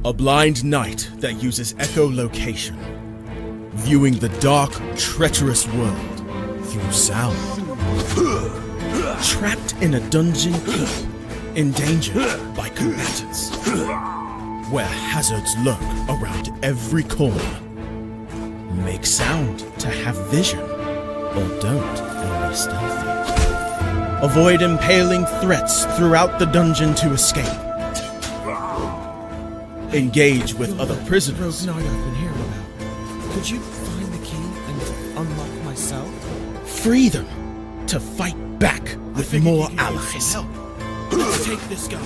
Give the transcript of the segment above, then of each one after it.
A blind knight that uses echolocation, viewing the dark, treacherous world through sound. Trapped in a dungeon, endangered by combatants, where hazards lurk around every corner. Make sound to have vision, or don't and be stealthy. Avoid impaling threats throughout the dungeon to escape. Engage with other prisoners. Rogue Knight I've been hearing about. Could you find the key and unlock my cell? Free them to fight back with more allies. Let's take this guy.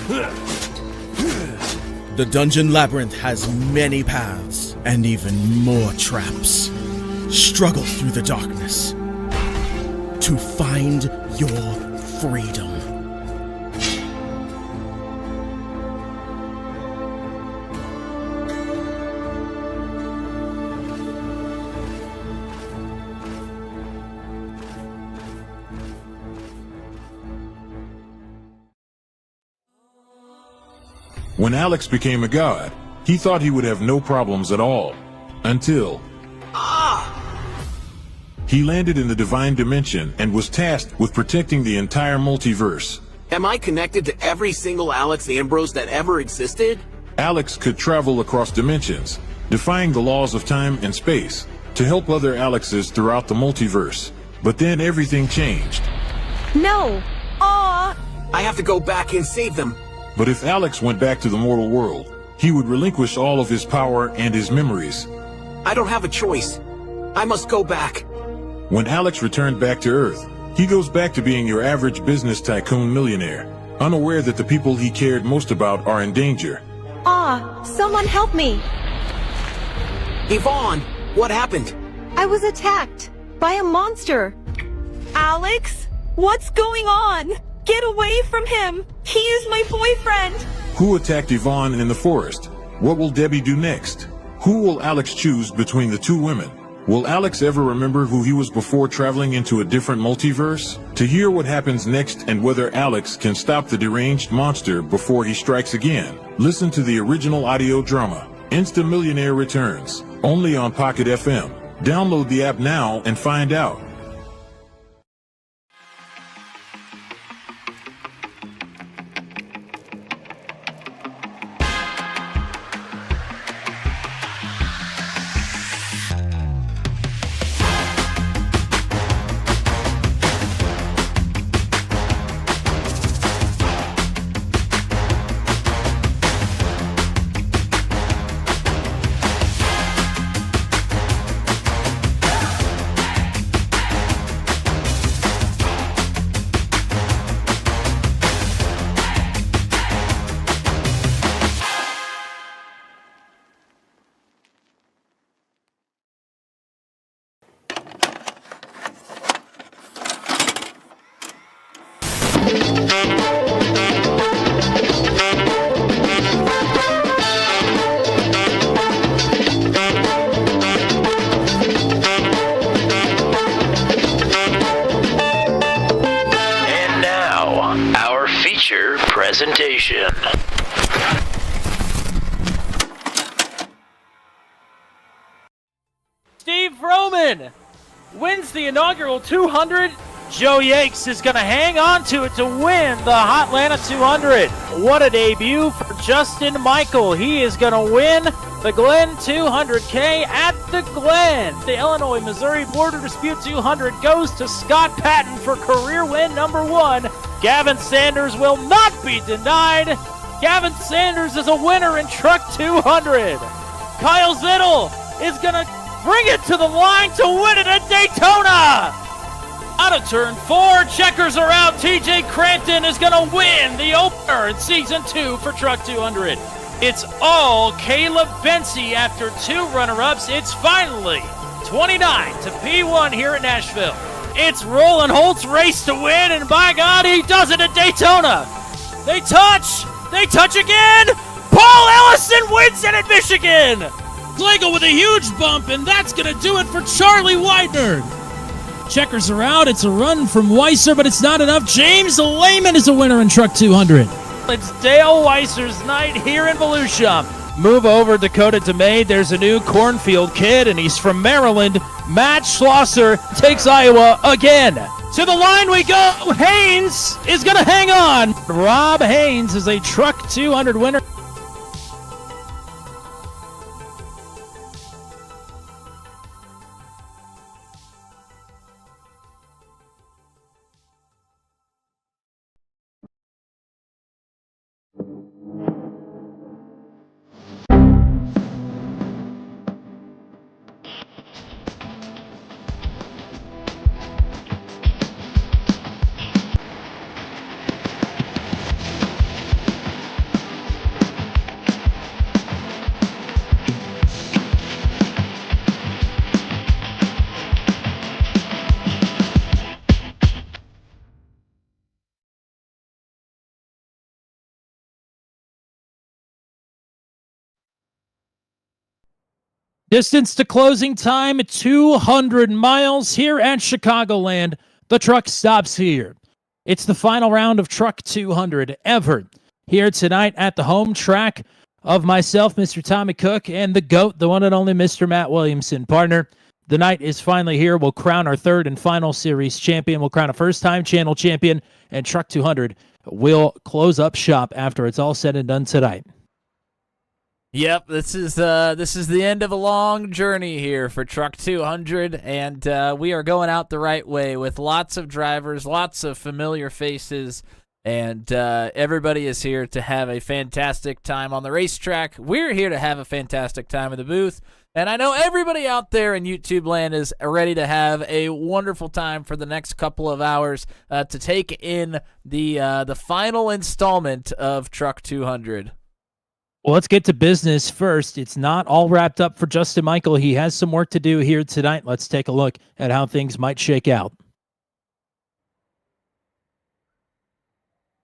The Dungeon Labyrinth has many paths and even more traps. Struggle through the darkness to find your freedom. When Alex became a god, he thought he would have no problems at all. Until... he landed in the Divine Dimension and was tasked with protecting the entire multiverse. Am I connected to every single Alex Ambrose that ever existed? Alex could travel across dimensions, defying the laws of time and space, to help other Alexes throughout the multiverse. But then everything changed. No! Aw! I have to go back and save them. But if Alex went back to the mortal world, he would relinquish all of his power and his memories. I don't have a choice. I must go back. When Alex returned back to Earth, he goes back to being your average business tycoon millionaire, unaware that the people he cared most about are in danger. Someone help me! Yvonne, what happened? I was attacked by a monster. Alex? What's going on? Get away from him! He is my boyfriend! Who attacked Yvonne in the forest? What will Debbie do next? Who will Alex choose between the two women? Will Alex ever remember who he was before traveling into a different multiverse? To hear what happens next and whether Alex can stop the deranged monster before he strikes again, listen to the original audio drama, Insta Millionaire Returns, only on Pocket FM. Download the app now and find out. Presentation. Steve Roman wins the inaugural 200. Joe Yanks is going to hang on to it to win the Hotlanta 200. What a debut for Justin Michael. He is going to win the Glen 200K at the Glen. The Illinois-Missouri Border Dispute 200 goes to Scott Patton for career win number 1. Gavin Sanders will not be denied. Gavin Sanders is a winner in Truck 200. Kyle Zittel is going to bring it to the line to win it at Daytona. Out of turn 4, checkers are out. TJ Crampton is going to win the opener in Season 2 for Truck 200. It's all Caleb Bency after 2 runner-ups. It's finally 29 to P1 here at Nashville. It's Roland Holt's race to win, and by God, he does it at Daytona. They touch again. Paul Ellison wins it at Michigan. Schlegel with a huge bump, and that's going to do it for Charlie Widener. Checkers are out. It's a run from Weiser, but it's not enough. James Lehman is a winner in Truck 200. It's Dale Weiser's night here in Volusia. move over Dakota DeMay. There's a new cornfield kid, and he's from Maryland. Matt Schlosser takes Iowa again. To the line we go. Haynes is going to hang on. Rob Haynes is a Truck 200 winner. Distance to closing time, 200 miles here at Chicagoland. The truck stops here. It's the final round of Truck 200 ever here tonight at the home track of myself, Mr. Tommy Cook, and the GOAT, the one and only Mr. Matt Williamson. Partner, the night is finally here. We'll crown our third and final series champion. We'll crown a first-time channel champion, and Truck 200 will close up shop after it's all said and done tonight. Yep, this is the end of a long journey here for Truck 200, and we are going out the right way with lots of drivers, lots of familiar faces, and everybody is here to have a fantastic time on the racetrack. We're here to have a fantastic time in the booth, and I know everybody out there in YouTube land is ready to have a wonderful time for the next couple of hours to take in the final installment of Truck 200. Well, let's get to business first. It's not all wrapped up for Justin Michael. He has some work to do here tonight. Let's take a look at how things might shake out.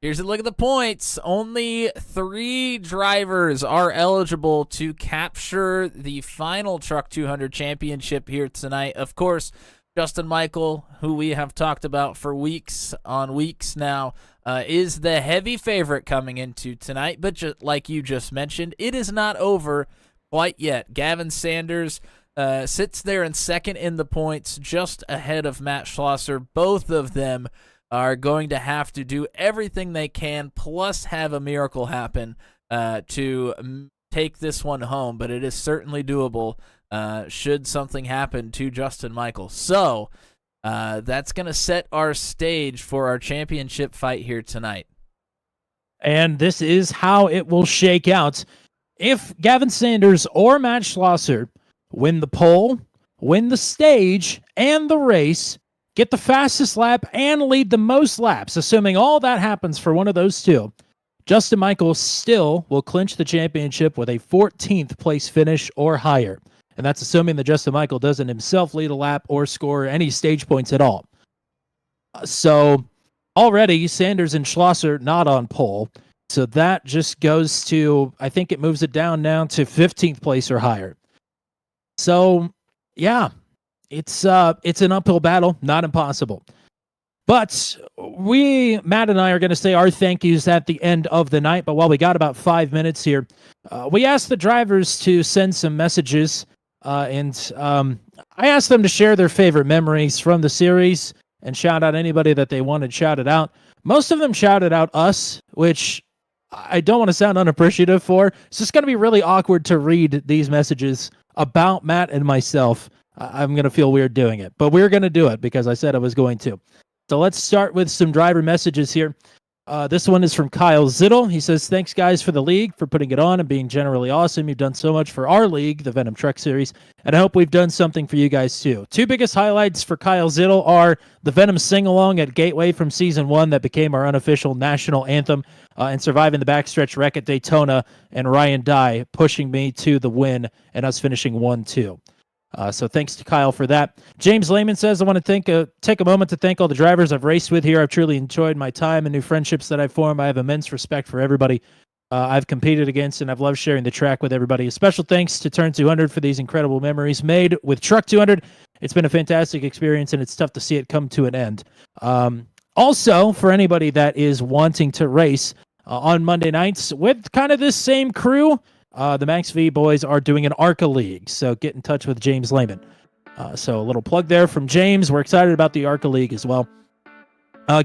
Here's a look at the points. Only 3 drivers are eligible to capture the final Truck 200 championship here tonight. Of course, Justin Michael, who we have talked about for weeks on weeks now, is the heavy favorite coming into tonight. But just like you just mentioned, it is not over quite yet. Gavin Sanders sits there in second in the points, just ahead of Matt Schlosser. Both of them are going to have to do everything they can, plus have a miracle happen to take this one home. But it is certainly doable should something happen to Justin Michael. So that's going to set our stage for our championship fight here tonight. And this is how it will shake out. If Gavin Sanders or Matt Schlosser win the pole, win the stage, and the race, get the fastest lap, and lead the most laps, assuming all that happens for one of those two, Justin Michael still will clinch the championship with a 14th place finish or higher. And that's assuming that Justin Michael doesn't himself lead a lap or score any stage points at all. So already Sanders and Schlosser not on pole. So that just goes to, I think it moves it down now to 15th place or higher. So yeah, it's an uphill battle, not impossible. But Matt and I are going to say our thank yous at the end of the night. But while we got about 5 minutes here, we asked the drivers to send some messages. And I asked them to share their favorite memories from the series and shout out anybody that they wanted shouted out. Most of them shouted out us, which I don't want to sound unappreciative for. It's just going to be really awkward to read these messages about Matt and myself. I'm going to feel weird doing it, but we're going to do it because I said I was going to. So let's start with some driver messages here. This one is from Kyle Zittel. He says, thanks, guys, for the league, for putting it on and being generally awesome. You've done so much for our league, the Venom Truck Series, and I hope we've done something for you guys, too. 2 biggest highlights for Kyle Zittel are the Venom sing-along at Gateway from Season 1 that became our unofficial national anthem, and surviving the backstretch wreck at Daytona, and Ryan Dye pushing me to the win and us finishing 1-2. So thanks to Kyle for that. James Lehman says, I want to take a moment to thank all the drivers I've raced with here. I've truly enjoyed my time and new friendships that I've formed. I have immense respect for everybody I've competed against, and I've loved sharing the track with everybody. A special thanks to Turn 200 for these incredible memories made with Truck 200. It's been a fantastic experience, and it's tough to see it come to an end. Also, for anybody that is wanting to race on Monday nights with kind of this same crew, the Max V boys are doing an ARCA League, so get in touch with James Lehman. So a little plug there from James. We're excited about the ARCA League as well.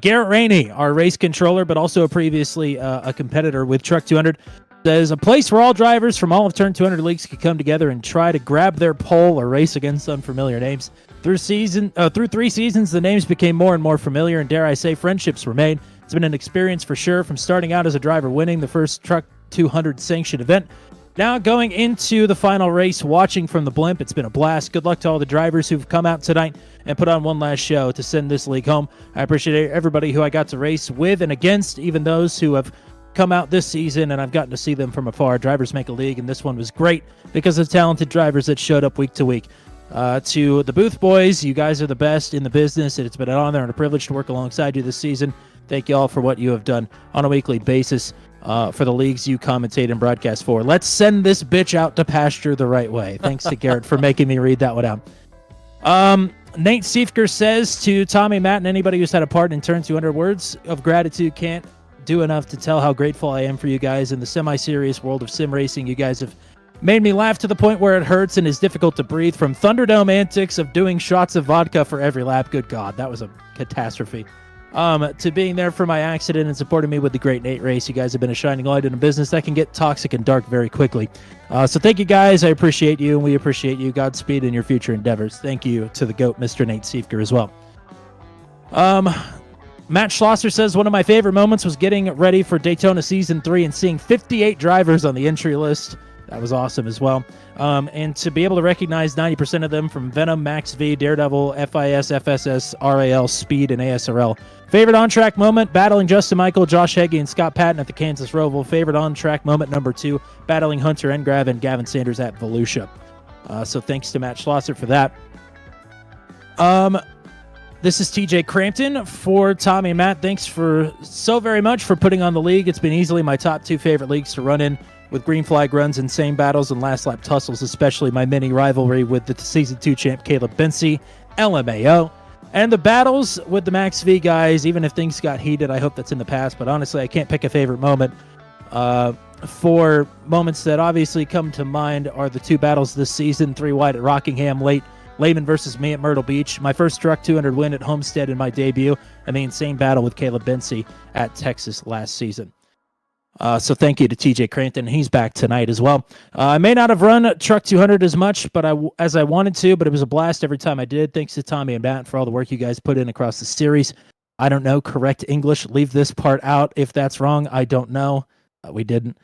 Garrett Rainey, our race controller, but also previously a competitor with Truck 200, says a place where all drivers from all of Turn 200 leagues can come together and try to grab their pole or race against unfamiliar names. Through 3 seasons, the names became more and more familiar, and dare I say, friendships were made. It's been an experience for sure, from starting out as a driver winning the first Truck 200 sanctioned event, now going into the final race, watching from the blimp. It's been a blast. Good luck to all the drivers who've come out tonight and put on one last show to send this league home. I appreciate everybody who I got to race with and against, even those who have come out this season, and I've gotten to see them from afar. Drivers make a league, and this one was great because of the talented drivers that showed up week to week. To the Booth boys, you guys are the best in the business, and it's been an honor and a privilege to work alongside you this season. Thank you all for what you have done on a weekly basis for the leagues you commentate and broadcast for. Let's send this bitch out to pasture the right way. Thanks to Garrett for making me read that one out. Nate Siefker says to Tommy, Matt, and anybody who's had a part in Turn 200, words of gratitude can't do enough to tell how grateful I am for you guys in the semi-serious world of sim racing. You guys have made me laugh to the point where it hurts and is difficult to breathe, from Thunderdome antics of doing shots of vodka for every lap. Good God, that was a catastrophe. To being there for my accident and supporting me with the Great Nate race. You guys have been a shining light in a business that can get toxic and dark very quickly. So thank you guys. I appreciate you, and we appreciate you. Godspeed in your future endeavors. Thank you to the GOAT, Mr. Nate Siefker, as well. Matt Schlosser says, one of my favorite moments was getting ready for Daytona Season 3 and seeing 58 drivers on the entry list. That was awesome as well. And to be able to recognize 90% of them from Venom, Max V, Daredevil, FIS, FSS, RAL, Speed, and ASRL. Favorite on-track moment, battling Justin Michael, Josh Heggie, and Scott Patton at the Kansas Roval. Favorite on-track moment number 2, battling Hunter Engrav and Gavin Sanders at Volusia. So thanks to Matt Schlosser for that. This is TJ Crampton for Tommy and Matt. Thanks for so very much for putting on the league. It's been easily my top 2 favorite leagues to run in, with green flag runs, insane battles, and last lap tussles, especially my mini rivalry with the Season 2 champ Caleb Bency, LMAO. And the battles with the Max V guys, even if things got heated, I hope that's in the past, but honestly, I can't pick a favorite moment. For moments that obviously come to mind are the 2 battles this season, 3 wide at Rockingham late, Lehman versus me at Myrtle Beach, my first Truck 200 win at Homestead in my debut, and the insane battle with Caleb Bency at Texas last season. So thank you to TJ Crampton. He's back tonight as well. I may not have run Truck 200 as much as I wanted to, but it was a blast every time I did. Thanks to Tommy and Matt for all the work you guys put in across the series. I don't know, correct English. Leave this part out if that's wrong. I don't know. We didn't.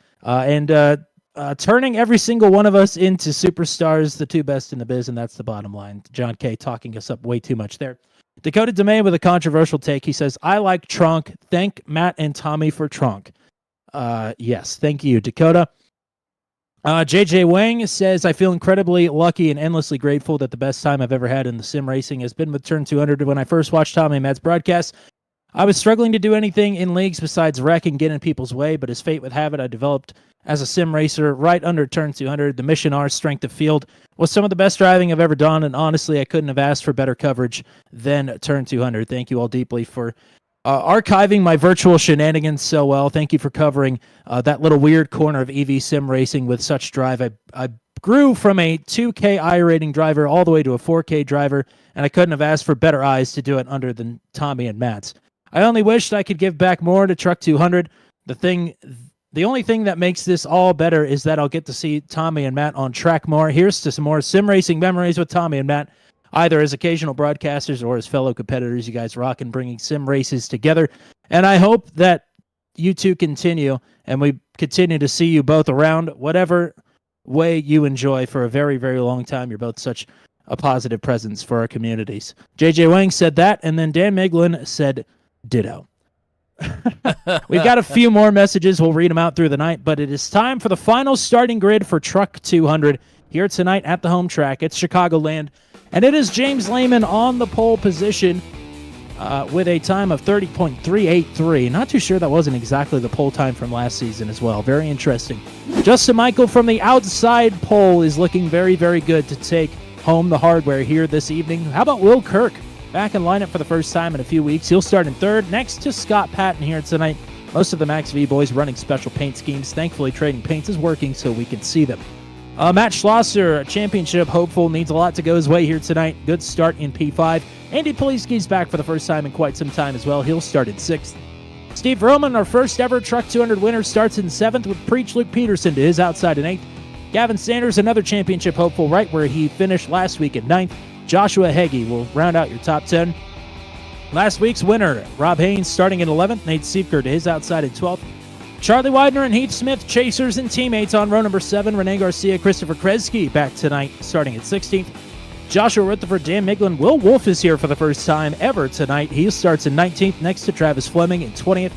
Turning every single one of us into superstars, the 2 best in the biz, and that's the bottom line. John K. talking us up way too much there. Dakota DeMay with a controversial take. He says, I like Trunk. Thank Matt and Tommy for Trunk. Yes, thank you, Dakota. JJ Wang says, I feel incredibly lucky and endlessly grateful that the best time I've ever had in the sim racing has been with Turn 200. When I first watched Tommy and Matt's broadcast, I was struggling to do anything in leagues besides wreck and get in people's way, but as fate would have it, I developed as a sim racer right under Turn 200. The Mission R strength of field was some of the best driving I've ever done, and honestly, I couldn't have asked for better coverage than Turn 200. Thank you all deeply for archiving my virtual shenanigans so well. Thank you for covering that little weird corner of EV sim racing with such drive. I grew from a 2K iRating driver all the way to a 4K driver, and I couldn't have asked for better eyes to do it under than Tommy and Matt's. I only wished I could give back more to Truck 200. The only thing that makes this all better is that I'll get to see Tommy and Matt on track more. Here's to some more sim racing memories with Tommy and Matt, either as occasional broadcasters or as fellow competitors. You guys rock and bringing sim races together. And I hope that you two continue, and we continue to see you both around whatever way you enjoy for a very, very long time. You're both such a positive presence for our communities. JJ Wang said that, and then Dan Miglin said ditto. We've got a few more messages. We'll read them out through the night, but it is time for the final starting grid for Truck 200 here tonight at the home track. It's Chicagoland, and it is James Lehman on the pole position with a time of 30.383. Not too sure that wasn't exactly the pole time from last season as well. Very interesting. Justin Michael from the outside pole is looking very, very good to take home the hardware here this evening. How about Will Kirk? Back in lineup for the first time in a few weeks. He'll start in third, next to Scott Patton here tonight Most of the Max V boys running special paint schemes. Thankfully, trading paints is working so we can see them. Matt Schlosser, championship hopeful, needs a lot to go his way here tonight. Good start in P5. Andy Poliski's back for the first time in quite some time as well. He'll start in 6th. Steve Roman, our first ever Truck 200 winner, starts in 7th with Preach Luke Peterson to his outside in 8th. Gavin Sanders, another championship hopeful, right where he finished last week at 9th. Joshua Heggie will round out your top 10. Last week's winner, Rob Haynes, starting in 11th. Nate Siefker to his outside in 12th. Charlie Widener and Heath Smith, chasers and teammates on row number 7. Renee Garcia, Christopher Kresge back tonight, starting at 16th. Joshua Rutherford, Dan Miglin. Will Wolf is here for the first time ever tonight. He starts in 19th, next to Travis Fleming in 20th.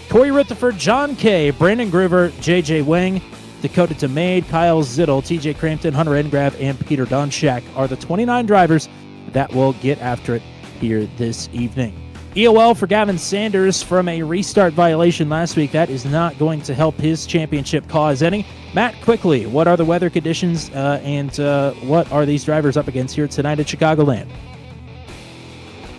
Corey Rutherford, John Kay, Brandon Groover, J.J. Wang, Dakota DeMade, Kyle Zittel, T.J. Crampton, Hunter Engrav, and Peter Donchak are the 29 drivers that will get after it here this evening. EOL for Gavin Sanders from a restart violation last week. That is not going to help his championship cause any. Matt, quickly, what are the weather conditions and what are these drivers up against here tonight at Chicagoland?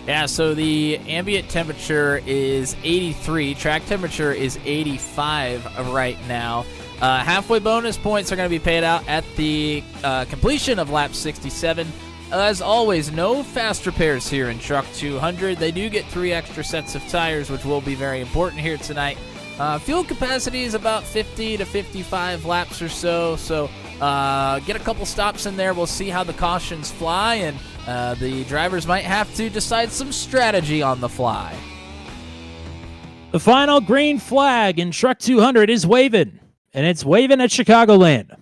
Yeah, so the ambient temperature is 83. Track temperature is 85 right now. Halfway bonus points are going to be paid out at the completion of lap 67. As always, no fast repairs here in Truck 200. They do get 3 extra sets of tires, which will be very important here tonight. Fuel capacity is about 50 to 55 laps or so, get a couple stops in there. We'll see how the cautions fly, and the drivers might have to decide some strategy on the fly. The final green flag in Truck 200 is waving, and it's waving at Chicagoland.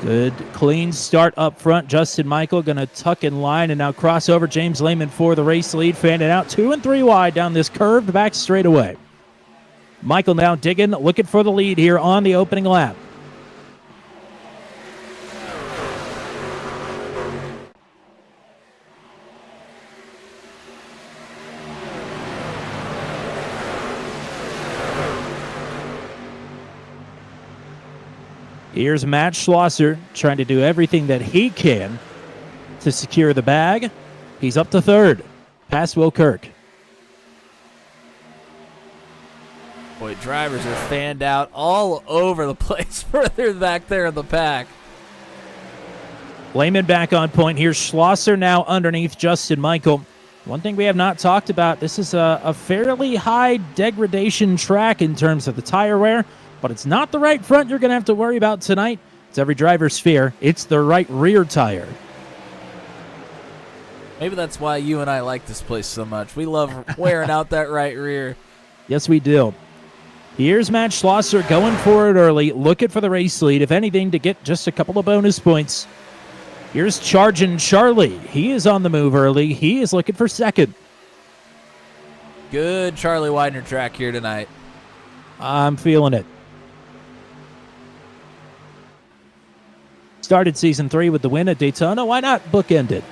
Good, clean start up front. Justin Michael going to tuck in line and now cross over. James Lehman for the race lead. Fanning out 2 and 3 wide down this curved back straightaway. Michael now digging, looking for the lead here on the opening lap. Here's Matt Schlosser trying to do everything that he can to secure the bag. He's up to 3rd, past Will Kirk. Boy, drivers are fanned out all over the place further back there in the pack. Lehman back on point. Here's Schlosser now underneath Justin Michael. One thing we have not talked about, this is a fairly high degradation track in terms of the tire wear. But it's not the right front you're going to have to worry about tonight. It's every driver's fear. It's the right rear tire. Maybe that's why you and I like this place so much. We love wearing out that right rear. Yes, we do. Here's Matt Schlosser going for it early, looking for the race lead, if anything, to get just a couple of bonus points. Here's Chargin' Charlie. He is on the move early. He is looking for 2nd. Good Charlie Widener track here tonight. I'm feeling it. Started Season 3 with the win at Daytona. Why not bookend it?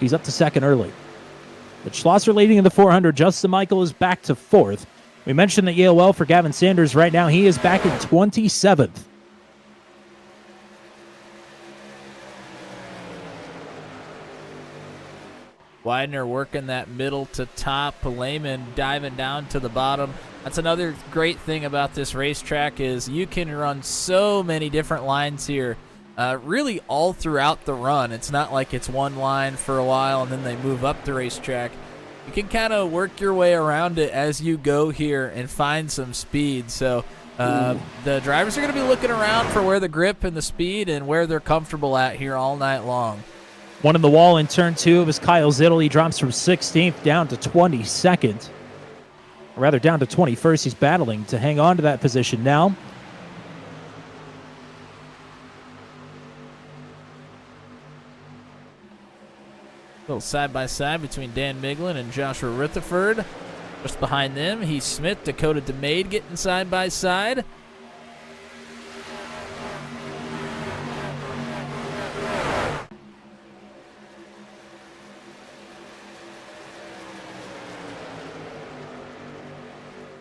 He's up to 2nd early. But Schlosser leading in the 400. Justin Michael is back to 4th. We mentioned the EOL for Gavin Sanders. Right now, he is back in 27th. Widener working that middle to top. Lehman diving down to the bottom. That's another great thing about this racetrack is you can run so many different lines here, really all throughout the run. It's not like it's one line for a while and then they move up the racetrack. You can kind of work your way around it as you go here and find some speed. So the drivers are going to be looking around for where the grip and the speed and where they're comfortable at here all night long. One in the wall in turn 2 was Kyle Zittel. He drops from 16th down to 22nd. Or rather, down to 21st. He's battling to hang on to that position now. Little side-by-side between Dan Miglin and Joshua Rutherford. Just behind them, Heath Smith, Dakota DeMade getting side-by-side.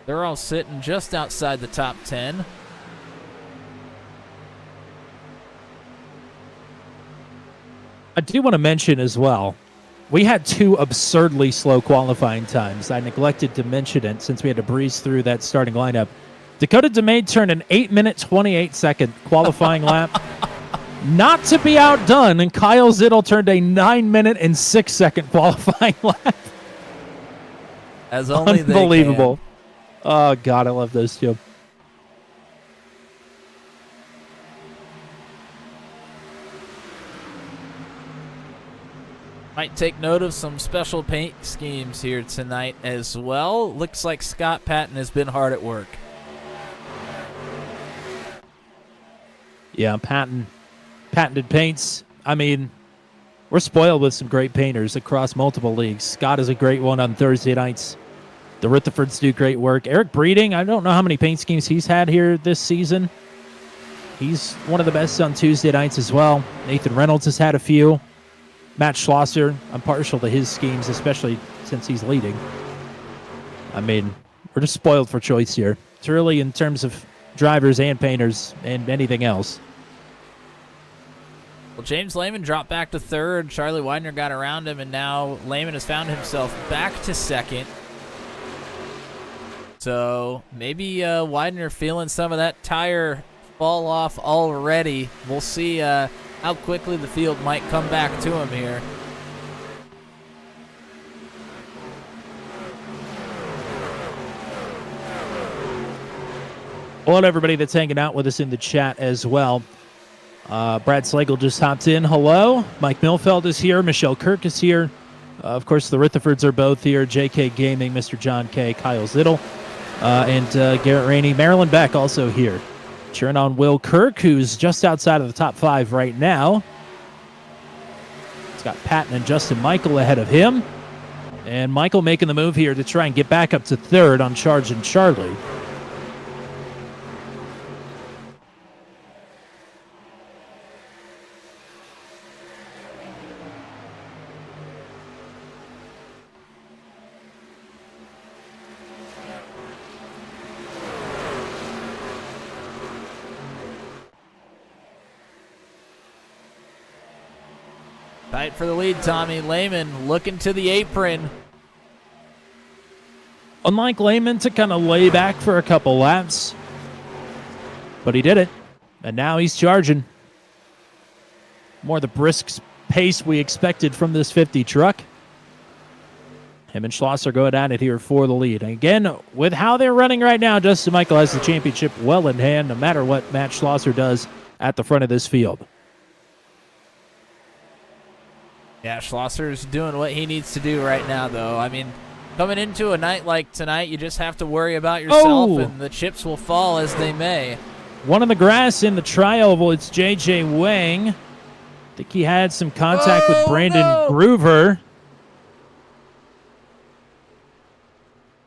They're all sitting just outside the top 10. I do want to mention as well, we had 2 absurdly slow qualifying times. I neglected to mention it since we had to breeze through that starting lineup. Dakota DeMay turned an 8-minute, 28-second qualifying lap. Not to be outdone, and Kyle Zittel turned a 9-minute and 6-second qualifying lap. As only Unbelievable. They can. Oh, God, I love those two. Might take note of some special paint schemes here tonight as well. Looks like Scott Patton has been hard at work. Yeah, patented paints. I mean, we're spoiled with some great painters across multiple leagues. Scott is a great one on Thursday nights. The Rutherfords do great work. Eric Breeding, I don't know how many paint schemes he's had here this season. He's one of the best on Tuesday nights as well. Nathan Reynolds has had a few. Matt Schlosser, I'm partial to his schemes, especially since he's leading. I mean, we're just spoiled for choice here. It's really in terms of drivers and painters and anything else. Well, James Lehman dropped back to third. Charlie Widener got around him, and now Lehman has found himself back to second. So maybe Widener feeling some of that tire fall off already. We'll see how quickly the field might come back to him here. Hello to everybody that's hanging out with us in the chat as well. Brad Slagle just hopped in. Hello. Mike Milfeld is here. Michelle Kirk is here. Of course, the Rutherfords are both here. JK Gaming, Mr. John K., Kyle Zittel, and Garrett Rainey. Marilyn Beck also here. Cheering on Will Kirk, who's just outside of the top 5 right now. It's got Patton and Justin Michael ahead of him. And Michael making the move here to try and get back up to third on Charge and Charlie. Fight for the lead, Tommy. Lehman looking to the apron. Unlike Lehman to kind of lay back for a couple laps. But he did it. And now he's charging. More the brisk pace we expected from this 50 truck. Him and Schlosser going at it here for the lead. And again, with how they're running right now, Justin Michael has the championship well in hand, no matter what Matt Schlosser does at the front of this field. Yeah, Schlosser's doing what he needs to do right now, though. I mean, coming into a night like tonight, you just have to worry about yourself, and the chips will fall as they may. One on the grass in the tri-oval. It's J.J. Wang. I think he had some contact with Brandon Groover.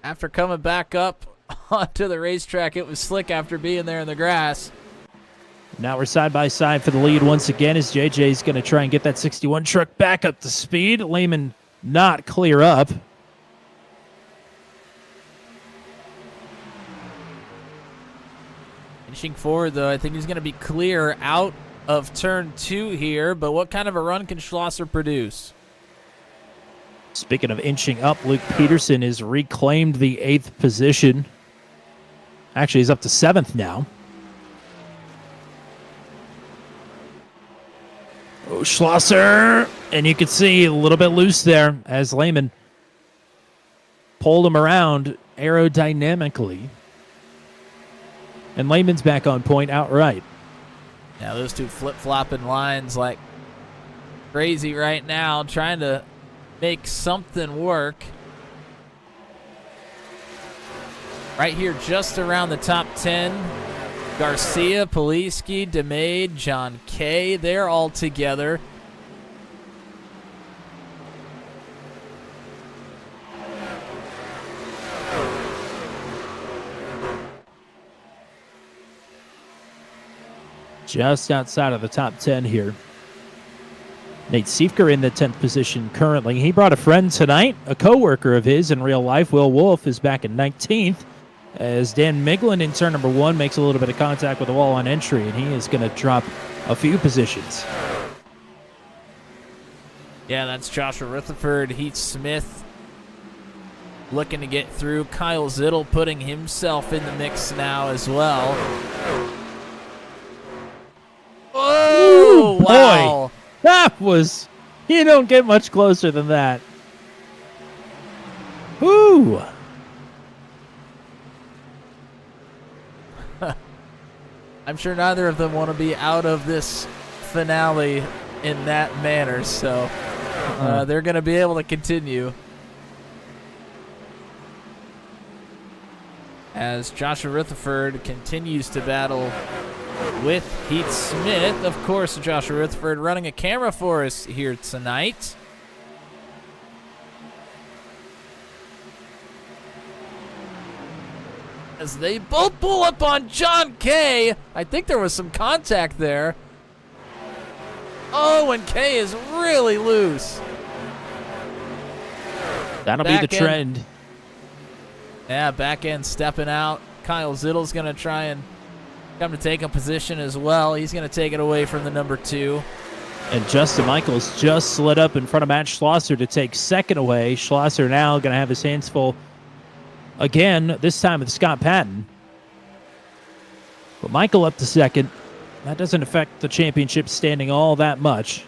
After coming back up onto the racetrack, it was slick after being there in the grass. Now we're side by side for the lead once again as JJ's going to try and get that 61 truck back up to speed. Lehman not clear up. Inching forward, though, I think he's going to be clear out of turn 2 here, but what kind of a run can Schlosser produce? Speaking of inching up, Luke Peterson has reclaimed the 8th position. Actually, he's up to 7th now. Oh, Schlosser, and you can see a little bit loose there as Lehman pulled him around aerodynamically. And Lehman's back on point outright. Now those two flip-flopping lines like crazy right now, trying to make something work. Right here just around the top 10. Garcia, Poliski, DeMade, John Kay, they're all together. Just outside of the top 10 here. Nate Siefker in the 10th position currently. He brought a friend tonight, a co-worker of his in real life. Will Wolf is back in 19th. As Dan Miglin in turn number 1 makes a little bit of contact with the wall on entry, and he is going to drop a few positions. Yeah, that's Joshua Rutherford. Heath Smith looking to get through. Kyle Zittel putting himself in the mix now as well. Oh, Ooh, wow. boy. That was... You don't get much closer than that. Woo! I'm sure neither of them want to be out of this finale in that manner, so they're going to be able to continue. As Joshua Rutherford continues to battle with Heath Smith. Of course, Joshua Rutherford running a camera for us here tonight. As they both pull up on John Kay. I think there was some contact there. Oh, and Kay is really loose. That'll be the trend. Yeah, back end stepping out. Kyle Zittel's going to try and come to take a position as well. He's going to take it away from the number 2. And Justin Michaels just slid up in front of Matt Schlosser to take second away. Schlosser now going to have his hands full again, this time with Scott Patton. But Michael up to second. That doesn't affect the championship standing all that much.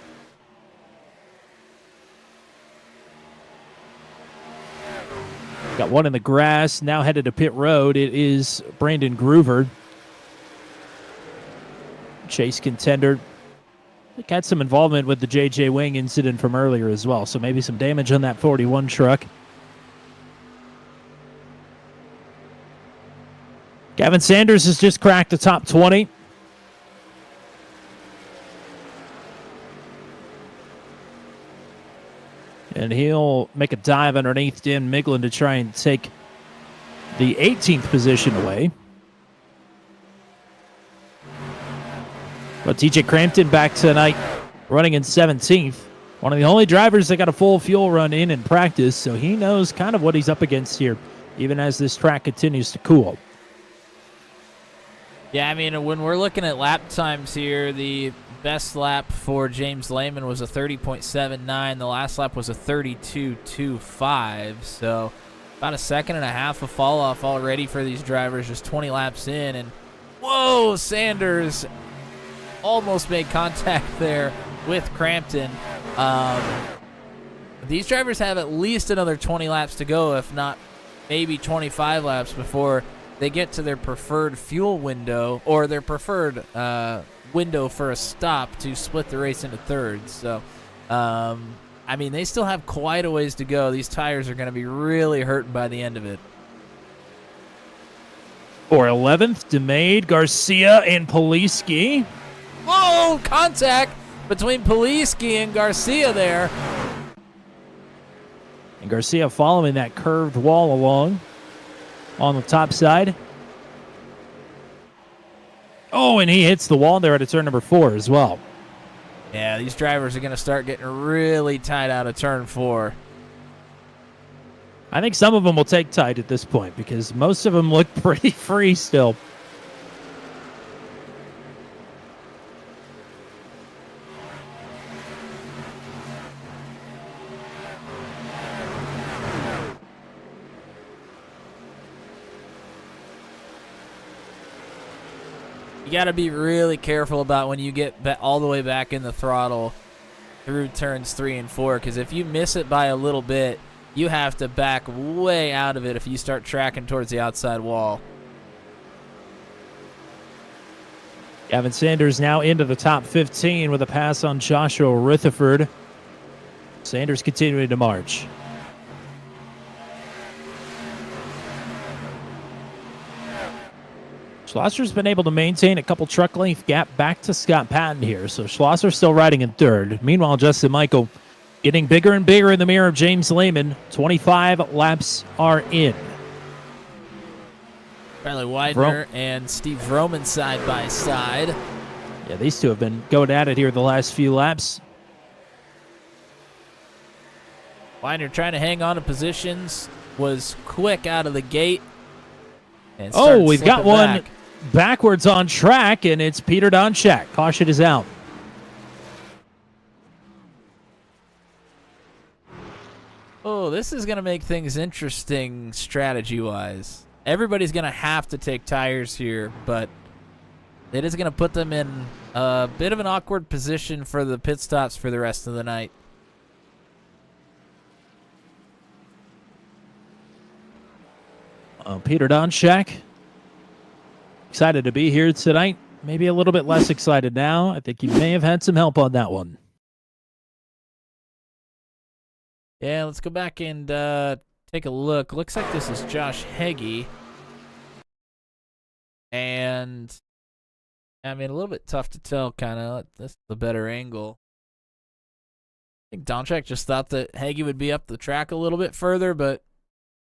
Got one in the grass, now headed to pit road. It is Brandon Groover. Chase contender. Had some involvement with the J.J. Wing incident from earlier as well, so maybe some damage on that 41 truck. Gavin Sanders has just cracked the top 20. And he'll make a dive underneath Dan Miglin to try and take the 18th position away. But TJ Crampton back tonight running in 17th. One of the only drivers that got a full fuel run in practice, so he knows kind of what he's up against here, even as this track continues to cool. Yeah, I mean, when we're looking at lap times here, the best lap for James Lehman was a 30.79. The last lap was a 32.25. So about a second and a half of fall off already for these drivers, just 20 laps in. And whoa, Sanders almost made contact there with Crampton. These drivers have at least another 20 laps to go, if not maybe 25 laps before they get to their preferred fuel window or their preferred window for a stop to split the race into thirds. So, I mean, they still have quite a ways to go. These tires are going to be really hurting by the end of it. For 11th, DeMade, Garcia, and Poliski. Whoa, contact between Poliski and Garcia there. And Garcia following that curved wall along on the top side. Oh, and he hits the wall there at turn number 4 as well. Yeah, these drivers are going to start getting really tight out of turn 4. I think some of them will take tight at this point because most of them look pretty free still. You got to be really careful about when you get all the way back in the throttle through turns 3 and 4, because if you miss it by a little bit, you have to back way out of it if you start tracking towards the outside wall. Gavin Sanders now into the top 15 with a pass on Joshua Rutherford. Sanders continuing to march. Schlosser's been able to maintain a couple truck length gap back to Scott Patton here, so Schlosser still riding in third. Meanwhile, Justin Michael getting bigger and bigger in the mirror of James Lehman. 25 laps are in. Riley Widener and Steve Vroman side by side. Yeah, these two have been going at it here the last few laps. Widener trying to hang on to positions, was quick out of the gate. And we've got one backwards on track, and it's Peter Donchak. Caution is out. Oh, this is going to make things interesting strategy-wise. Everybody's going to have to take tires here, but it is going to put them in a bit of an awkward position for the pit stops for the rest of the night. Peter Donchak, excited to be here tonight. Maybe a little bit less excited now. I think you may have had some help on that one. Yeah, let's go back and take a look. Looks like this is Josh Heggie. And, I mean, a little bit tough to tell, kind of. This is a better angle. I think Donchak just thought that Heggie would be up the track a little bit further, but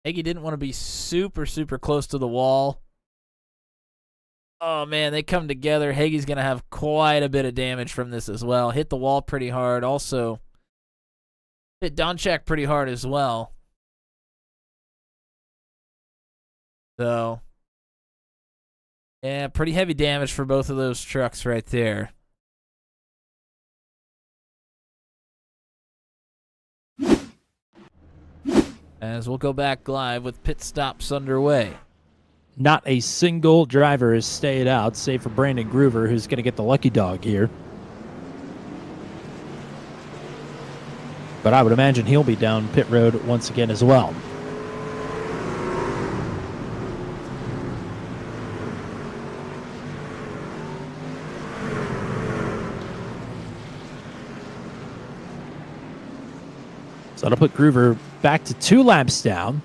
Heggie didn't want to be super, super close to the wall. Oh, man, they come together. Heggie's going to have quite a bit of damage from this as well. Hit the wall pretty hard. Also, hit Donchak pretty hard as well. So, yeah, pretty heavy damage for both of those trucks right there. As we'll go back live with pit stops underway. Not a single driver has stayed out, save for Brandon Groover, who's going to get the lucky dog here. But I would imagine he'll be down pit road once again as well. So that'll put Groover back to 2 laps down.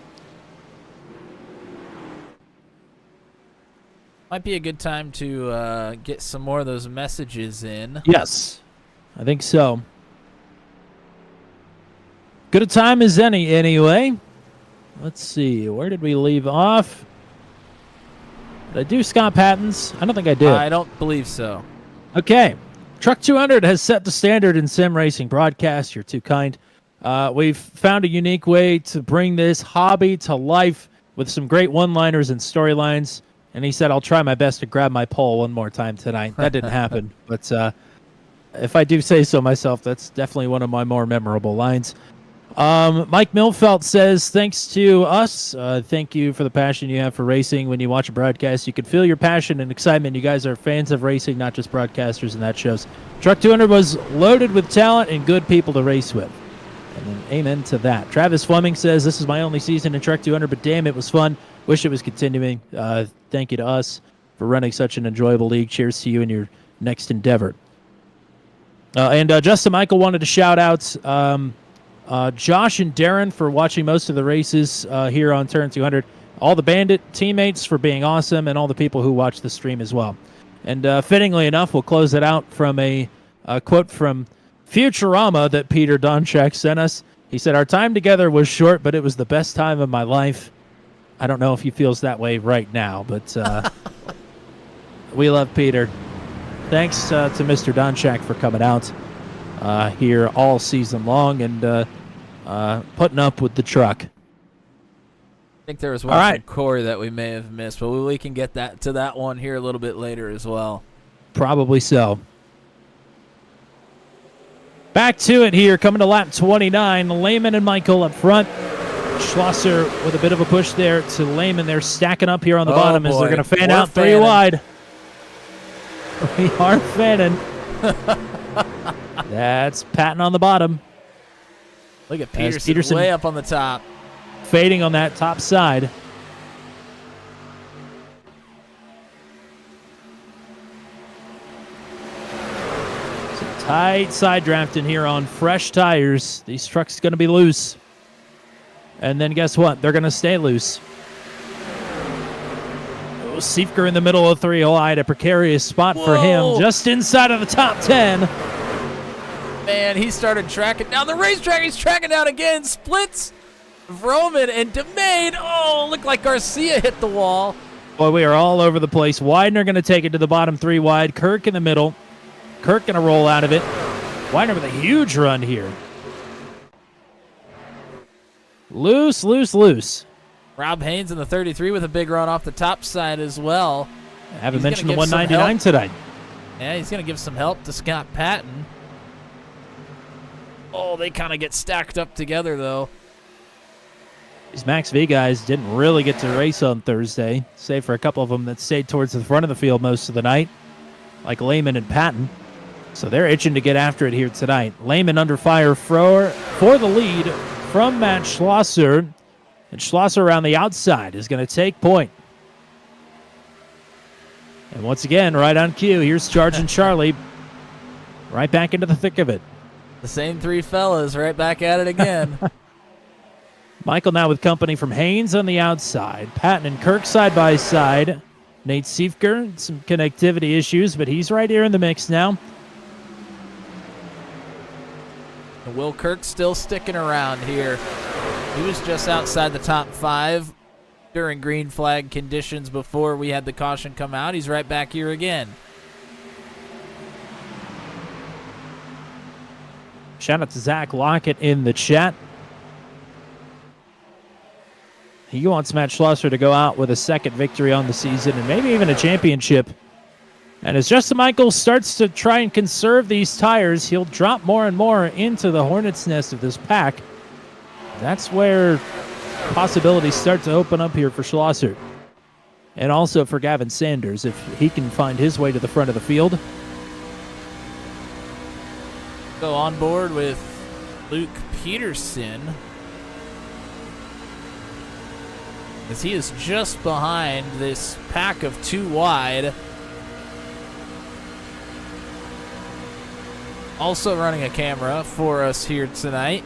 Might be a good time to get some more of those messages in. Yes, I think so. Good a time as any, anyway. Let's see. Where did we leave off? Did I do Scott Patton's? I don't think I did. I don't believe so. Okay. Truck 200 has set the standard in sim racing broadcast. You're too kind. We've found a unique way to bring this hobby to life with some great one-liners and storylines. And he said, I'll try my best to grab my pole one more time tonight. That didn't happen. But if I do say so myself, that's definitely one of my more memorable lines. Mike Milfelt says, thanks to us. Thank you for the passion you have for racing. When you watch a broadcast, you can feel your passion and excitement. You guys are fans of racing, not just broadcasters, and that shows. Truck 200 was loaded with talent and good people to race with. And then amen to that. Travis Fleming says, this is my only season in Truck 200, but damn, it was fun. Wish it was continuing. Thank you to us for running such an enjoyable league. Cheers to you in your next endeavor. And Justin Michael wanted to shout out Josh and Darren for watching most of the races here on Turn 200. All the Bandit teammates for being awesome, and all the people who watch the stream as well. And fittingly enough, we'll close it out from a quote from Futurama that Peter Donchak sent us. He said, our time together was short, but it was the best time of my life. I don't know if he feels that way right now, but we love Peter. Thanks to Mr. Donchak for coming out here all season long and putting up with the truck. I think there was one from Corey that we may have missed, but we can get to that one here a little bit later as well. Probably so. Back to it here, coming to lap 29. Lehman and Michael up front. Schlosser with a bit of a push there to Lehman. They're stacking up here on the bottom as they're going to fan out 3 wide. We are fanning. That's Patton on the bottom. Look at Peterson way up on the top. Fading on that top side. Some tight side drafting here on fresh tires. These trucks going to be loose. And then guess what? They're going to stay loose. Oh, Siefker in the middle of 3 wide. A precarious spot for him. Just inside of the top 10. Man, he started tracking down the racetrack. He's tracking down again. Splits Vroman and DeMade. Oh, looked like Garcia hit the wall. Boy, we are all over the place. Widener going to take it to the bottom 3 wide. Kirk in the middle. Kirk going to roll out of it. Widener with a huge run here. Loose, loose, loose. Rob Haynes in the 33 with a big run off the top side as well. I haven't mentioned the 199 today. Yeah, he's going to give some help to Scott Patton. Oh, they kind of get stacked up together, though. These Max V guys didn't really get to race on Thursday, save for a couple of them that stayed towards the front of the field most of the night, like Lehman and Patton. So they're itching to get after it here tonight. Lehman under fire for the lead from Matt Schlosser. And Schlosser around the outside is going to take point. And once again, right on cue, here's Charging Charlie right back into the thick of it. The same three fellas right back at it again. Michael now with company from Haynes on the outside. Patton and Kirk side by side. Nate Siefker, some connectivity issues, but he's right here in the mix now. Will Kirk still sticking around here. He was just outside the top 5 during green flag conditions before we had the caution come out. He's right back here again. Shout out to Zach Lockett in the chat. He wants Matt Schlosser to go out with a second victory on the season and maybe even a championship. And as Justin Michaels starts to try and conserve these tires, he'll drop more and more into the hornet's nest of this pack. That's where possibilities start to open up here for Schlosser. And also for Gavin Sanders, if he can find his way to the front of the field. Go on board with Luke Peterson, as he is just behind this pack of 2 wide. Also running a camera for us here tonight.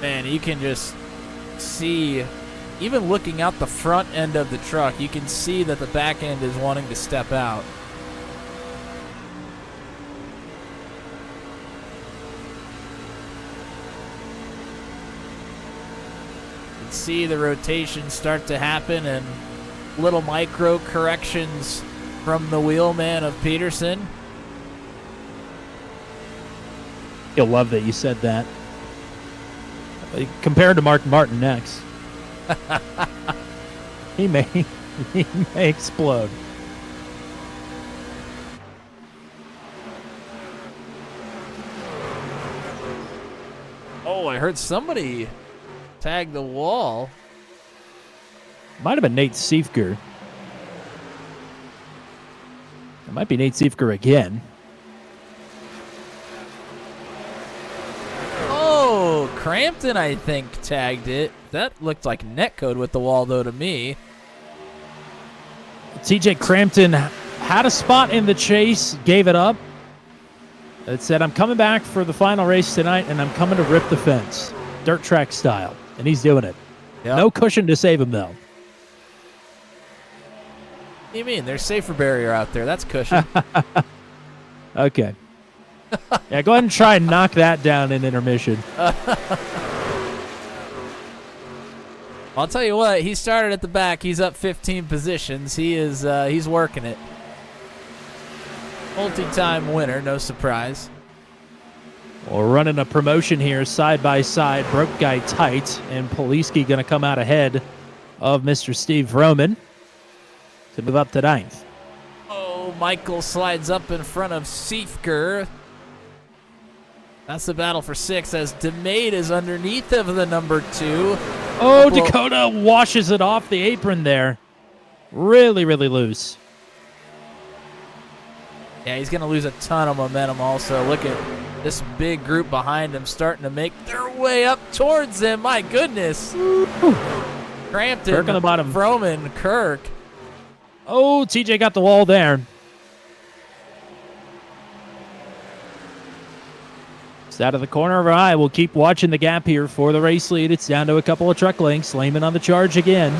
Man, you can just see, even looking out the front end of the truck, you can see that the back end is wanting to step out. You can see the rotation start to happen and little micro corrections from the wheelman of Peterson. He'll love that you said that. Compared to Mark Martin next. he may explode. Oh, I heard somebody tag the wall. Might have been Nate Siefker. It might be Nate Siefker again. Oh, Crampton, I think, tagged it. That looked like netcode with the wall, though, to me. TJ Crampton had a spot in the chase, gave it up. It said, I'm coming back for the final race tonight, and I'm coming to rip the fence. Dirt track style. And he's doing it. Yep. No cushion to save him, though. What do you mean? There's safer barrier out there. That's cushion. Okay. Yeah, go ahead and try and knock that down in intermission. I'll tell you what, he started at the back. He's up 15 positions. He's working it. Multi-time winner, no surprise. We're running a promotion here, side by side. Broke guy tight, and Poliski going to come out ahead of Mr. Steve Roman to move up to 9th. Oh, Michael slides up in front of Siefker. That's the battle for 6 as DeMade is underneath of the number 2. Oh, Dakota washes it off the apron there. Really, really loose. Yeah, he's going to lose a ton of momentum also. Look at this big group behind him starting to make their way up towards him. My goodness. Crampton, Kirk on the bottom. Froman, Kirk. Oh, TJ got the wall there. It's out of the corner of our eye. We'll keep watching the gap here for the race lead. It's down to a couple of truck lengths. Lehman on the charge again.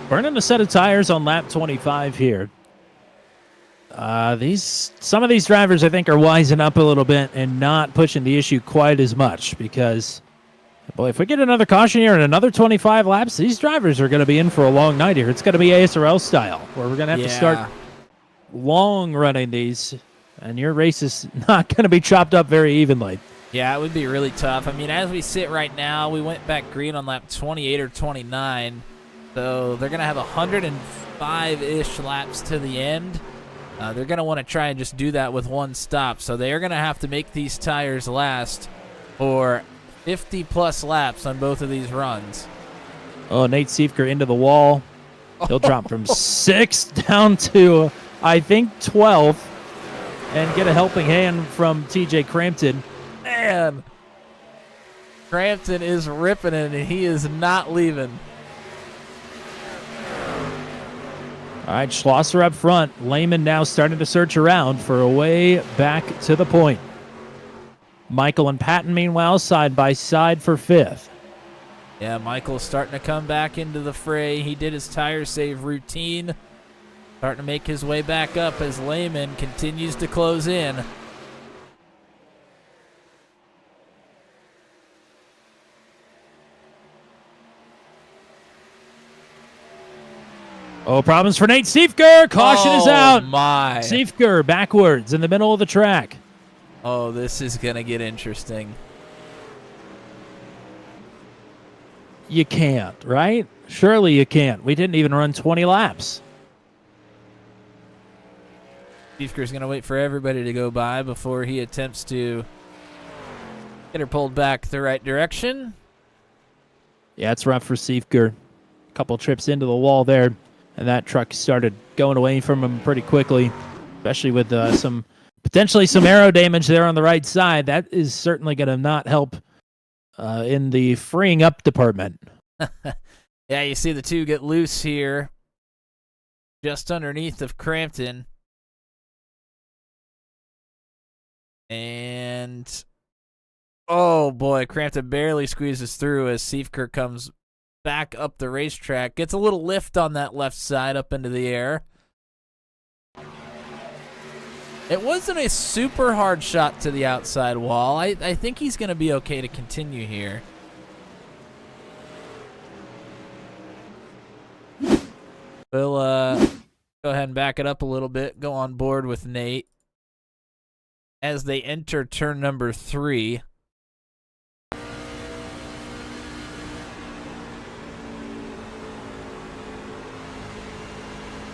Burning a set of tires on lap 25 here. Some of these drivers, I think, are wising up a little bit and not pushing the issue quite as much because, boy, if we get another caution here and another 25 laps, these drivers are going to be in for a long night here. It's going to be ASRL style, where we're going to have to start long running these, and your race is not going to be chopped up very evenly. Yeah, it would be really tough. I mean, as we sit right now, we went back green on lap 28 or 29. So they're going to have 105-ish laps to the end. They're going to want to try and just do that with one stop. So they are going to have to make these tires last for 50-plus laps on both of these runs. Oh, Nate Siefker into the wall. He'll drop from 6th down to, I think, 12th. And get a helping hand from TJ Crampton. Man, Crampton is ripping it, and he is not leaving. All right, Schlosser up front. Lehman now starting to search around for a way back to the point. Michael and Patton, meanwhile, side by side for 5th. Yeah, Michael's starting to come back into the fray. He did his tire save routine. Starting to make his way back up as Lehman continues to close in. Oh, problems for Nate Siefker. Caution is out. My. Siefker backwards in the middle of the track. Oh, this is going to get interesting. You can't, right? Surely you can't. We didn't even run 20 laps. Siefker's going to wait for everybody to go by before he attempts to get her pulled back the right direction. Yeah, it's rough for Siefker. A couple trips into the wall there, and that truck started going away from him pretty quickly, especially with potentially some aero damage there on the right side. That is certainly going to not help in the freeing up department. Yeah, you see the two get loose here just underneath of Crampton. And, oh boy, Crampton barely squeezes through as Siefker comes back up the racetrack. Gets a little lift on that left side up into the air. It wasn't a super hard shot to the outside wall. I think he's going to be okay to continue here. We'll go ahead and back it up a little bit. Go on board with Nate as they enter turn number 3.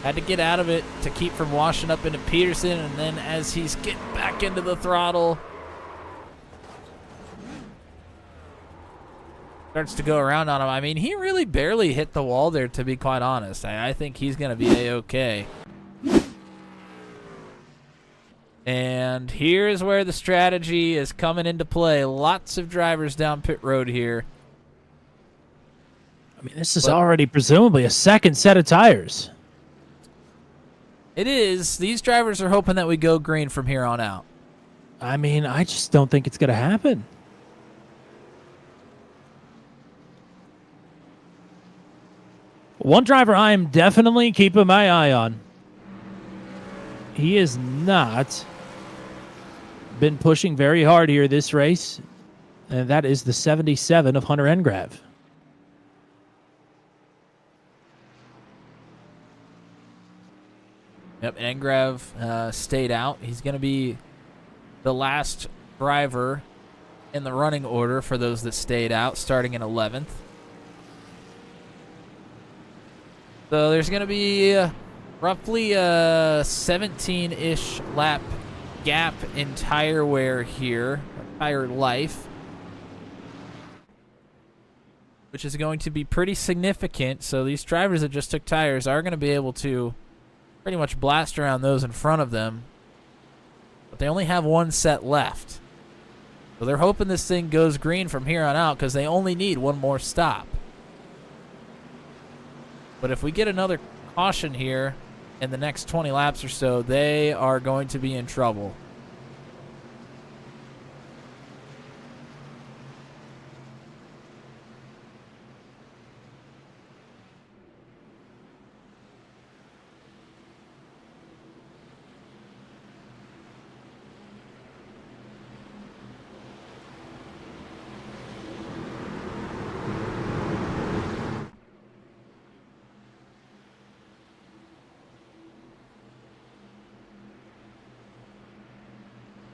Had to get out of it to keep from washing up into Peterson, and then as he's getting back into the throttle, starts to go around on him. I mean, he really barely hit the wall there, to be quite honest. I think he's going to be A-okay. And here's where the strategy is coming into play. Lots of drivers down pit road here. I mean, this is already presumably a second set of tires. It is. These drivers are hoping that we go green from here on out. I mean, I just don't think it's going to happen. One driver I am definitely keeping my eye on. He has not been pushing very hard here this race, and that is the 77 of Hunter Engrav. Yep, Engrav stayed out. He's going to be the last driver in the running order for those that stayed out, starting in 11th. So there's going to be roughly a 17-ish lap gap in tire wear here, tire life, which is going to be pretty significant. So these drivers that just took tires are going to be able to pretty much blast around those in front of them, but they only have one set left. So they're hoping this thing goes green from here on out because they only need one more stop. But if we get another caution here in the next 20 laps or so, they are going to be in trouble.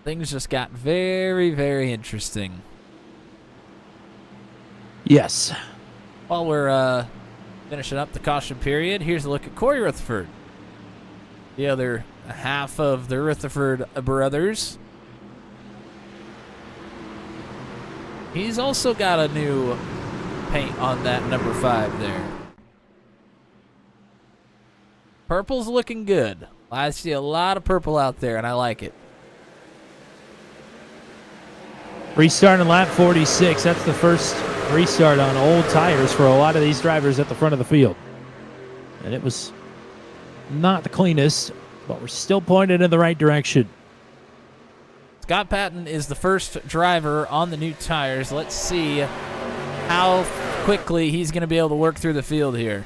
things just got very, very interesting. Yes. While we're finishing up the caution period, here's a look at Corey Rutherford, the other half of the Rutherford brothers. He's also got a new paint on that number 5 there. Purple's looking good. I see a lot of purple out there, and I like it. Restart in lap 46. That's the first restart on old tires for a lot of these drivers at the front of the field. And it was not the cleanest, but we're still pointed in the right direction. Scott Patton is the first driver on the new tires. Let's see how quickly he's going to be able to work through the field here.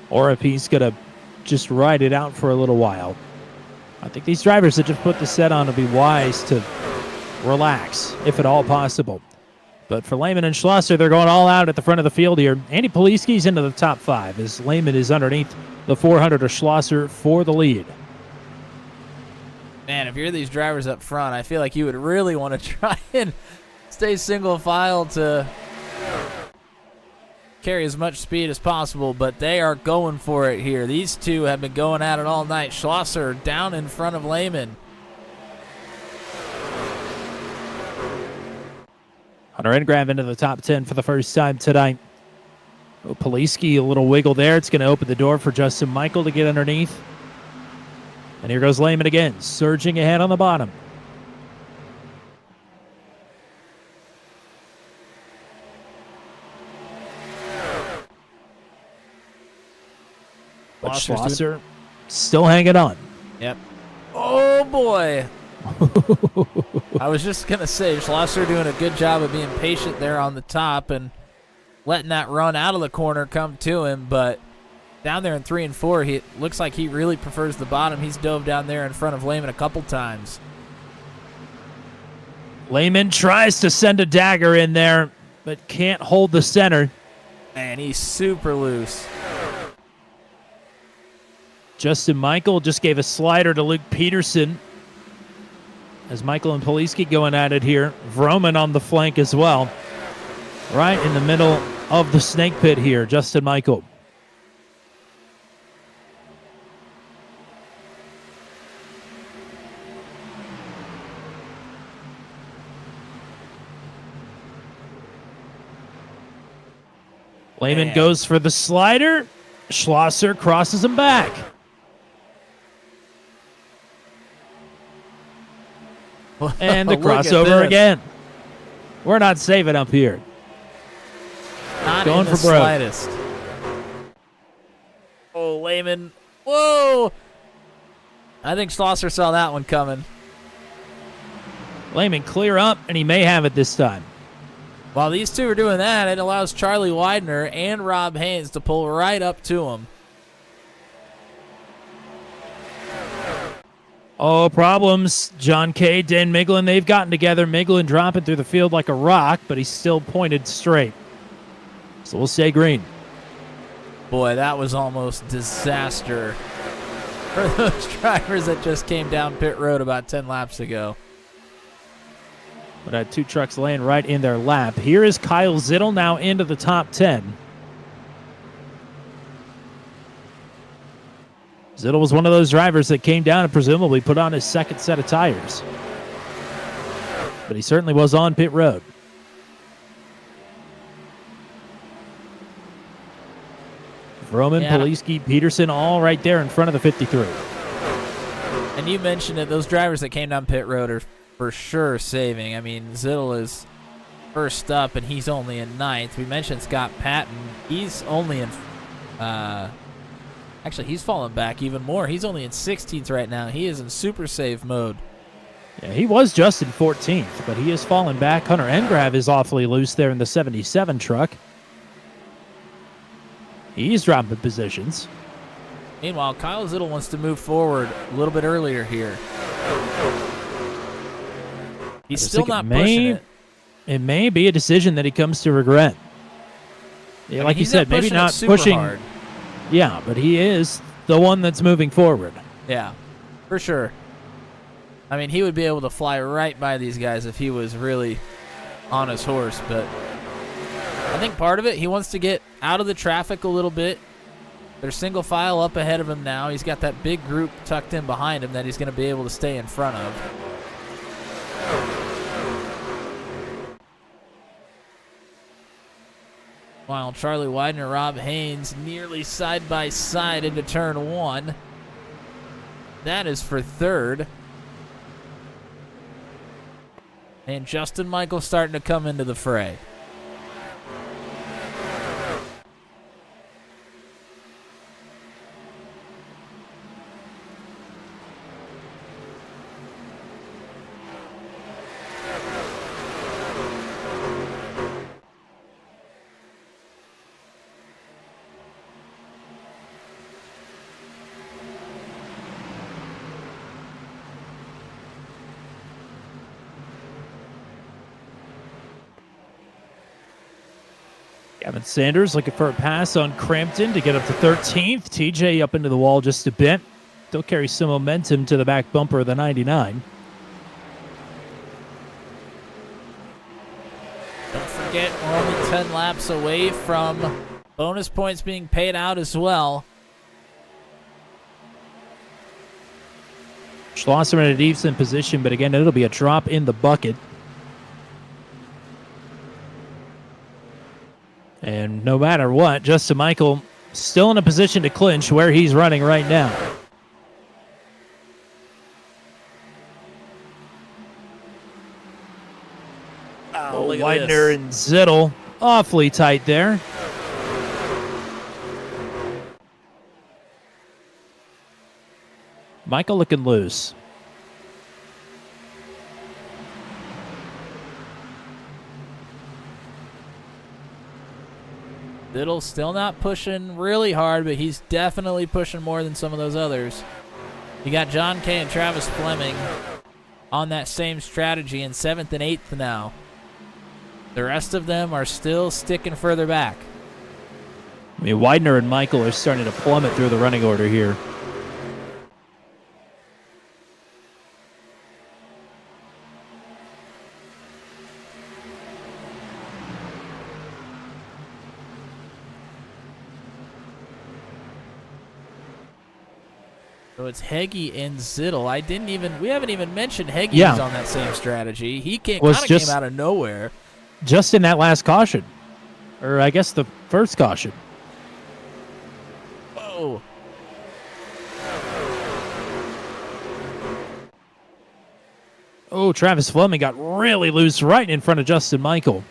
Or if he's going to just ride it out for a little while. I think these drivers that just put the set on will be wise to relax, if at all possible. But for Lehman and Schlosser, they're going all out at the front of the field here. Andy Poliski's into the top 5 as Lehman is underneath the 400 of Schlosser for the lead. Man, if you're these drivers up front, I feel like you would really want to try and stay single file to carry as much speed as possible, but they are going for it here. These two have been going at it all night. Schlosser down in front of Lehman. Hunter Engrav into the top 10 for the first time tonight. Poliski, a little wiggle there. It's going to open the door for Justin Michael to get underneath. And here goes Lehman again, surging ahead on the bottom. But Schlosser still hanging on. Yep. Oh, boy. I was just going to say, Schlosser doing a good job of being patient there on the top and letting that run out of the corner come to him, but down there in 3 and 4, it looks like he really prefers the bottom. He's dove down there in front of Lehman a couple times. Lehman tries to send a dagger in there, but can't hold the center. Man, he's super loose. Justin Michael just gave a slider to Luke Peterson as Michael and Poliski going at it here. Vroman on the flank as well. Right in the middle of the snake pit here, Justin Michael. Lehman goes for the slider. Schlosser crosses him back. And the crossover again. We're not saving up here. Not going in the for broke. slightest. Oh, Lehman. Whoa! I think Schlosser saw that one coming. Lehman clear up, and he may have it this time. While these two are doing that, it allows Charlie Widener and Rob Haynes to pull right up to him. Oh, problems. John Kay, Dan Miglin, they've gotten together. Miglin dropping through the field like a rock, but he's still pointed straight. So we'll say green. Boy, that was almost disaster for those drivers that just came down pit road about 10 laps ago. But had 2 trucks laying right in their lap. Here is Kyle Zittel now into the top 10. Zittel was one of those drivers that came down and presumably put on his second set of tires. But he certainly was on pit road. Vroman, Poliski, Peterson, all right there in front of the 53. And you mentioned it, those drivers that came down pit road are for sure saving. I mean, Zittel is first up, and he's only in 9th. We mentioned Scott Patton. He's only in... actually, he's fallen back even more. He's only in 16th right now. He is in super save mode. Yeah, he was just in 14th, but he has fallen back. Hunter Engrav is awfully loose there in the 77 truck. He's dropping positions. Meanwhile, Kyle Zittel wants to move forward a little bit earlier here. He's still not pushing it. It may be a decision that he comes to regret. Yeah, like you said, maybe not pushing hard. Yeah, but he is the one that's moving forward. Yeah, for sure. I mean, he would be able to fly right by these guys if he was really on his horse, but I think part of it, he wants to get out of the traffic a little bit. They're single file up ahead of him now. He's got that big group tucked in behind him that he's going to be able to stay in front of. While Charlie Widener and Rob Haynes nearly side by side into turn 1. That is for third. And Justin Michael starting to come into the fray. Gavin Sanders looking for a pass on Crampton to get up to 13th. TJ up into the wall just a bit. Still carries some momentum to the back bumper of the 99. Don't forget, we're only 10 laps away from bonus points being paid out as well. Schlosser in a decent position, but again, it'll be a drop in the bucket. And no matter what, Justin Michael still in a position to clinch where he's running right now. Oh, look at Widener this. and Zittel awfully tight there. Michael looking loose. Little's still not pushing really hard, but he's definitely pushing more than some of those others. You got John Kay and Travis Fleming on that same strategy in 7th and 8th now. The rest of them are still sticking further back. I mean, Widener and Michael are starting to plummet through the running order here. So it's Heggie and Zittel. We haven't even mentioned Heggie's Yeah. on that same strategy. He kind Was of just- came out of nowhere. Just in that last caution. Or I guess the first caution. Whoa. Oh, Travis Fleming got really loose right in front of Justin Michael.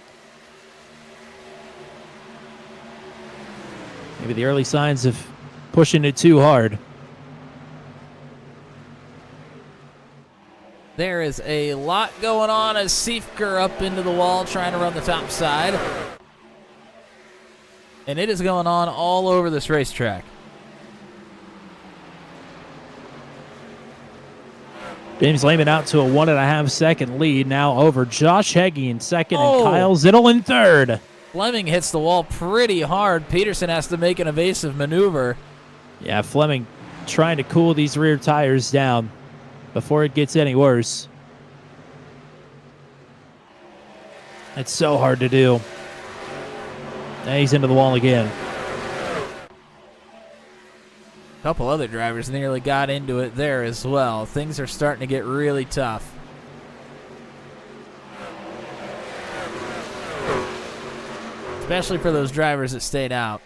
Maybe the early signs of pushing it too hard. There is a lot going on as Siefker up into the wall trying to run the top side. And it is going on all over this racetrack. James Lehman out to a 1.5 second lead now over Josh Heggie in second Oh. and Kyle Zittel in third. Fleming hits the wall pretty hard. Peterson has to make an evasive maneuver. Yeah, Fleming trying to cool these rear tires down before it gets any worse. It's so hard to do. Now he's into the wall again. A couple other drivers nearly got into it there as well. Things are starting to get really tough. Especially for those drivers that stayed out.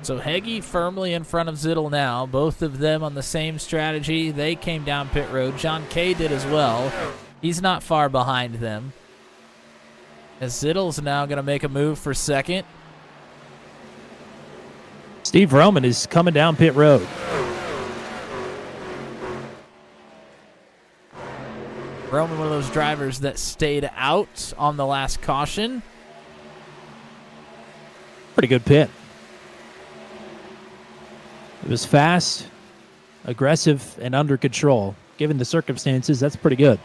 So Heggie firmly in front of Zittel now. Both of them on the same strategy. They came down pit road. John Kay did as well. He's not far behind them. As Zittel's now going to make a move for second. Steve Roman is coming down pit road. Roman, one of those drivers that stayed out on the last caution. Pretty good pit. It was fast, aggressive, and under control. Given the circumstances, that's pretty good.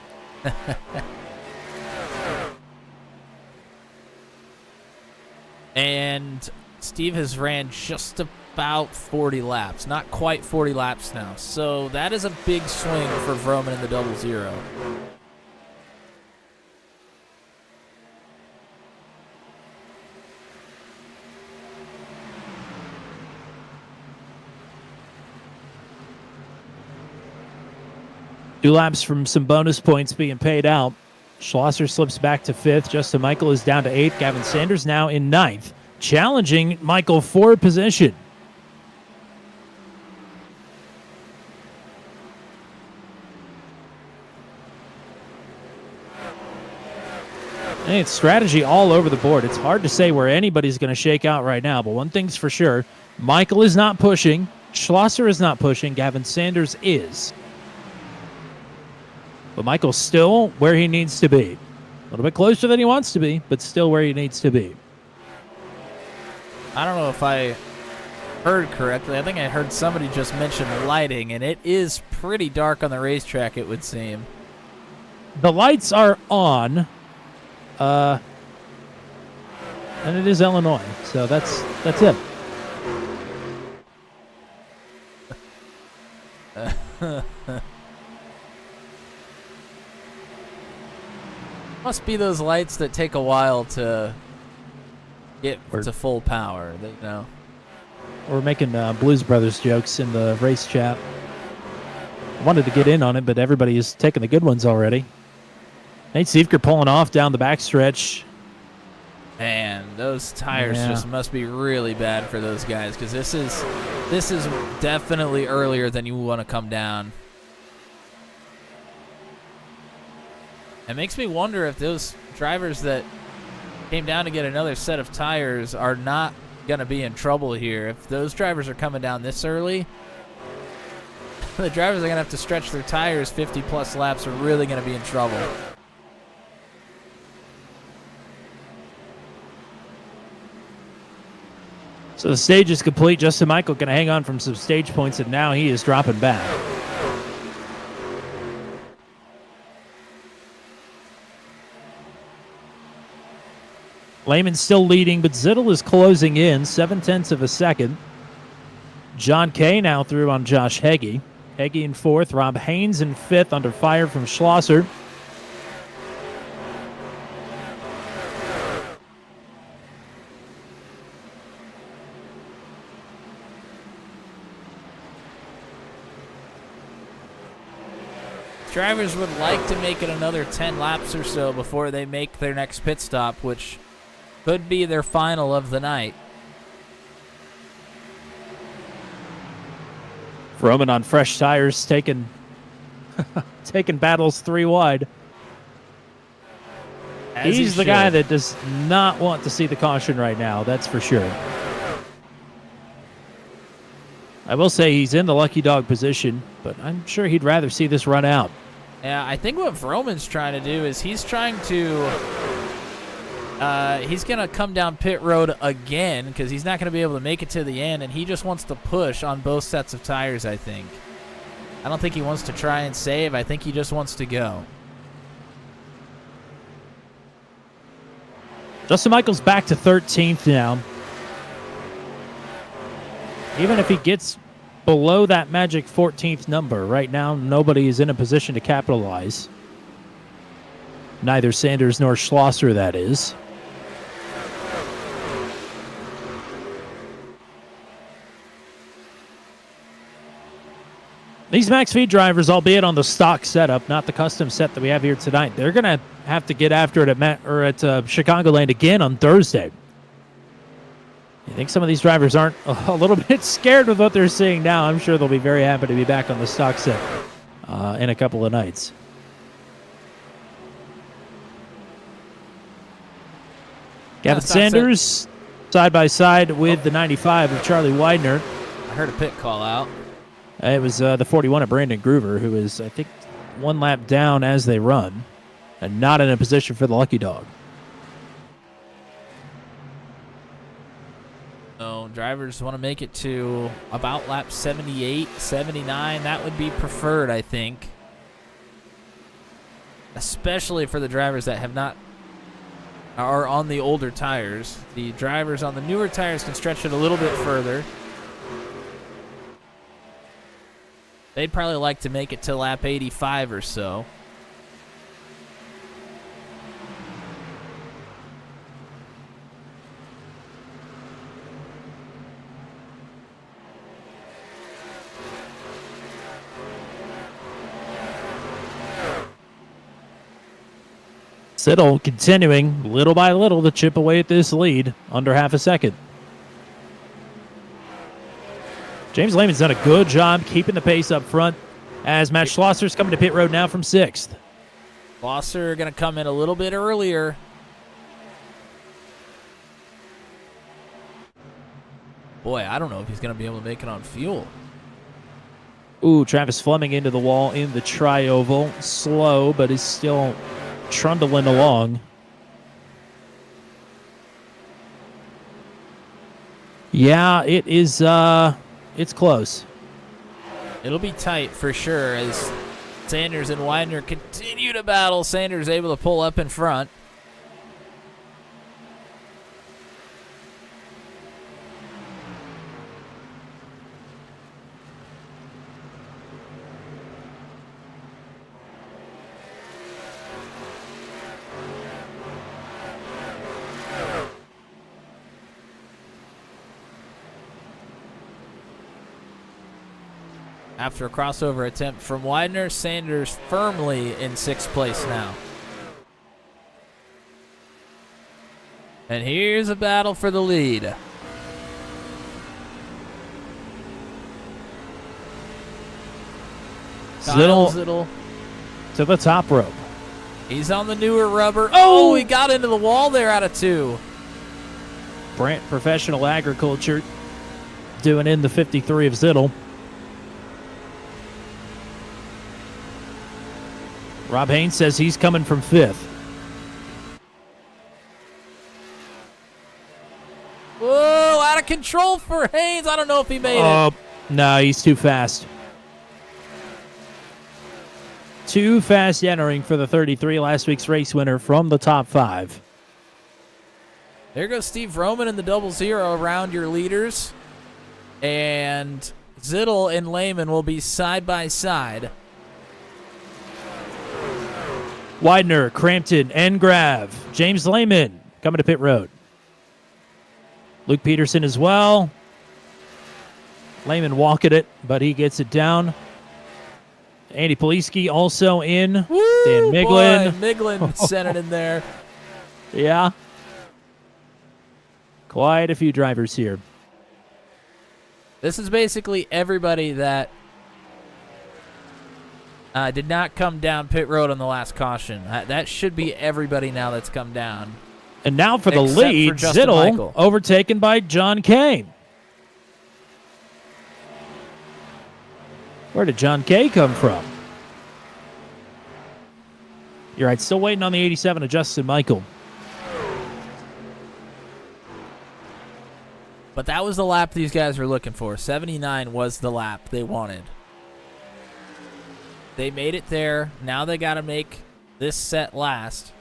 And Steve has ran just about 40 laps. Not quite 40 laps now. So that is a big swing for Vroman in the 0-0. Two laps from some bonus points being paid out. Schlosser slips back to 5th. Justin Michael is down to 8th. Gavin Sanders now in 9th, challenging Michael for position. Hey, it's strategy all over the board. It's hard to say where anybody's going to shake out right now, but one thing's for sure. Michael is not pushing. Schlosser is not pushing. Gavin Sanders is. But Michael's still where he needs to be. A little bit closer than he wants to be, but still where he needs to be. I don't know if I heard correctly. I think I heard somebody just mention lighting, and it is pretty dark on the racetrack, it would seem. The lights are on. And it is Illinois, so that's it. Must be those lights that take a while to get to full power. You know. We're making Blues Brothers jokes in the race chat. I wanted to get in on it, but everybody is taking the good ones already. Nate Siefker pulling off down the backstretch. Man, those tires just must be really bad for those guys, because this is definitely earlier than you want to come down. It makes me wonder if those drivers that came down to get another set of tires are not going to be in trouble here. If those drivers are coming down this early, the drivers are going to have to stretch their tires 50-plus laps, are really going to be in trouble. So the stage is complete. Justin Michael going to hang on from some stage points, and now he is dropping back. Lehman still leading, but Zittel is closing in 0.7 of a second. John Kay now through on Josh Heggie. Heggie in 4th. Rob Haynes in 5th under fire from Schlosser. Drivers would like to make it another 10 laps or so before they make their next pit stop, which could be their final of the night. Vroman on fresh tires, taking battles 3 wide. He's the guy that does not want to see the caution right now, that's for sure. I will say he's in the lucky dog position, but I'm sure he'd rather see this run out. Yeah, I think what Vroman's trying to do is he's trying to... he's going to come down pit road again because he's not going to be able to make it to the end, and he just wants to push on both sets of tires, I think. I don't think he wants to try and save. I think he just wants to go. Justin Michael's back to 13th now. Even if he gets below that magic 14th number, right now nobody is in a position to capitalize. Neither Sanders nor Schlosser, that is. These max feed drivers, albeit on the stock setup, not the custom set that we have here tonight, they're going to have to get after it at Chicagoland again on Thursday. You think some of these drivers aren't a little bit scared with what they're seeing now? I'm sure they'll be very happy to be back on the stock set in a couple of nights. Gavin Sanders side by side with the 95 of Charlie Widener. I heard a pit call out. It was the 41 of Brandon Groover, who is, I think, 1 lap down as they run and not in a position for the lucky dog. So drivers want to make it to about lap 78, 79. That would be preferred, I think. Especially for the drivers that have not are on the older tires. The drivers on the newer tires can stretch it a little bit further. They'd probably like to make it to lap 85 or so. Siddle continuing little by little to chip away at this lead, under half a second. James Lehman's done a good job keeping the pace up front as Matt Schlosser's coming to pit road now from 6th. Schlosser going to come in a little bit earlier. Boy, I don't know if he's going to be able to make it on fuel. Ooh, Travis Fleming into the wall in the tri-oval. Slow, but is still trundling along. Yeah, it is, it's close. It'll be tight for sure as Sanders and Widener continue to battle. Sanders able to pull up in front. After a crossover attempt from Widener, Sanders firmly in 6th place now. And here's a battle for the lead. Ziddle to the top rope. He's on the newer rubber. Oh, he got into the wall there out of 2. Brant Professional Agriculture doing in the 53 of Ziddle. Rob Haynes says he's coming from 5th. Whoa, out of control for Haynes. I don't know if he made it. No, he's too fast. Too fast entering for the 33, last week's race winner from the top 5. There goes Steve Roman in the 0-0 around your leaders. And Ziddle and Lehman will be side by side. Widener, Crampton, and Grav. James Lehman coming to pit road. Luke Peterson as well. Lehman walking it, but he gets it down. Andy Poliski also in. Woo, Dan Miglin. Boy, Miglin sent it in there. Yeah. Quite a few drivers here. This is basically everybody that did not come down pit road on the last caution. That should be everybody now that's come down. And now for the Except lead, for Justin Ziddle Michael. overtaken by John Kay. Where did John Kay come from? You're right, still waiting on the 87 of Justin Michael. But that was the lap these guys were looking for. 79 was the lap they wanted. They made it there. Now they got to make this set last.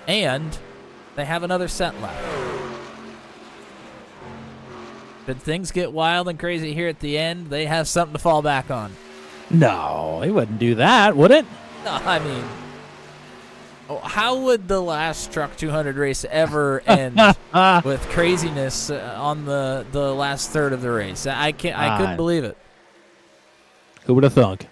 And they have another set left. But things get wild and crazy here at the end, they have something to fall back on. No, he wouldn't do that, would it? No, I mean, how would the last Truck 200 race ever end with craziness on the last third of the race? I couldn't believe it. Who would have thunk?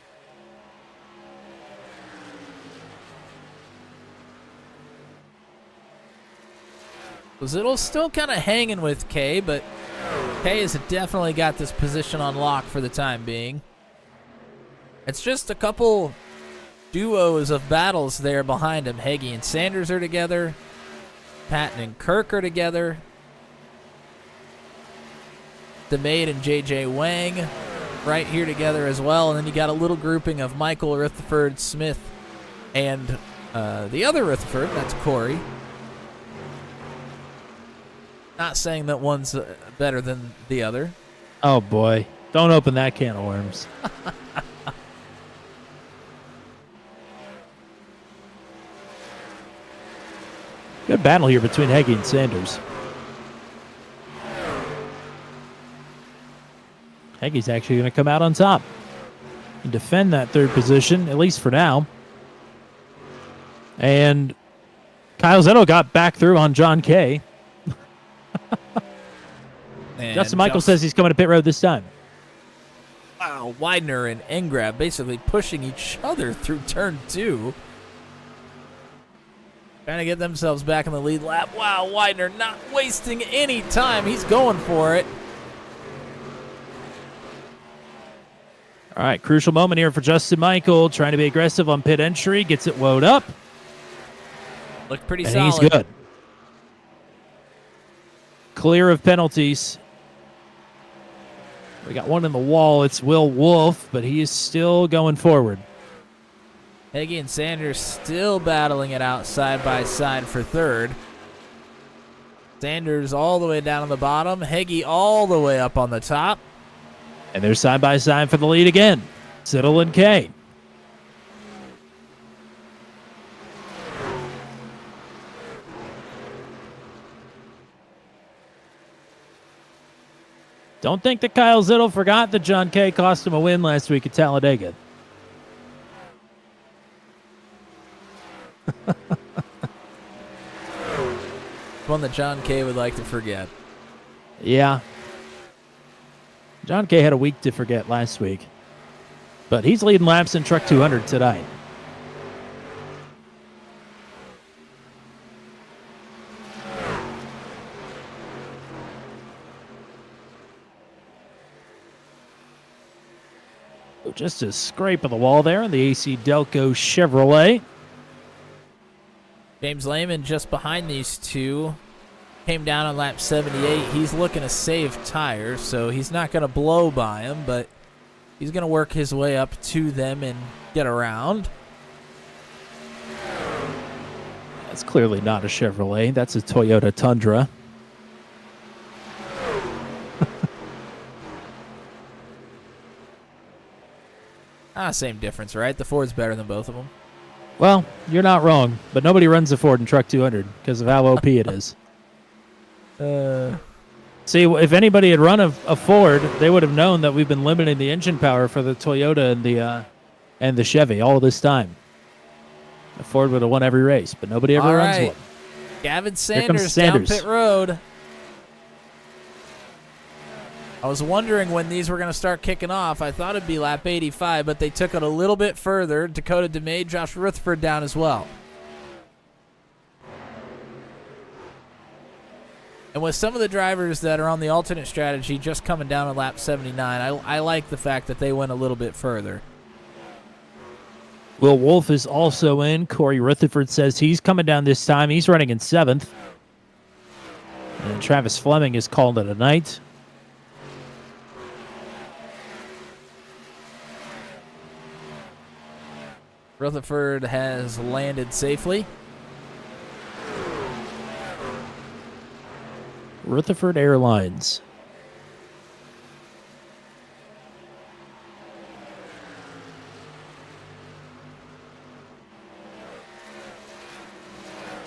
Ziddle's still kind of hanging with Kay, but Kay has definitely got this position on lock for the time being. It's just a couple duos of battles there behind him. Heggie and Sanders are together. Patton and Kirk are together. DeMade and J.J. Wang right here together as well. And then you got a little grouping of Michael Rutherford, Smith, and the other Rutherford, that's Corey. Not saying that one's better than the other. Oh, boy. Don't open that can of worms. Good battle here between Heggie and Sanders. Heggie's actually going to come out on top and defend that third position, at least for now. And Kyle Zettel got back through on John Kay. Justin Michael says he's coming to pit road this time. Wow, Widener and Engrab basically pushing each other through turn 2. Trying to get themselves back in the lead lap. Wow, Widener not wasting any time. He's going for it. All right, crucial moment here for Justin Michael. Trying to be aggressive on pit entry. Gets it woed up. Looked pretty And solid. he's good. Clear of penalties. We got one in the wall. It's Will Wolf, but he is still going forward. Heggie and Sanders still battling it out side by side for third. Sanders all the way down on the bottom. Heggie all the way up on the top. And they're side by side for the lead again. Siddle and Kay. Don't think that Kyle Zittel forgot that John Kay cost him a win last week at Talladega. One that John Kay would like to forget. Yeah. John Kay had a week to forget last week. But he's leading laps in Truck 200 tonight. Just a scrape of the wall there in the AC Delco Chevrolet. James Lehman just behind these two. Came down on lap 78. He's looking to save tires, so he's not going to blow by him, but he's going to work his way up to them and get around. That's clearly not a Chevrolet. That's a Toyota Tundra. Same difference, right? The Ford's better than both of them. Well, you're not wrong, but nobody runs a Ford in Truck 200 because of how OP it is. See, if anybody had run a Ford, they would have known that we've been limiting the engine power for the Toyota and the Chevy all this time. The Ford would have won every race, but nobody ever All runs right. one. Gavin Here comes Sanders down Sanders. pit road. I was wondering when these were going to start kicking off. I thought it'd be lap 85, but they took it a little bit further. Dakota DeMay, Josh Rutherford down as well. And with some of the drivers that are on the alternate strategy just coming down on lap 79, I like the fact that they went a little bit further. Will Wolf is also in. Corey Rutherford says he's coming down this time. He's running in 7th. And Travis Fleming has called it a night. Rutherford has landed safely. Rutherford Airlines.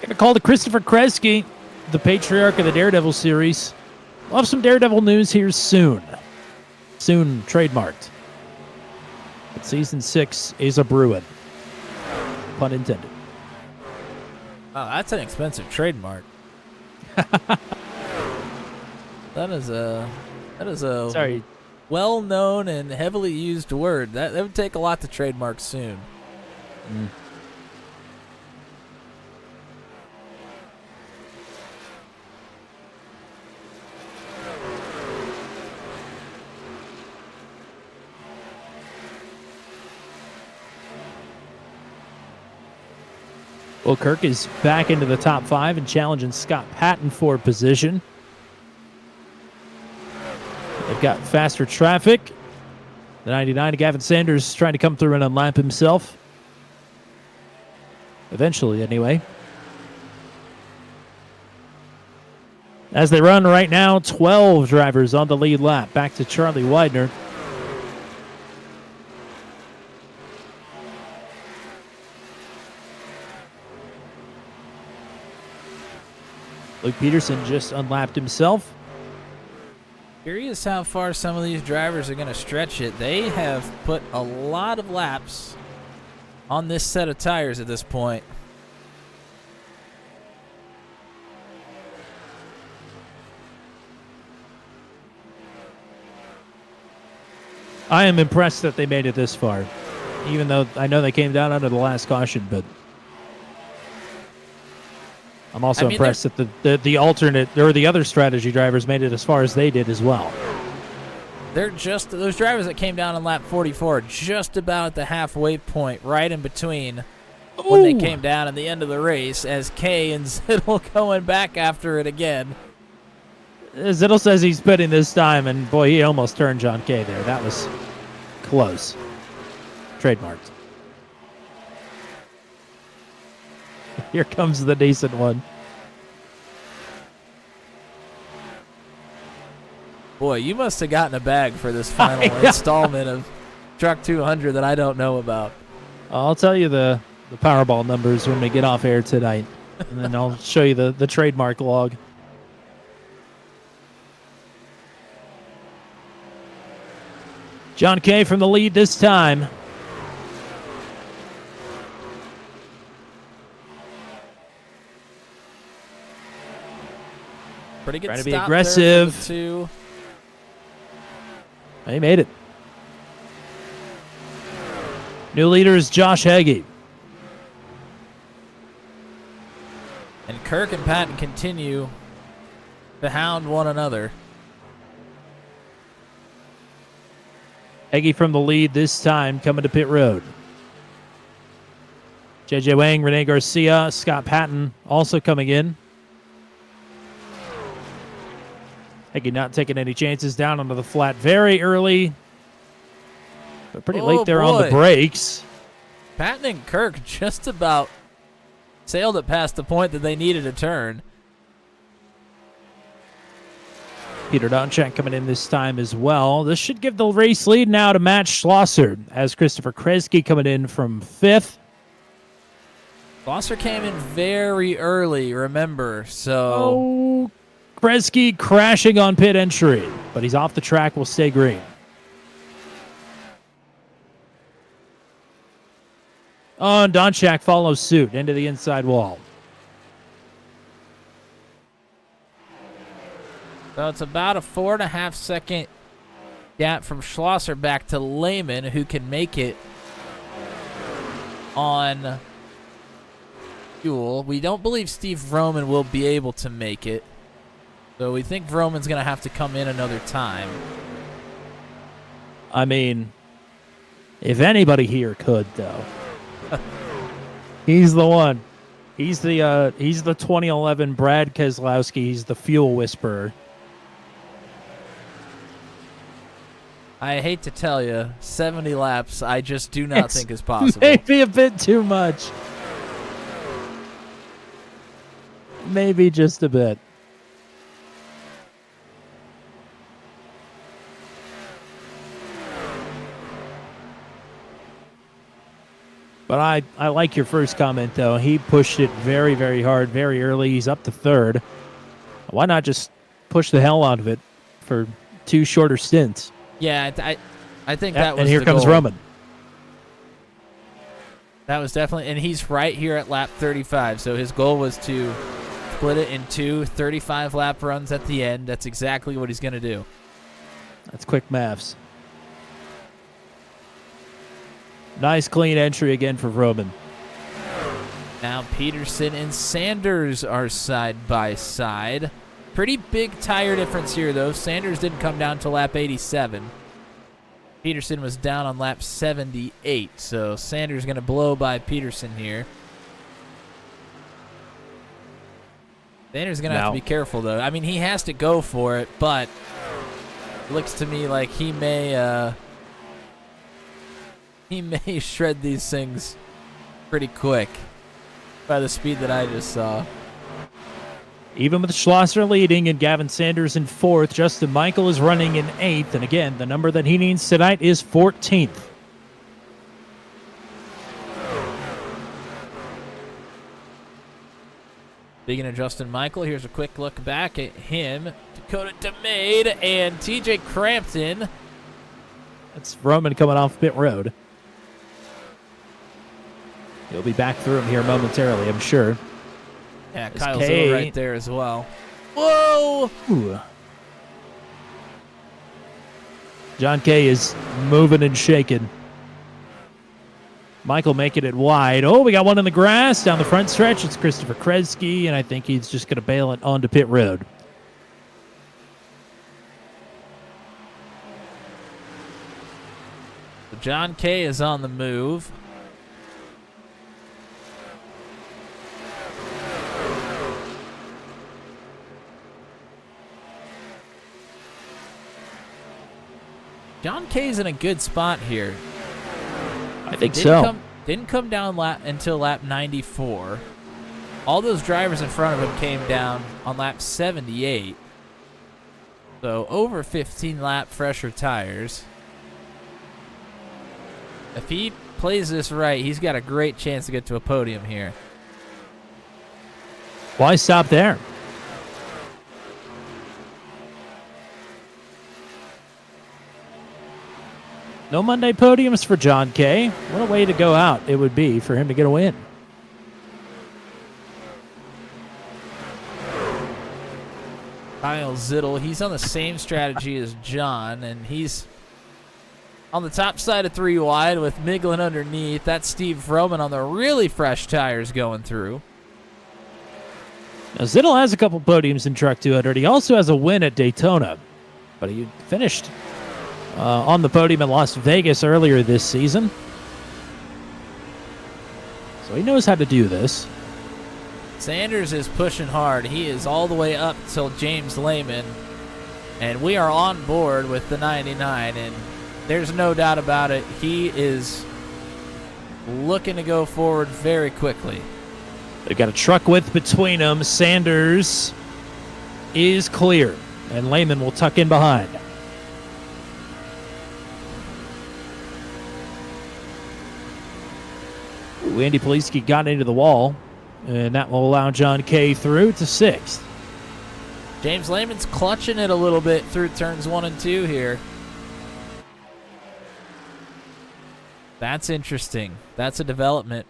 Gonna call to Christopher Kresge, the patriarch of the Daredevil series. We'll have some Daredevil news here soon. Soon trademarked. But season 6 is a brewing. Pun intended. Oh, that's an expensive trademark. That is a Sorry. well-known and heavily used word. That would take a lot to trademark soon. Will Kirk is back into the top 5 and challenging Scott Patton for position. They've got faster traffic. The 99 to Gavin Sanders trying to come through and unlap himself. Eventually, anyway. As they run right now, 12 drivers on the lead lap. Back to Charlie Widener. Luke Peterson just unlapped himself. Curious how far some of these drivers are going to stretch it. They have put a lot of laps on this set of tires at this point. I am impressed that they made it this far, even though I know they came down under the last caution, but I'm also impressed that the alternate or the other strategy drivers made it as far as they did as well. They're just those drivers that came down on lap 44, just about at the halfway point, right in between when they came down at the end of the race, as Kay and Zittel going back after it again. Zittel says he's pitting this time, and boy, he almost turned John Kay there. That was close. Trademarked. Here comes the decent one. Boy, you must have gotten a bag for this final installment of Truck 200 that I don't know about. I'll tell you the Powerball numbers when we get off air tonight, and then I'll show you the trademark log. John Kay from the lead this time. Pretty good Trying to stop be aggressive. there for the two. He made it. New leader is Josh Hagee. And Kirk and Patton continue to hound one another. Hagee from the lead this time, coming to pit road. JJ Wang, Rene Garcia, Scott Patton also coming in. Hagee not taking any chances down onto the flat very early, but pretty late there on the brakes. Patton and Kirk just about sailed it past the point that they needed a turn. Peter Donchak coming in this time as well. This should give the race lead now to Matt Schlosser, as Christopher Kresge coming in from 5th. Schlosser came in very early, remember, so... Oh, Kresge crashing on pit entry, but he's off the track, will stay green. Oh, and Donchak follows suit into the inside wall. So it's about a 4.5 second gap from Schlosser back to Lehman, who can make it on fuel. We don't believe Steve Vroman will be able to make it. So we think Vroman's going to have to come in another time. I mean, if anybody here could, though, he's the one. He's the 2011 Brad Keselowski. He's the fuel whisperer. I hate to tell you, 70 laps I just do not think is possible. Maybe a bit too much. Maybe just a bit. But I like your first comment, though. He pushed it very, very hard, very early. He's up to 3rd. Why not just push the hell out of it for 2 shorter stints? Yeah, I think that was and here the comes goal. Roman. That was definitely, and he's right here at lap 35. So his goal was to split it in 2 35 lap runs at the end. That's exactly what he's going to do. That's quick maths. Nice clean entry again for Roman. Now Peterson and Sanders are side by side. Pretty big tire difference here, though. Sanders didn't come down to lap 87. Peterson was down on lap 78, so Sanders going to blow by Peterson here. Sanders going to have to be careful, though. I mean, he has to go for it, but it looks to me like he may shred these things pretty quick by the speed that I just saw. Even with Schlosser leading and Gavin Sanders in 4th, Justin Michael is running in 8th. And again, the number that he needs tonight is 14th. Speaking of Justin Michael, here's a quick look back at him. Dakota DeMade and TJ Crampton. That's Roman coming off pit road. He'll be back through him here momentarily, I'm sure. Yeah, It's Kyle's Kay. right there as well. Whoa! Ooh. John Kay is moving and shaking. Michael making it wide. Oh, we got one in the grass down the front stretch. It's Christopher Kresge, and I think he's just going to bail it onto pit road. John Kay is on the move. John Kay's in a good spot here. I think so. Didn't come down until lap 94. All those drivers in front of him came down on lap 78. So over 15 lap fresher tires. If he plays this right, he's got a great chance to get to a podium here. Why stop there? No Monday podiums for John Kay. What a way to go out it would be for him to get a win. Kyle Zittel, he's on the same strategy as John, and he's on the top side of 3 wide with Miglin underneath. That's Steve Froman on the really fresh tires going through. Now, Zittel has a couple podiums in Truck 200. He also has a win at Daytona, but he finished on the podium in Las Vegas earlier this season. So he knows how to do this. Sanders is pushing hard. He is all the way up till James Lehman, and we are on board with the 99, and there's no doubt about it. He is looking to go forward very quickly. They've got a truck width between them. Sanders is clear, and Lehman will tuck in behind. Ooh, Andy Poliski got into the wall, and that will allow John Kay through to 6th. James Lehman's clutching it a little bit through turns 1 and 2 here. That's interesting. That's a development.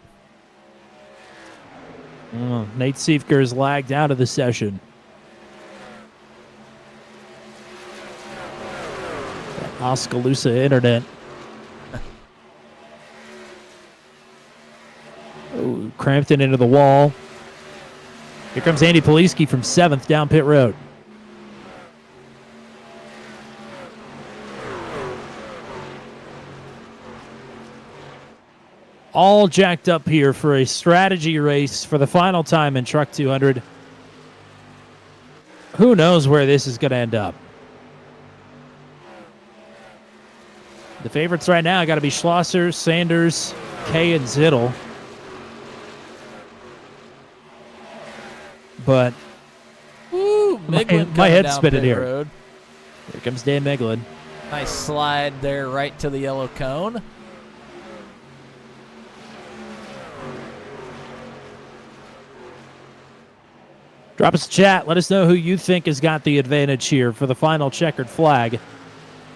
Nate Siefker's lagged out of the session. Oskaloosa internet. Oh, Crampton into the wall. Here comes Andy Poliski from 7th down pit road. All jacked up here for a strategy race for the final time in Truck 200. Who knows where this is going to end up? The favorites right now got to be Schlosser, Sanders, Kay, and Zittel. But Woo, my head's down spinning pit here. road. Here comes Dan Meglin. Nice slide there right to the yellow cone. Drop us a chat. Let us know who you think has got the advantage here for the final checkered flag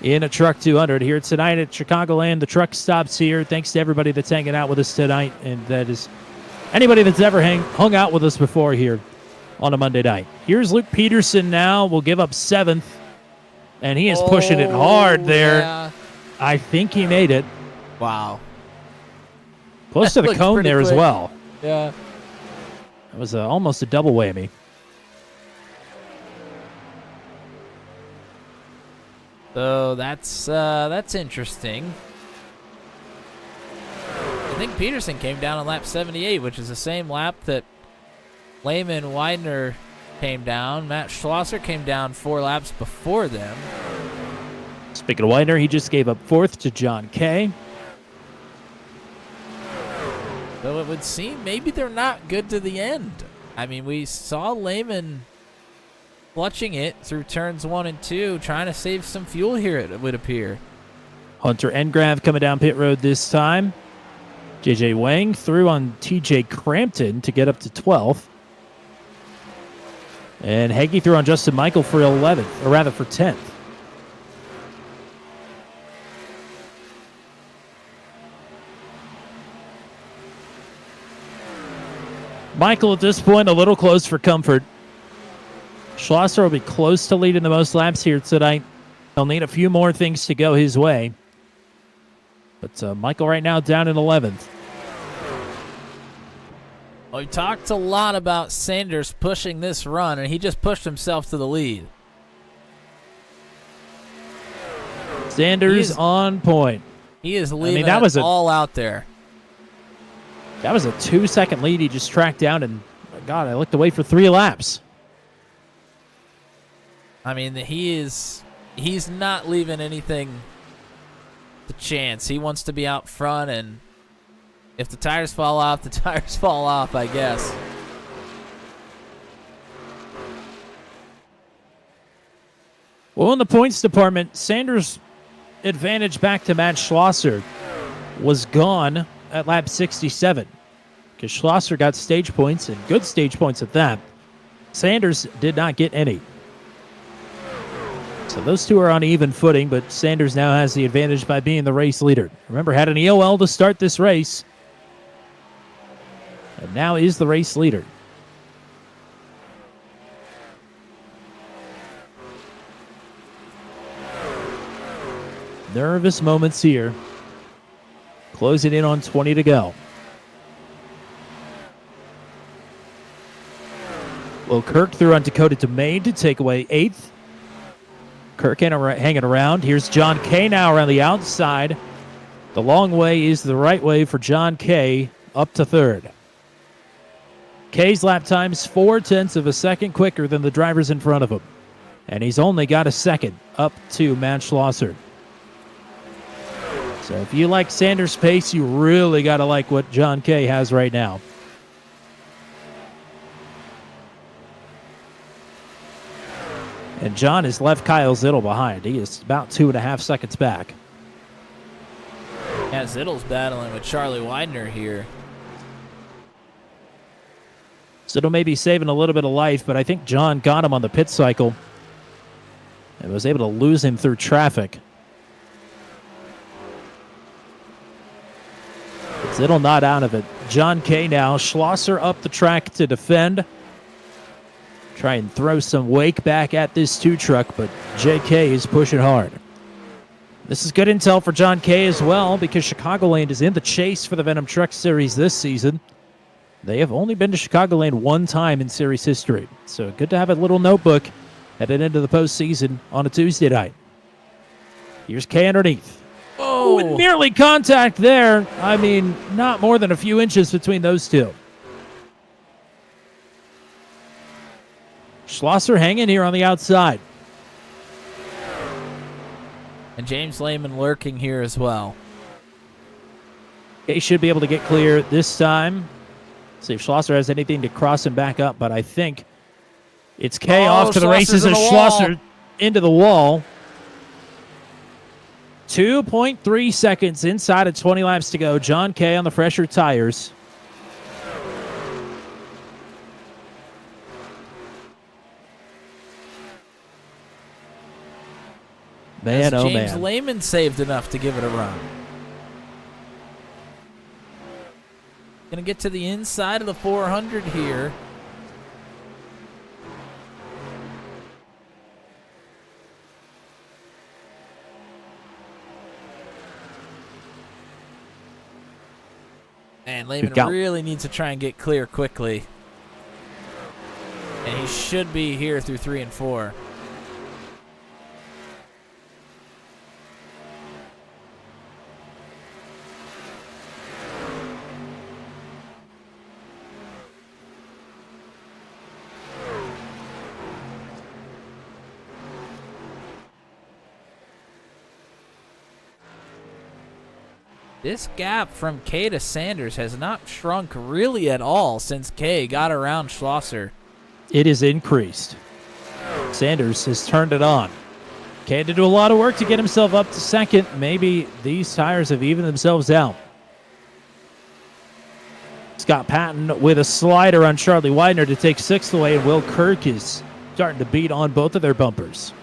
in a Truck 200 here tonight at Chicagoland. The truck stops here. Thanks to everybody that's hanging out with us tonight, and that is anybody that's ever hung out with us before here on a Monday night. Here's Luke Peterson now. We'll give up 7th, and he is pushing it hard there. Yeah. I think he made it. Wow. Close to the Looks cone pretty there as quick. well. Yeah. That was almost a double whammy. So that's interesting. I think Peterson came down on lap 78, which is the same lap that Lehman Widener came down. Matt Schlosser came down 4 laps before them. Speaking of Widener, he just gave up 4th to John Kay. So it would seem maybe they're not good to the end. I mean, we saw Lehman clutching it through turns 1 and 2, trying to save some fuel here, it would appear. Hunter Engrav coming down pit road this time. JJ Wang through on TJ Crampton to get up to 12th. And Hagee threw on Justin Michael for 11th, or rather for 10th. Michael at this point a little close for comfort. Schlosser will be close to leading the most laps here tonight. He'll need a few more things to go his way. But Michael right now down in 11th. Well, we talked a lot about Sanders pushing this run, and he just pushed himself to the lead. Sanders on point. He is leaving that was all out there. That was a 2-second lead he just tracked down, and God, I looked away for 3 laps. I mean, he's not leaving anything to chance. He wants to be out front, and if the tires fall off, the tires fall off, I guess. Well, in the points department, Sanders' advantage back to Matt Schlosser was gone at lap 67 because Schlosser got stage points, and good stage points at that. Sanders did not get any. So those two are on even footing, but Sanders now has the advantage by being the race leader. Remember, had an EOL to start this race, and now is the race leader. Nervous moments here. Closing in on 20 to go. Well, Kirk threw on Dakota Domain to take away 8th. Kirk hanging around. Here's John Kay now around the outside. The long way is the right way for John Kay up to 3rd. Kay's lap time's 0.4 of a second quicker than the drivers in front of him. And he's only got a second up to Matt Schlosser. So if you like Sanders' pace, you really got to like what John Kay has right now. And John has left Kyle Zittel behind. He is about 2.5 seconds back. Yeah, Zittle's battling with Charlie Widener here. Zittel may be saving a little bit of life, but I think John got him on the pit cycle and was able to lose him through traffic. Zittel not out of it. John Kay now. Schlosser up the track to defend. Try and throw some wake back at this 2 truck, but JK is pushing hard. This is good intel for John Kay as well, because Chicagoland is in the chase for the Venom Truck Series this season. They have only been to Chicagoland 1 time in series history, so good to have a little notebook headed into the postseason on a Tuesday night. Here's Kay underneath. Oh, and nearly contact there. I mean, not more than a few inches between those two. Schlosser hanging here on the outside. And James Lehman lurking here as well. He should be able to get clear this time. See if Schlosser has anything to cross him back up, but I think it's Kay off to the races as Schlosser into the wall. 2.3 seconds inside of 20 laps to go. John Kay on the fresher tires. Man, oh man. James Lehman saved enough to give it a run. Gonna get to the inside of the 400 here. And Lehman really needs to try and get clear quickly. And he should be here through 3 and 4. This gap from Kay to Sanders has not shrunk really at all since Kay got around Schlosser. It is increased. Sanders has turned it on. Kay had to do a lot of work to get himself up to second. Maybe these tires have evened themselves out. Scott Patton with a slider on Charlie Widener to take 6th away, and Will Kirk is starting to beat on both of their bumpers.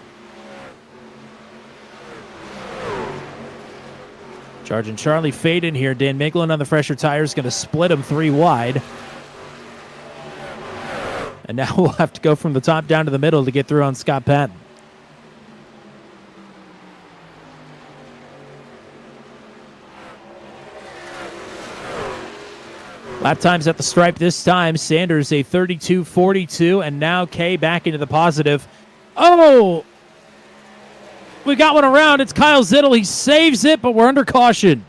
Charging Charlie fade in here. Dan Miglin on the fresher tires, going to split him 3 wide. And now we'll have to go from the top down to the middle to get through on Scott Patton. Lap times at the stripe this time. Sanders a 32.42, and now Kay back into the positive. Oh! We got one around. It's Kyle Zittel. He saves it, but we're under caution.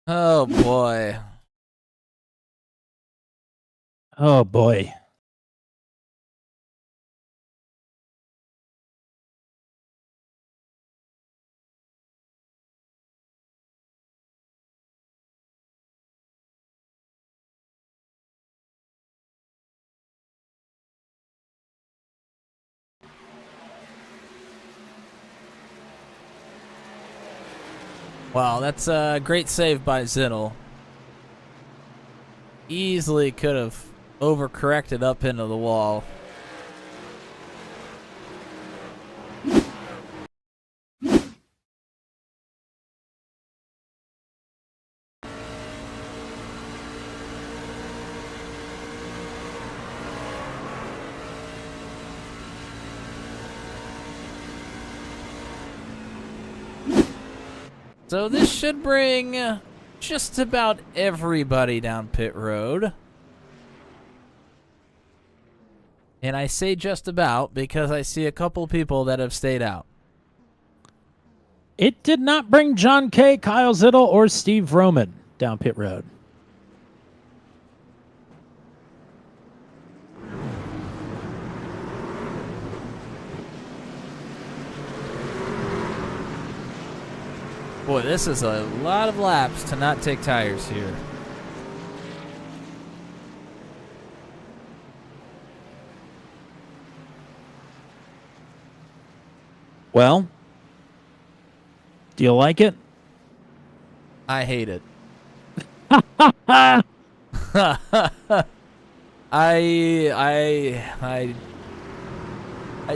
Oh boy. Oh, boy. Wow, that's a great save by Zittel. Easily could have overcorrected up into the wall. So this should bring just about everybody down pit road. And I say just about because I see a couple people that have stayed out. It did not bring John Kay, Kyle Zittel, or Steve Roman down pit road. Boy, this is a lot of laps to not take tires here. Well, do you like it? I hate it. I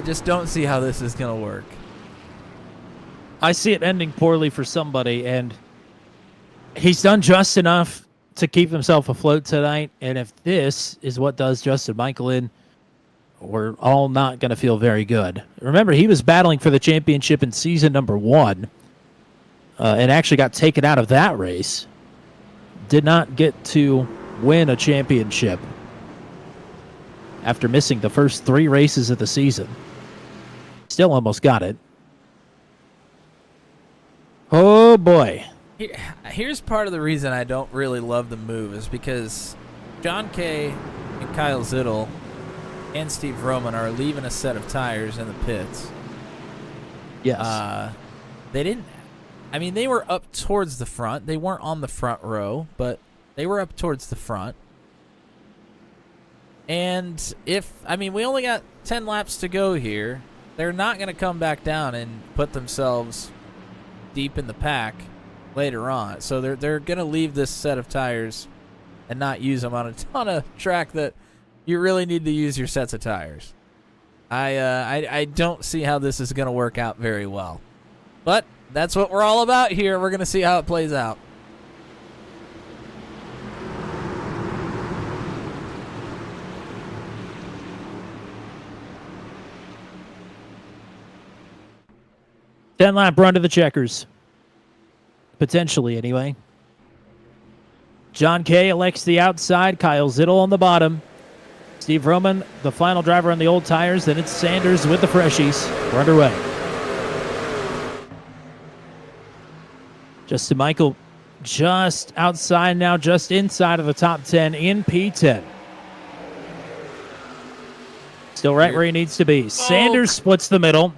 just don't see how this is gonna work. I see it ending poorly for somebody, and he's done just enough to keep himself afloat tonight. And if this is what does Justin Michael in, we're all not going to feel very good. Remember, he was battling for the championship in season number 1 and actually got taken out of that race. Did not get to win a championship after missing the first 3 races of the season. Still almost got it. Oh, boy. Here's part of the reason I don't really love the move is because John Kay and Kyle Zittel and Steve Roman are leaving a set of tires in the pits. Yes. They didn't... I mean, they were up towards the front. They weren't on the front row, but they were up towards the front. And if... I mean, we only got 10 laps to go here. They're not going to come back down and put themselves deep in the pack later on. So they're going to leave this set of tires and not use them on a ton of track that you really need to use your sets of tires. I don't see how this is going to work out very well. But that's what we're all about here. We're going to see how it plays out. Lap run to the checkers. Potentially, anyway. John Kay elects the outside. Kyle Zittel on the bottom. Steve Roman, the final driver on the old tires. Then it's Sanders with the freshies. We're underway. Justin Michael just outside now, just inside of the top 10 in P10. Still right where he needs to be. Sanders splits the middle.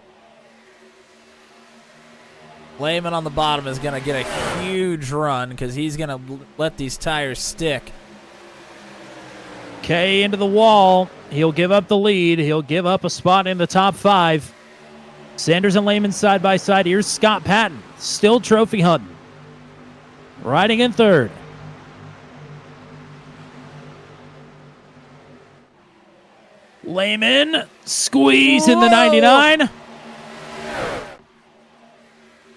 Lehman on the bottom is going to get a huge run because he's going to let these tires stick. Kay into the wall. He'll give up the lead. He'll give up a spot in the top 5. Sanders and Lehman side by side. Here's Scott Patton, still trophy hunting. Riding in third. Lehman squeeze in the 99.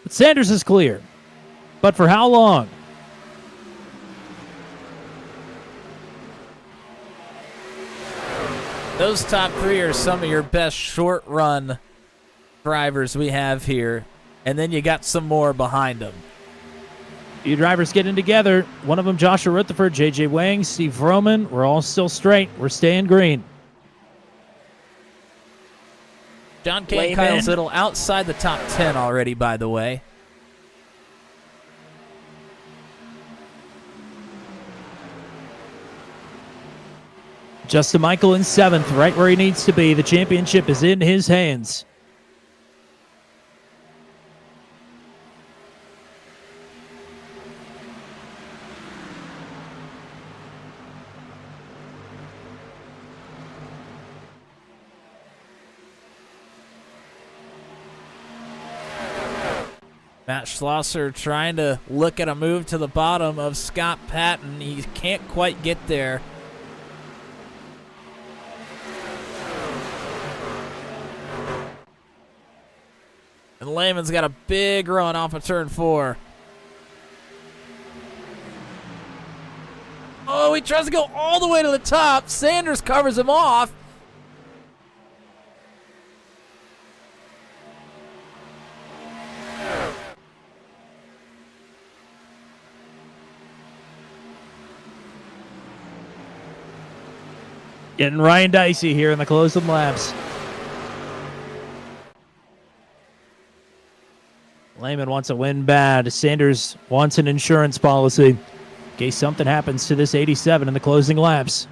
But Sanders is clear. But for how long? Those top 3 are some of your best short run drivers we have here. And then you got some more behind them. Few drivers getting together. One of them, Joshua Rutherford, J.J. Wang, Steve Vroman. We're all still straight. We're staying green. John K. and Kyle Zittel outside the top 10 already, by the way. Justin Michael in 7th, right where he needs to be. The championship is in his hands. Matt Schlosser trying to look at a move to the bottom of Scott Patton. He can't quite get there. And Lehman's got a big run off of turn 4. Oh, he tries to go all the way to the top. Sanders covers him off. Getting Ryan Dicey here in the closing laps. Lehman wants a win bad. Sanders wants an insurance policy in case something happens to this 87 in the closing laps.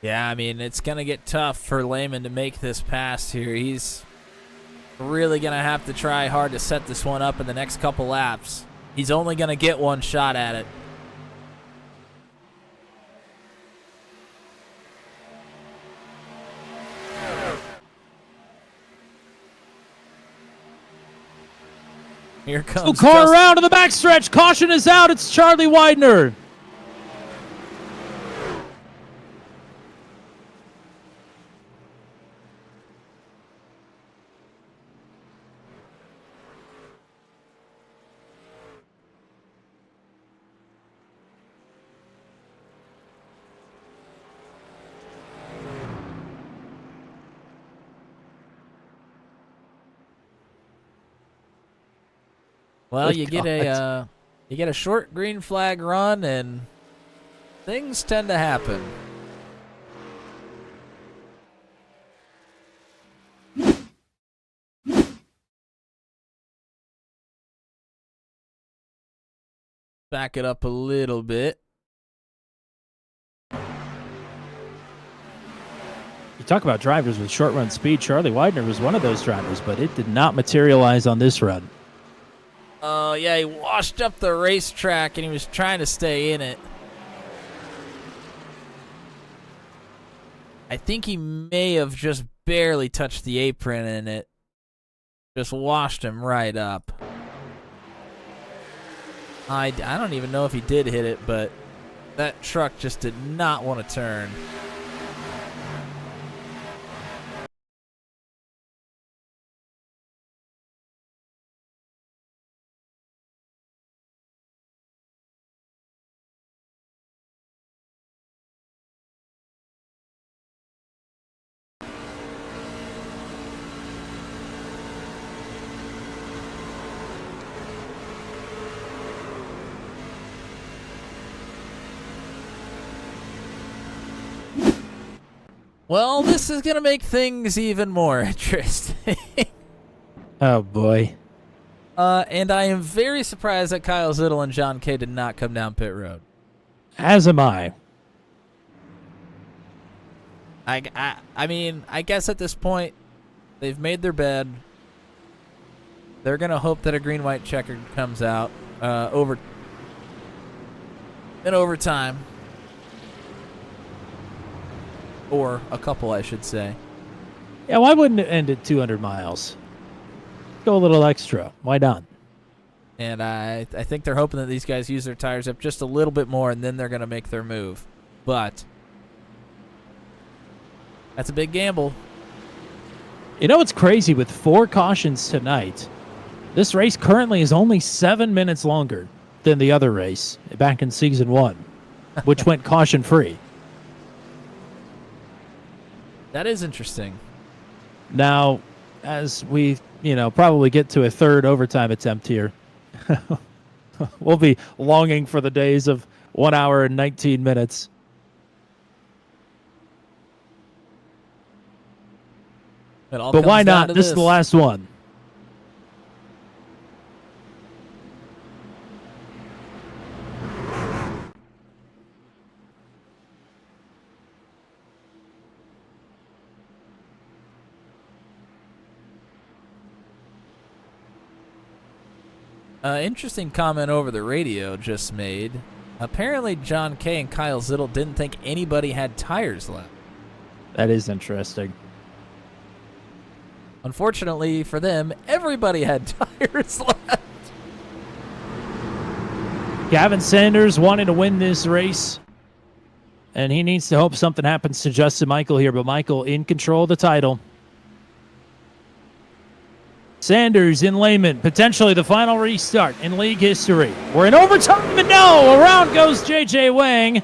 Yeah, I mean, it's going to get tough for Lehman to make this pass here. He's really going to have to try hard to set this one up in the next couple laps. He's only going to get one shot at it. Here comes car around to the backstretch. Caution is out. It's Charlie Widener. Well, you get a short green flag run, and things tend to happen. Back it up a little bit. You talk about drivers with short run speed. Charlie Widener was one of those drivers, but it did not materialize on this run. Oh, yeah, he washed up the racetrack, and he was trying to stay in it. I think he may have just barely touched the apron, and it just washed him right up. I don't even know if he did hit it, but that truck just did not want to turn. Well, this is going to make things even more interesting. Oh, boy. And I am very surprised that Kyle Zittel and John Kay did not come down pit road. As am I. I mean, I guess at this point, they've made their bed. They're going to hope that a green-white checker comes out in overtime. Or a couple, I should say. Yeah, why wouldn't it end at 200 miles? Go a little extra. Why not? And I think they're hoping that these guys use their tires up just a little bit more, and then they're going to make their move. But that's a big gamble. You know what's crazy? With 4 cautions tonight, this race currently is only 7 minutes longer than the other race back in Season 1, which went caution-free. That is interesting. Now, as we, probably get to a third overtime attempt here, we'll be longing for the days of 1 hour and 19 minutes. But why not? This is the last one. Interesting comment over the radio just made. Apparently, John Kay and Kyle Zittel didn't think anybody had tires left. That is interesting. Unfortunately for them, everybody had tires left. Gavin Sanders wanted to win this race, and he needs to hope something happens to Justin Michael here, but Michael in control of the title. Sanders in Lehman, potentially the final restart in league history. We're in overtime, and no! Around goes J.J. Wang.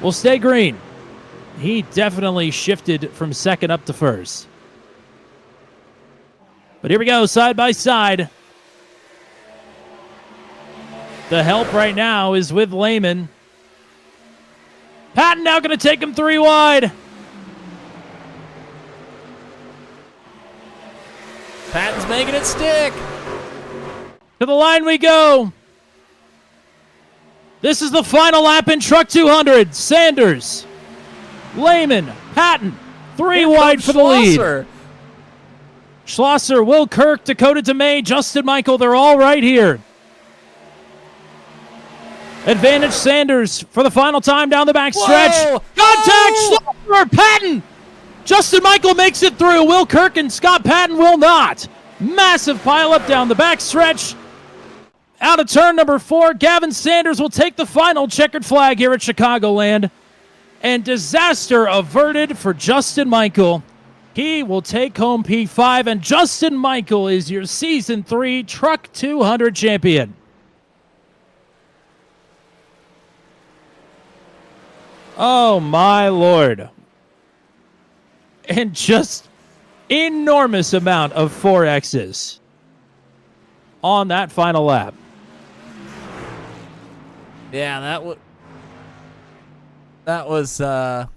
Will stay green. He definitely shifted from second up to first. But here we go, side by side. The help right now is with Lehman. Patton now going to take him 3 wide. Patton's making it stick. To the line we go. This is the final lap in Truck 200. Sanders, Lehman, Patton, 3 wide for the lead. Schlosser, Will Kirk, Dakota DeMay, Justin Michael, they're all right here. Advantage Sanders for the final time down the backstretch. Contact, Schlosser, Patton. Justin Michael makes it through. Will Kirk and Scott Patton will not. Massive pileup down the backstretch. Out of turn number 4, Gavin Sanders will take the final checkered flag here at Chicagoland. And disaster averted for Justin Michael. He will take home P5, and Justin Michael is your Season 3 Truck 200 champion. Oh, my Lord. And just enormous amount of 4Xs on that final lap. Yeah, that was that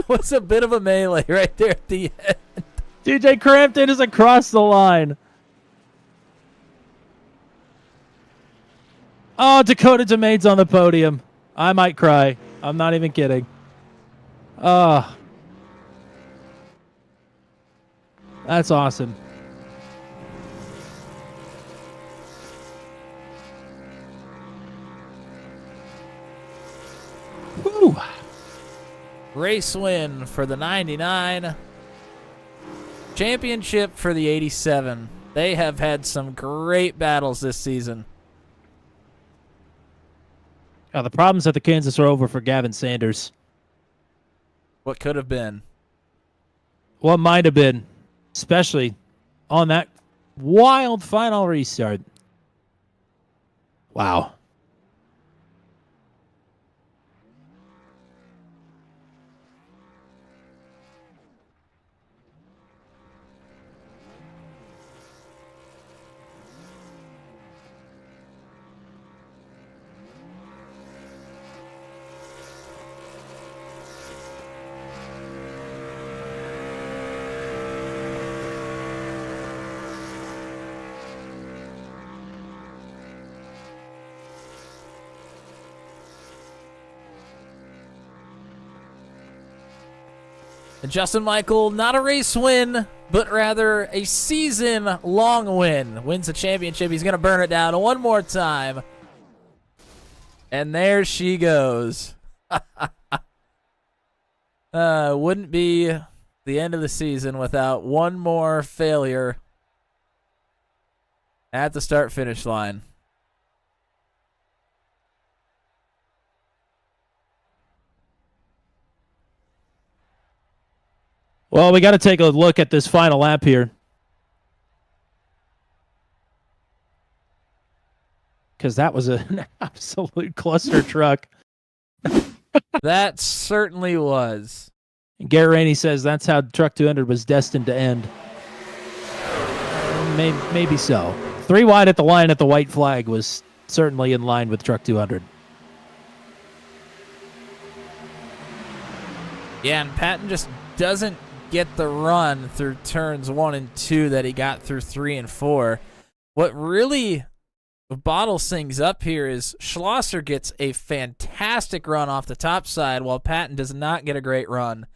was a bit of a melee right there at the end. DJ Crampton is across the line. Oh, Dakota DeMade's on the podium. I might cry. I'm not even kidding. That's awesome. Woo! Race win for the 99. Championship for the 87. They have had some great battles this season. The problems at the Kansas are over for Gavin Sanders. What could have been. What might have been, especially on that wild final restart. Wow. And Justin Michael, not a race win, but rather a season-long win. Wins the championship. He's going to burn it down one more time. And there she goes. Wouldn't be the end of the season without one more failure at the start-finish line. Well, we got to take a look at this final lap here. Because that was an absolute cluster truck. That certainly was. And Garrett Rainey says that's how Truck 200 was destined to end. Maybe so. 3 wide at the line at the white flag was certainly in line with Truck 200. Yeah, and Patton just doesn't get the run through turns 1 and 2 that he got through 3 and 4. What really bottles things up here is Schlosser gets a fantastic run off the top side while Patton does not get a great run.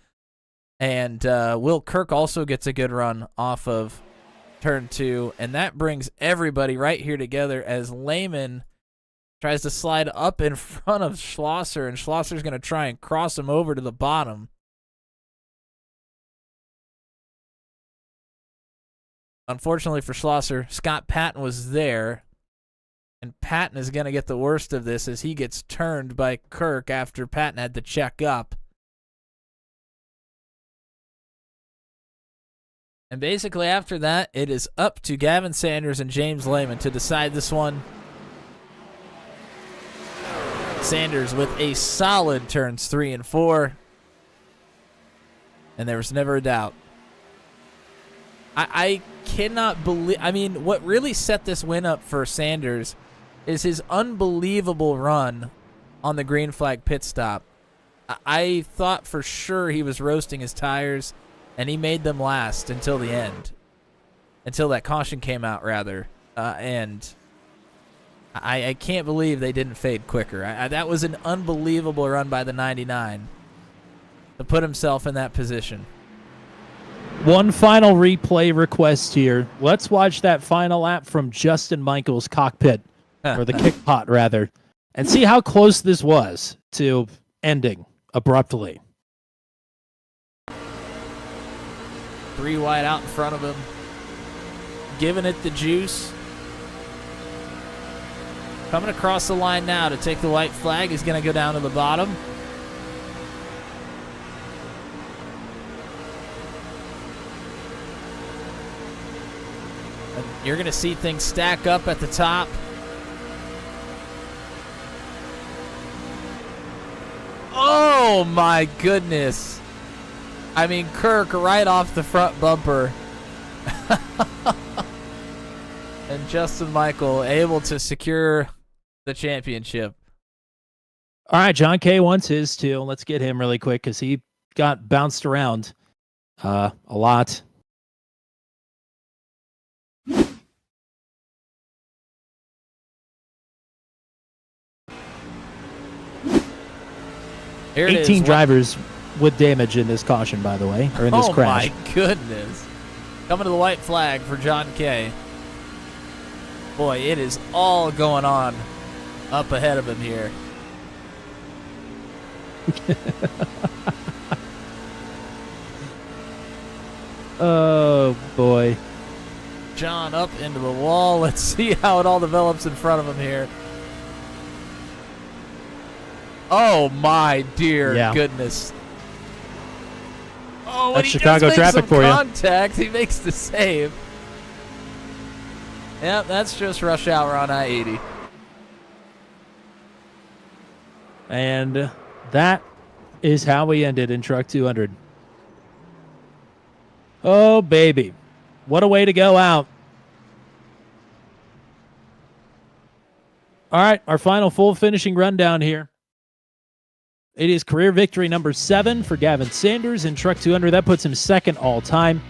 And Will Kirk also gets a good run off of turn 2, and that brings everybody right here together as Lehman tries to slide up in front of Schlosser, and Schlosser's going to try and cross him over to the bottom. Unfortunately for Schlosser, Scott Patton was there, and Patton is going to get the worst of this as he gets turned by Kirk after Patton had to check up. And basically after that, it is up to Gavin Sanders and James Lehman to decide this one. Sanders with a solid turns 3 and 4. And there was never a doubt. I cannot believe... I mean, what really set this win up for Sanders is his unbelievable run on the green flag pit stop. I thought for sure he was roasting his tires, and he made them last until the end. Until that caution came out, rather. And I can't believe they didn't fade quicker. That was an unbelievable run by the 99 to put himself in that position. One final replay request here. Let's watch that final lap from Justin Michael's cockpit, or the kick pot, rather, and see how close this was to ending abruptly. 3 wide out in front of him, giving it the juice. Coming across the line now to take the white flag. He's going to go down to the bottom. And you're going to see things stack up at the top. Oh my goodness. I mean, Kirk right off the front bumper. And Justin Michael able to secure the championship. All right, John K wants his too. Let's get him really quick because he got bounced around a lot. Here it 18 is. drivers with damage in this caution, by the way, or in this crash. Oh my goodness. Coming to the white flag for John K. Boy, it is all going on up ahead of him here. Oh, boy. John up into the wall. Let's see how it all develops in front of him here. Oh, my dear goodness. Oh, that's Chicago traffic for you. Contact. He makes the save. Yep, that's just rush hour on I-80. And that is how we ended in Truck 200. Oh, baby. What a way to go out. All right, our final full finishing rundown here. It is career victory number 7 for Gavin Sanders in Truck 200. That puts him second all time.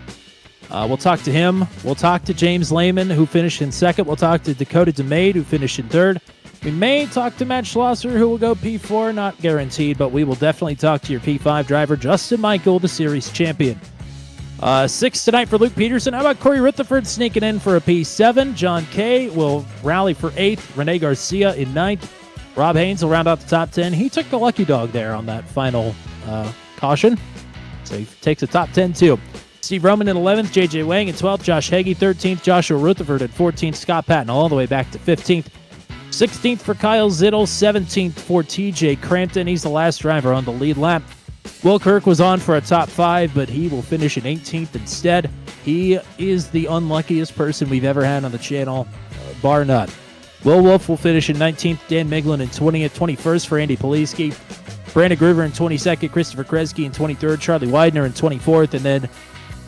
We'll talk to him. We'll talk to James Lehman, who finished in second. We'll talk to Dakota DeMade, who finished in third. We may talk to Matt Schlosser, who will go P4, not guaranteed, but we will definitely talk to your P5 driver, Justin Michael, the series champion. 6 tonight for Luke Peterson. How about Corey Rutherford sneaking in for a P7? John Kay will rally for 8th. Rene Garcia in 9th. Rob Haynes will round out the top 10. He took the lucky dog there on that final caution. So he takes the top 10 too. Steve Roman in 11th. JJ Wang in 12th. Josh Hagee 13th. Joshua Rutherford at 14th. Scott Patton all the way back to 15th. 16th for Kyle Zittel. 17th for TJ Crampton. He's the last driver on the lead lap. Will Kirk was on for a top 5, but he will finish in 18th instead. He is the unluckiest person we've ever had on the channel, bar none. Will Wolf will finish in 19th. Dan Miglin in 20th. 21st for Andy Poliski. Brandon Groover in 22nd. Christopher Kresge in 23rd. Charlie Widener in 24th. And then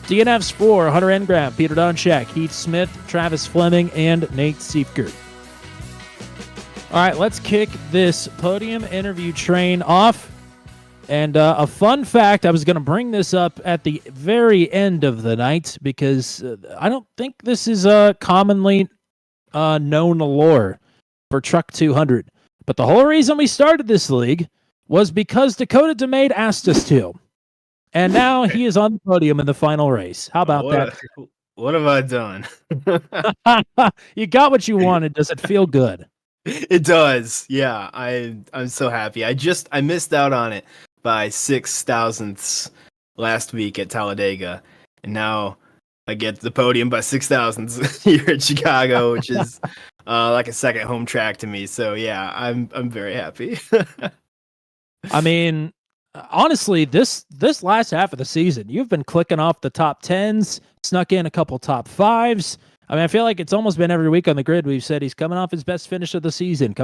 DNFs for Hunter Engram, Peter Donchak, Heath Smith, Travis Fleming, and Nate Seifgert. All right, let's kick this podium interview train off. And a fun fact, I was going to bring this up at the very end of the night because I don't think this is commonly known lore for Truck 200. But the whole reason we started this league was because Dakota DeMade asked us to. And now he is on the podium in the final race. How about that? What have I done? You got what you wanted. Does it feel good? It does. Yeah, I'm so happy. I missed out on it by 6,000ths last week at Talladega, and now I get the podium by 6,000ths here at Chicago, which is like a second home track to me. So yeah, I'm very happy. I mean, honestly, this last half of the season, you've been clicking off the top 10s, snuck in a couple top 5s. I mean, I feel like it's almost been every week on the grid we've said he's coming off his best finish of the season,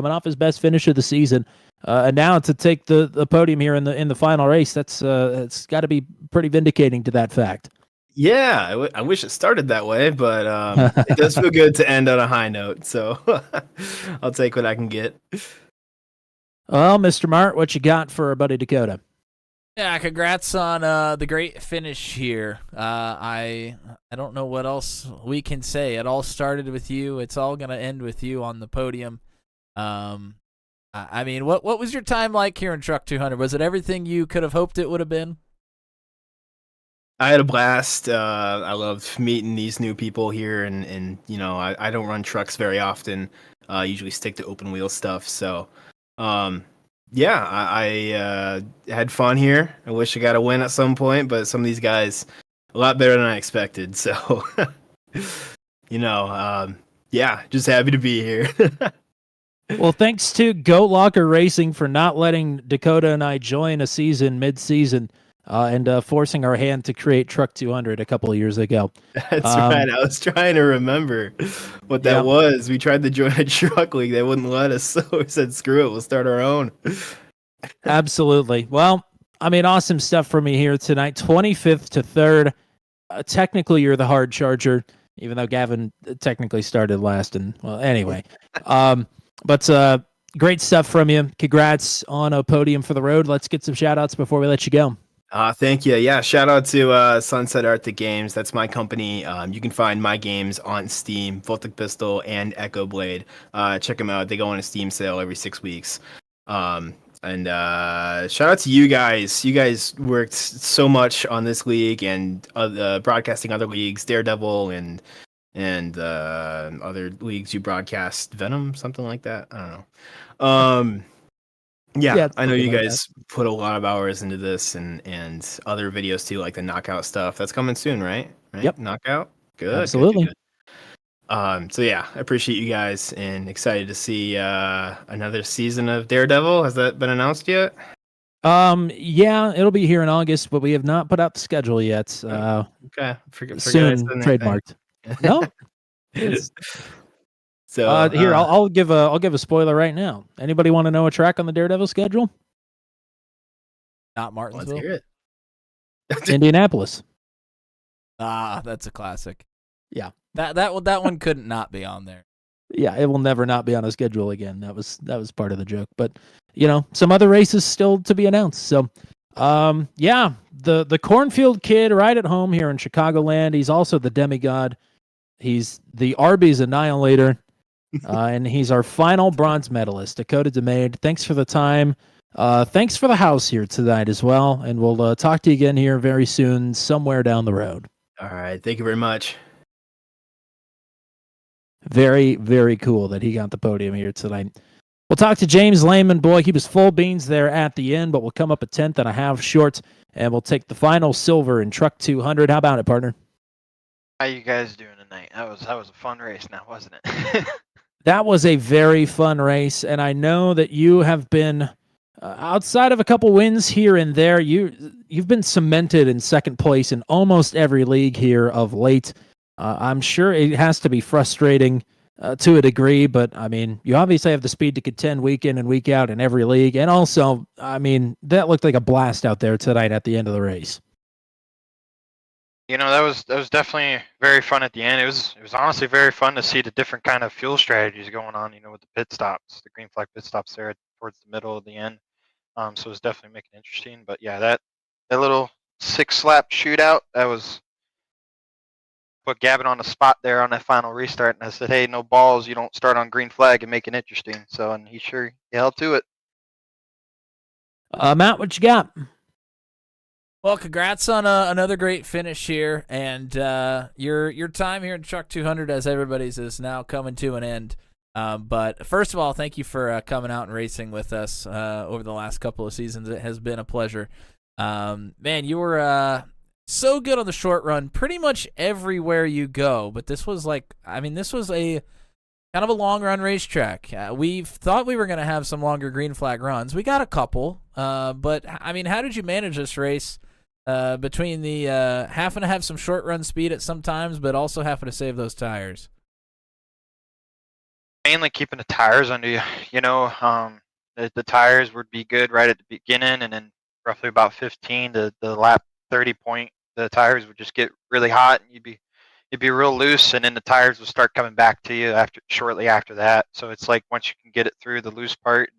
and now to take the podium here in the final race, that's it's got to be pretty vindicating to that fact. Yeah, I wish it started that way, but it does feel good to end on a high note. So I'll take what I can get. Well, Mr. Mart, what you got for our buddy Dakota? Yeah, congrats on the great finish here. I don't know what else we can say. It all started with you. It's all gonna end with you on the podium. I mean, what was your time like here in Truck 200? Was it everything you could have hoped it would have been? I had a blast. I loved meeting these new people here, and you know, I don't run trucks very often. I usually stick to open wheel stuff. So, yeah, I had fun here. I wish I got a win at some point, but some of these guys a lot better than I expected. So, you know, yeah, just happy to be here. Well, thanks to Goat Locker Racing for not letting Dakota and I join a season mid-season and forcing our hand to create Truck 200 a couple of years ago. That's right. I was trying to remember what that was. We tried to join a truck league. They wouldn't let us. So we said, screw it. We'll start our own. Absolutely. Well, I mean, awesome stuff for me here tonight. 25th to 3rd. Technically, you're the hard charger, even though Gavin technically started last. And, well, anyway. But great stuff from you. Congrats on a podium for the road. Let's get some shout-outs before we let you go. Thank you. Yeah, shout out to Sunset Arctic Games. That's my company. You can find my games on Steam, Voltic Pistol and Echo Blade. Check them out. They go on a Steam sale every 6 weeks. And shout out to you guys. You guys worked so much on this league and broadcasting other leagues, Daredevil and other leagues you broadcast, Venom, something like that. I don't know. Yeah, I know you guys put a lot of hours into this and other videos too, like the knockout stuff. That's coming soon, right? Yep. Knockout. Good. Absolutely. Good. So yeah, I appreciate you guys and excited to see another season of Daredevil. Has that been announced yet? Yeah, it'll be here in August, but we have not put out the schedule yet. Okay. Forget soon trademarked. No. So here, I'll give a spoiler right now. Anybody want to know a track on the Daredevil schedule? Not Martinsville. Let's hear it. Indianapolis. That's a classic. Yeah. That one couldn't not be on there. Yeah, it will never not be on a schedule again. That was part of the joke. But you know, some other races still to be announced. So yeah, the Cornfield Kid right at home here in Chicagoland. He's also the demigod. He's the Arby's Annihilator. And he's our final bronze medalist, Dakota DeMade. Thanks for the time. Thanks for the house here tonight as well. And we'll talk to you again here very soon, somewhere down the road. All right. Thank you very much. Very, very cool that he got the podium here tonight. We'll talk to James Lehman. Boy, he was full beans there at the end, but we'll come up a 10th and a half short, and we'll take the final silver in Truck 200. How about it, partner? How you guys doing tonight? That was a fun race now, wasn't it? That was a very fun race, and I know that you have been, outside of a couple wins here and there, you've been cemented in second place in almost every league here of late. I'm sure it has to be frustrating to a degree, but I mean, you obviously have the speed to contend week in and week out in every league, and also, I mean, that looked like a blast out there tonight at the end of the race. You know, that was definitely very fun at the end. It was honestly very fun to see the different kind of fuel strategies going on. You know, with the pit stops, the green flag pit stops there towards the middle of the end. So it was definitely making it interesting. But yeah, that little 6-lap shootout, that was put Gavin on the spot there on that final restart, and I said, hey, no balls, you don't start on green flag and make it interesting. So, and he held to it. Matt, what you got? Well, congrats on another great finish here, and your time here in Truck 200, as everybody's, is now coming to an end. But first of all, thank you for coming out and racing with us over the last couple of seasons. It has been a pleasure. Man, you were so good on the short run pretty much everywhere you go, but this was a kind of a long run racetrack. We thought we were going to have some longer green flag runs. We got a couple, but I mean, how did you manage this race between the having to have some short run speed at some times, but also having to save those tires? Mainly keeping the tires under you. You know, the tires would be good right at the beginning, and then roughly about 15 to the lap 30 point, the tires would just get really hot, and you'd be real loose, and then the tires would start coming back to you shortly after that. So it's like once you can get it through the loose part,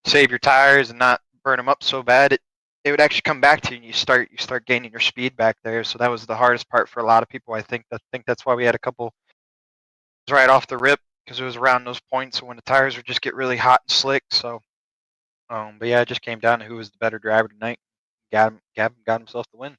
save your tires and not burn them up so bad, they would actually come back to you, and you start gaining your speed back there. So that was the hardest part for a lot of people. I think that's why we had a couple right off the rip, because it was around those points when the tires would just get really hot and slick. So, but yeah, it just came down to who was the better driver tonight. Gavin got himself the win.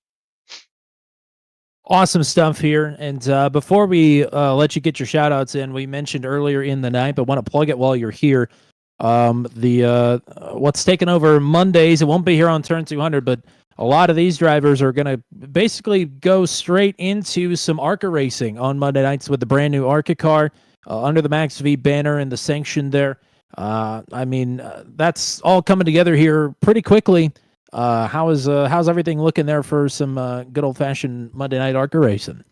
Awesome stuff here. And before we let you get your shout outs in, we mentioned earlier in the night, but want to plug it while you're here. What's taken over Mondays, it won't be here on Turn 200, but a lot of these drivers are going to basically go straight into some ARCA racing on Monday nights with the brand new ARCA car under the Max V banner and the sanction there. I mean, that's all coming together here pretty quickly. How's everything looking there for some good old-fashioned Monday night ARCA racing?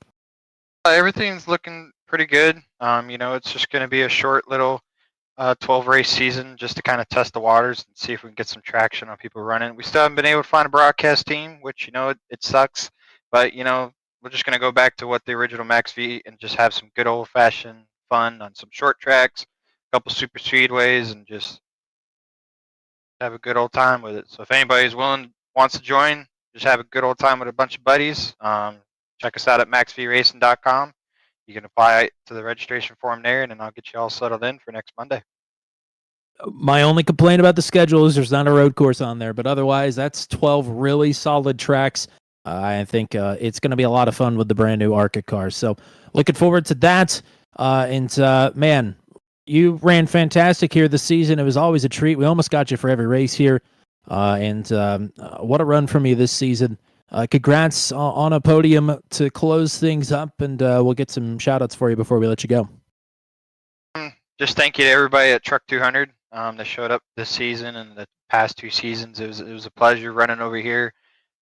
Everything's looking pretty good. You know, it's just going to be a short little 12-race season just to kind of test the waters and see if we can get some traction on people running. We still haven't been able to find a broadcast team, which, you know, it sucks. But, you know, we're just going to go back to what the original Max V and just have some good old-fashioned fun on some short tracks, a couple super speedways, and just have a good old time with it. So if anybody's wants to join, just have a good old time with a bunch of buddies. Check us out at maxvracing.com. You can apply to the registration form there, and then I'll get you all settled in for next Monday. My only complaint about the schedule is there's not a road course on there, but otherwise that's 12 really solid tracks. I think it's going to be a lot of fun with the brand new ARCA car. So looking forward to that. Man, you ran fantastic here this season. It was always a treat. We almost got you for every race here. What a run from you this season. Congrats on a podium to close things up, and we'll get some shout-outs for you before we let you go. Just thank you to everybody at Truck 200 that showed up this season and the past 2 seasons. It was a pleasure running over here.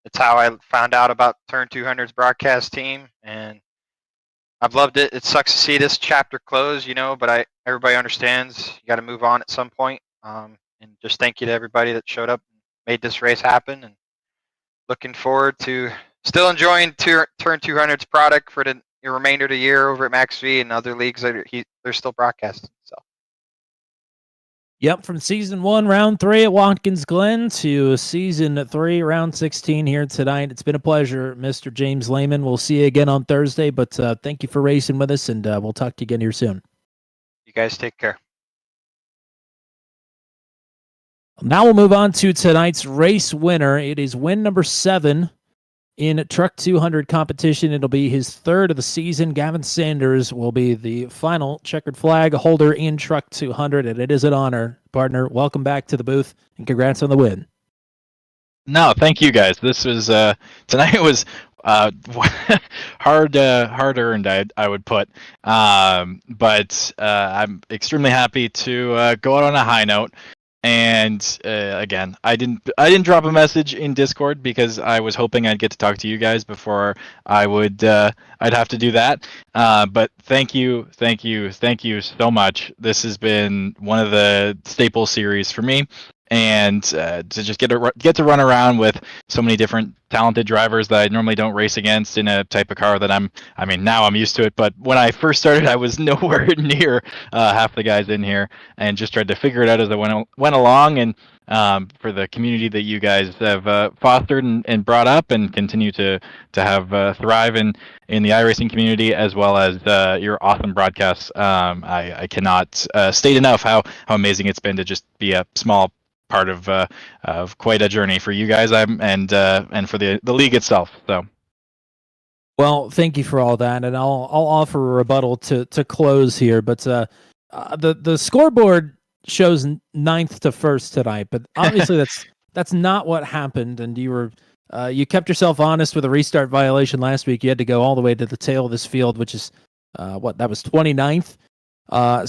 It's how I found out about Turn 200's broadcast team, and I've loved it. It sucks to see this chapter close, you know, but everybody understands you got to move on at some point. And just thank you to everybody that showed up and made this race happen. And looking forward to still enjoying Turn 200's product for the remainder of the year over at Max V and other leagues that they're still broadcasting. So. Yep, from Season 1, Round 3 at Watkins Glen to Season 3, Round 16 here tonight. It's been a pleasure, Mr. James Lehman. We'll see you again on Thursday, but thank you for racing with us, and we'll talk to you again here soon. You guys take care. Now we'll move on to tonight's race winner. It is win number 7 in Truck 200 competition. It'll be his 3rd of the season. Gavin Sanders will be the final checkered flag holder in Truck 200, and it is an honor. Partner, welcome back to the booth, and congrats on the win. No, thank you guys. This was tonight was hard earned, I would put, but I'm extremely happy to go out on a high note. And again, I didn't drop a message in Discord because I was hoping I'd get to talk to you guys before I'd have to do that. But thank you so much. This has been one of the staple series for me. And to just get to run around with so many different talented drivers that I normally don't race against in a type of car that now I'm used to it. But when I first started, I was nowhere near half the guys in here, and just tried to figure it out as I went along. And for the community that you guys have fostered and brought up and continue to have thrive in the iRacing community, as well as your awesome broadcasts, I cannot state enough how amazing it's been to just be a small part of quite a journey for you guys and for the league itself. So, well, thank you for all that, and I'll offer a rebuttal to close here. But the scoreboard shows 9th to 1st tonight, but obviously that's not what happened. And you kept yourself honest with a restart violation last week. You had to go all the way to the tail of this field, which is that was 29th.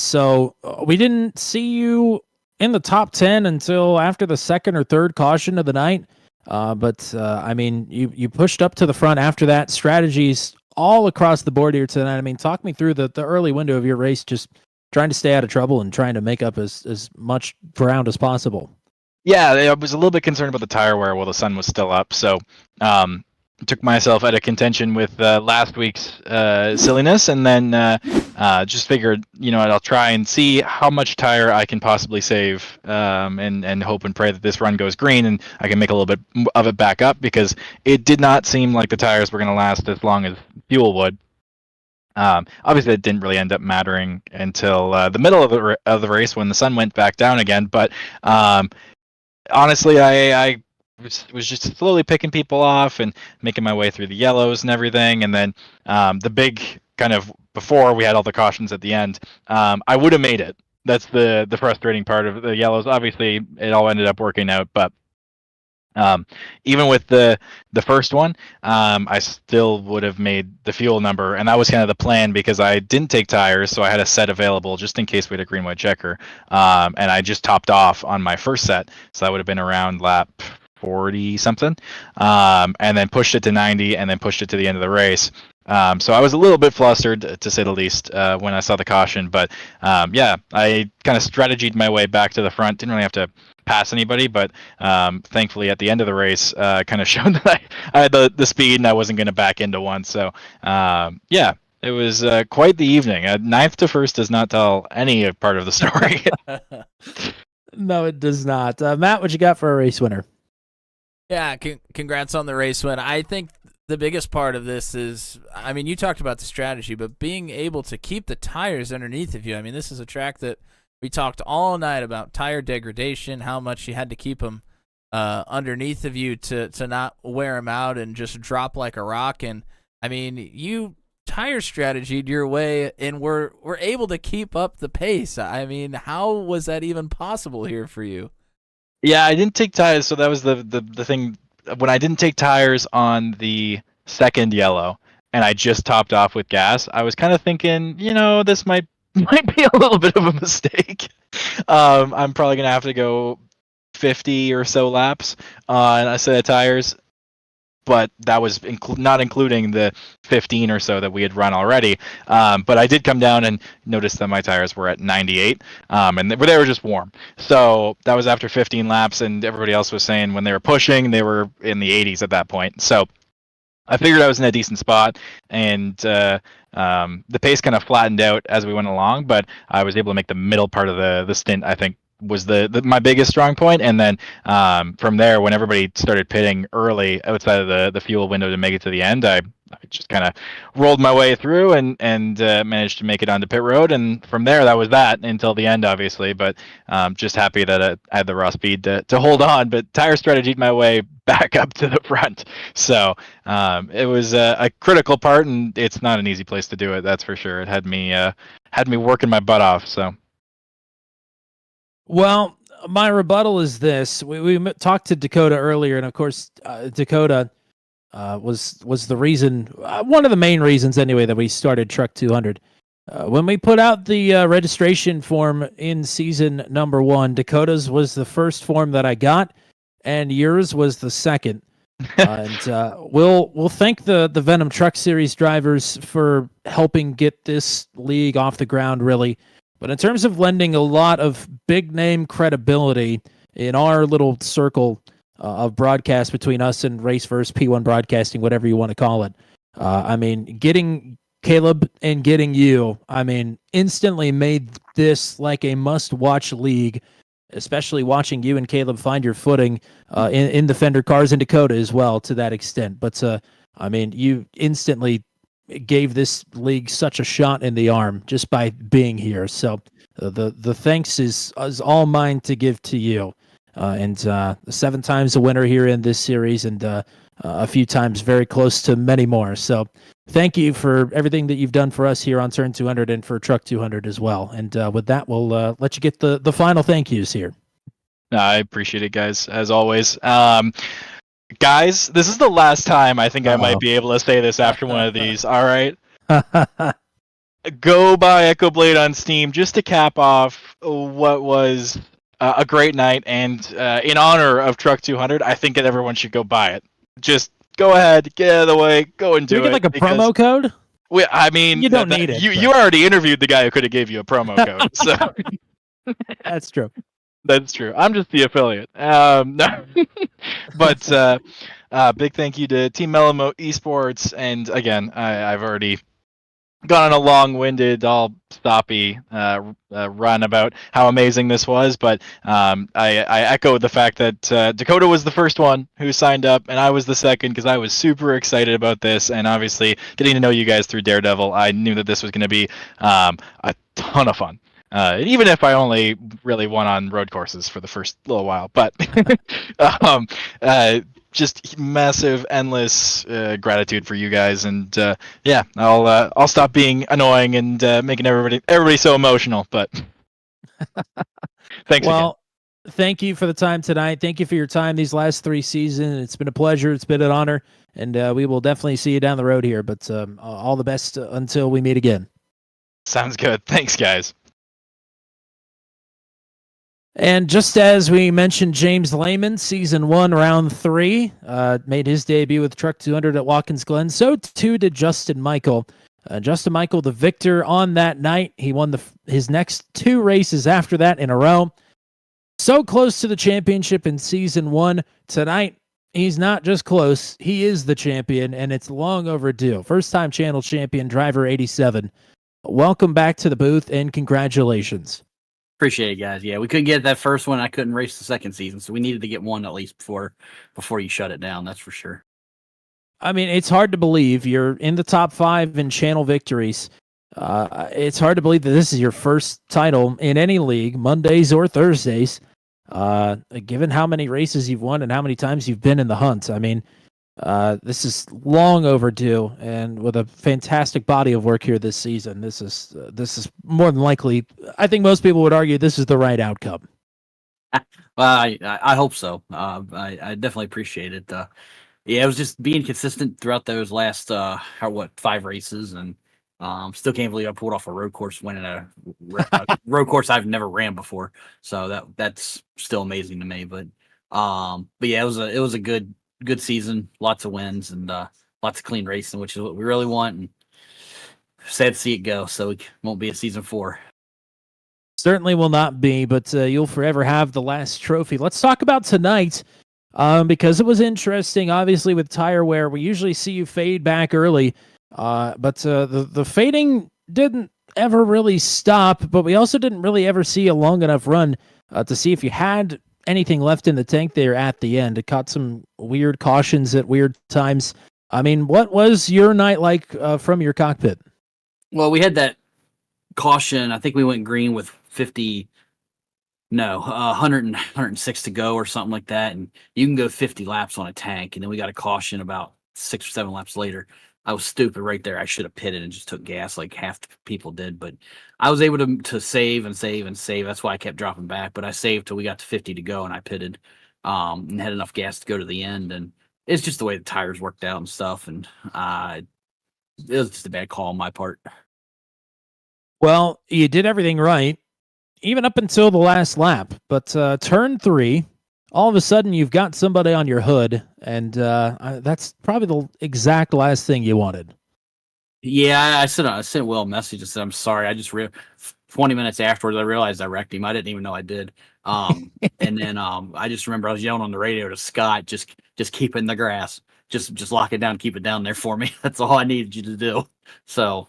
So we didn't see you in the top 10 until after the 2nd or 3rd caution of the night. But you pushed up to the front after that. Strategies all across the board here tonight. I mean, talk me through the early window of your race, just trying to stay out of trouble and trying to make up as much ground as possible. Yeah, I was a little bit concerned about the tire wear while the sun was still up. So took myself out of contention with last week's silliness, and then just figured, I'll try and see how much tire I can possibly save, and hope and pray that this run goes green and I can make a little bit of it back up, because it did not seem like the tires were going to last as long as fuel would. Obviously, it didn't really end up mattering until the middle of the race when the sun went back down again. But honestly, I was just slowly picking people off and making my way through the yellows and everything. And then the big kind of before we had all the cautions at the end, I would have made it. That's the frustrating part of the yellows. Obviously, it all ended up working out, but even with the first one, I still would have made the fuel number, and that was kind of the plan, because I didn't take tires, so I had a set available just in case we had a green white checker, and I just topped off on my first set, so that would have been around lap 40 something, and then pushed it to 90, and then pushed it to the end of the race. So I was a little bit flustered, to say the least, when I saw the caution, but yeah, I kind of strategied my way back to the front. Didn't really have to pass anybody, but thankfully at the end of the race, kind of showed that I had the speed and I wasn't going to back into one. So yeah, it was quite the evening. 9th to 1st does not tell any part of the story. No, it does not. Matt, what you got for a race winner? Yeah, congrats on the race win. I think the biggest part of this is, I mean, you talked about the strategy, but being able to keep the tires underneath of you. I mean, this is a track that we talked all night about tire degradation, how much you had to keep them underneath of you to not wear them out and just drop like a rock. And I mean, you tire strategied your way and were able to keep up the pace. I mean, how was that even possible here for you? Yeah, I didn't take tires, so that was the thing. When I didn't take tires on the second yellow and I just topped off with gas, I was kind of thinking, this might be a little bit of a mistake. I'm probably going to have to go 50 or so laps on a set of tires, but that was not including the 15 or so that we had run already. But I did come down and notice that my tires were at 98, and they were just warm. So that was after 15 laps, and everybody else was saying when they were pushing, they were in the 80s at that point. So I figured I was in a decent spot, and the pace kind of flattened out as we went along, but I was able to make the middle part of the stint, I think, was my biggest strong point. And then from there, when everybody started pitting early outside of the fuel window to make it to the end, I I just kind of rolled my way through and managed to make it onto pit road, and from there that was that until the end, obviously. But just happy that I had the raw speed to hold on, but tire strategied my way back up to the front. So it was a critical part, and it's not an easy place to do it. That's for sure. It had me working my butt off. So. Well, my rebuttal is this: we talked to Dakota earlier, and of course, Dakota was the reason, one of the main reasons anyway, that we started Truck 200. When we put out the registration form in season number 1, Dakota's was the first form that I got, and yours was the second. And we'll thank the Venom Truck Series drivers for helping get this league off the ground, really. But in terms of lending a lot of big name credibility in our little circle of broadcast between us and Raceverse, P1 Broadcasting, whatever you want to call it, I mean, getting Caleb and getting you, I mean, instantly made this like a must-watch league, especially watching you and Caleb find your footing in Defender cars and Dakota as well to that extent. But, I mean, you instantly gave this league such a shot in the arm just by being here. So the thanks is all mine to give to you. And 7 times a winner here in this series, and a few times very close to many more. So thank you for everything that you've done for us here on Turn 200 and for Truck 200 as well. And with that, we'll let you get the final thank yous here. I appreciate it, guys, as always. Guys, this is the last time I think I might be able to say this after one of these. All right. Go buy Echo Blade on Steam just to cap off what was a great night. And in honor of Truck 200, I think that everyone should go buy it. Just go ahead, get out of the way, go and do it. Do we get like a promo code? I mean, you don't need it. You already interviewed the guy who could have gave you a promo code. So that's true. That's true. I'm just the affiliate. No. But big thank you to Team Melamo Esports. And again, I've already gone on a long-winded, all stoppy run about how amazing this was. But I echo the fact that Dakota was the first one who signed up, and I was the second because I was super excited about this. And obviously, getting to know you guys through Daredevil, I knew that this was going to be a ton of fun. Even if I only really won on road courses for the first little while, but just massive, endless gratitude for you guys, and yeah, I'll stop being annoying and making everybody so emotional. But thanks. Well, thank you for the time tonight. Thank you for your time these last 3 seasons. It's been a pleasure. It's been an honor, and we will definitely see you down the road here. But all the best until we meet again. Sounds good. Thanks, guys. And just as we mentioned, James Lehman, Season 1, Round 3, made his debut with Truck 200 at Watkins Glen. So too did Justin Michael. Justin Michael, the victor on that night. He won his next 2 races after that in a row. So close to the championship in Season 1. Tonight, he's not just close. He is the champion, and it's long overdue. First-time channel champion, Driver 87. Welcome back to the booth, and congratulations. Appreciate it, guys. Yeah, we couldn't get that first one. I couldn't race the second season, so we needed to get one at least before you shut it down. That's for sure. I mean, it's hard to believe you're in the top 5 in channel victories. It's hard to believe that this is your first title in any league, Mondays or Thursdays. Given how many races you've won and how many times you've been in the hunt, I mean, this is long overdue, and with a fantastic body of work here this season, this is more than likely. I think most people would argue this is the right outcome. Well, I hope so. I definitely appreciate it. Yeah, it was just being consistent throughout those last 5 races, and still can't believe I pulled off a road course winning a road course I've never ran before. So that's still amazing to me. But yeah, it was a good season, lots of wins, and lots of clean racing, which is what we really want. And sad to see it go, so it won't be a season 4. Certainly will not be, but you'll forever have the last trophy. Let's talk about tonight, because it was interesting. Obviously, with tire wear, we usually see you fade back early, but the fading didn't ever really stop. But we also didn't really ever see a long enough run to see if you had anything left in the tank there at the end. It caught some weird cautions at weird times. I mean, what was your night like from your cockpit? Well, we had that caution. I think we went green with 106 to go or something like that. And you can go 50 laps on a tank. And then we got a caution about 6 or 7 laps later. I was stupid right there. I should have pitted and just took gas like half the people did. But I was able to save and save and save. That's why I kept dropping back. But I saved till we got to 50 to go and I pitted and had enough gas to go to the end. And it's just the way the tires worked out and stuff. And it was just a bad call on my part. Well, you did everything right, even up until the last lap. But turn 3, all of a sudden you've got somebody on your hood, and that's probably the exact last thing you wanted. Yeah, I sent Will a message. I said, "I'm sorry. I just 20 minutes afterwards, I realized I wrecked him. I didn't even know I did." And then I just remember I was yelling on the radio to Scott, "Just keep it in the grass. Just lock it down. Keep it down there for me. That's all I needed you to do." So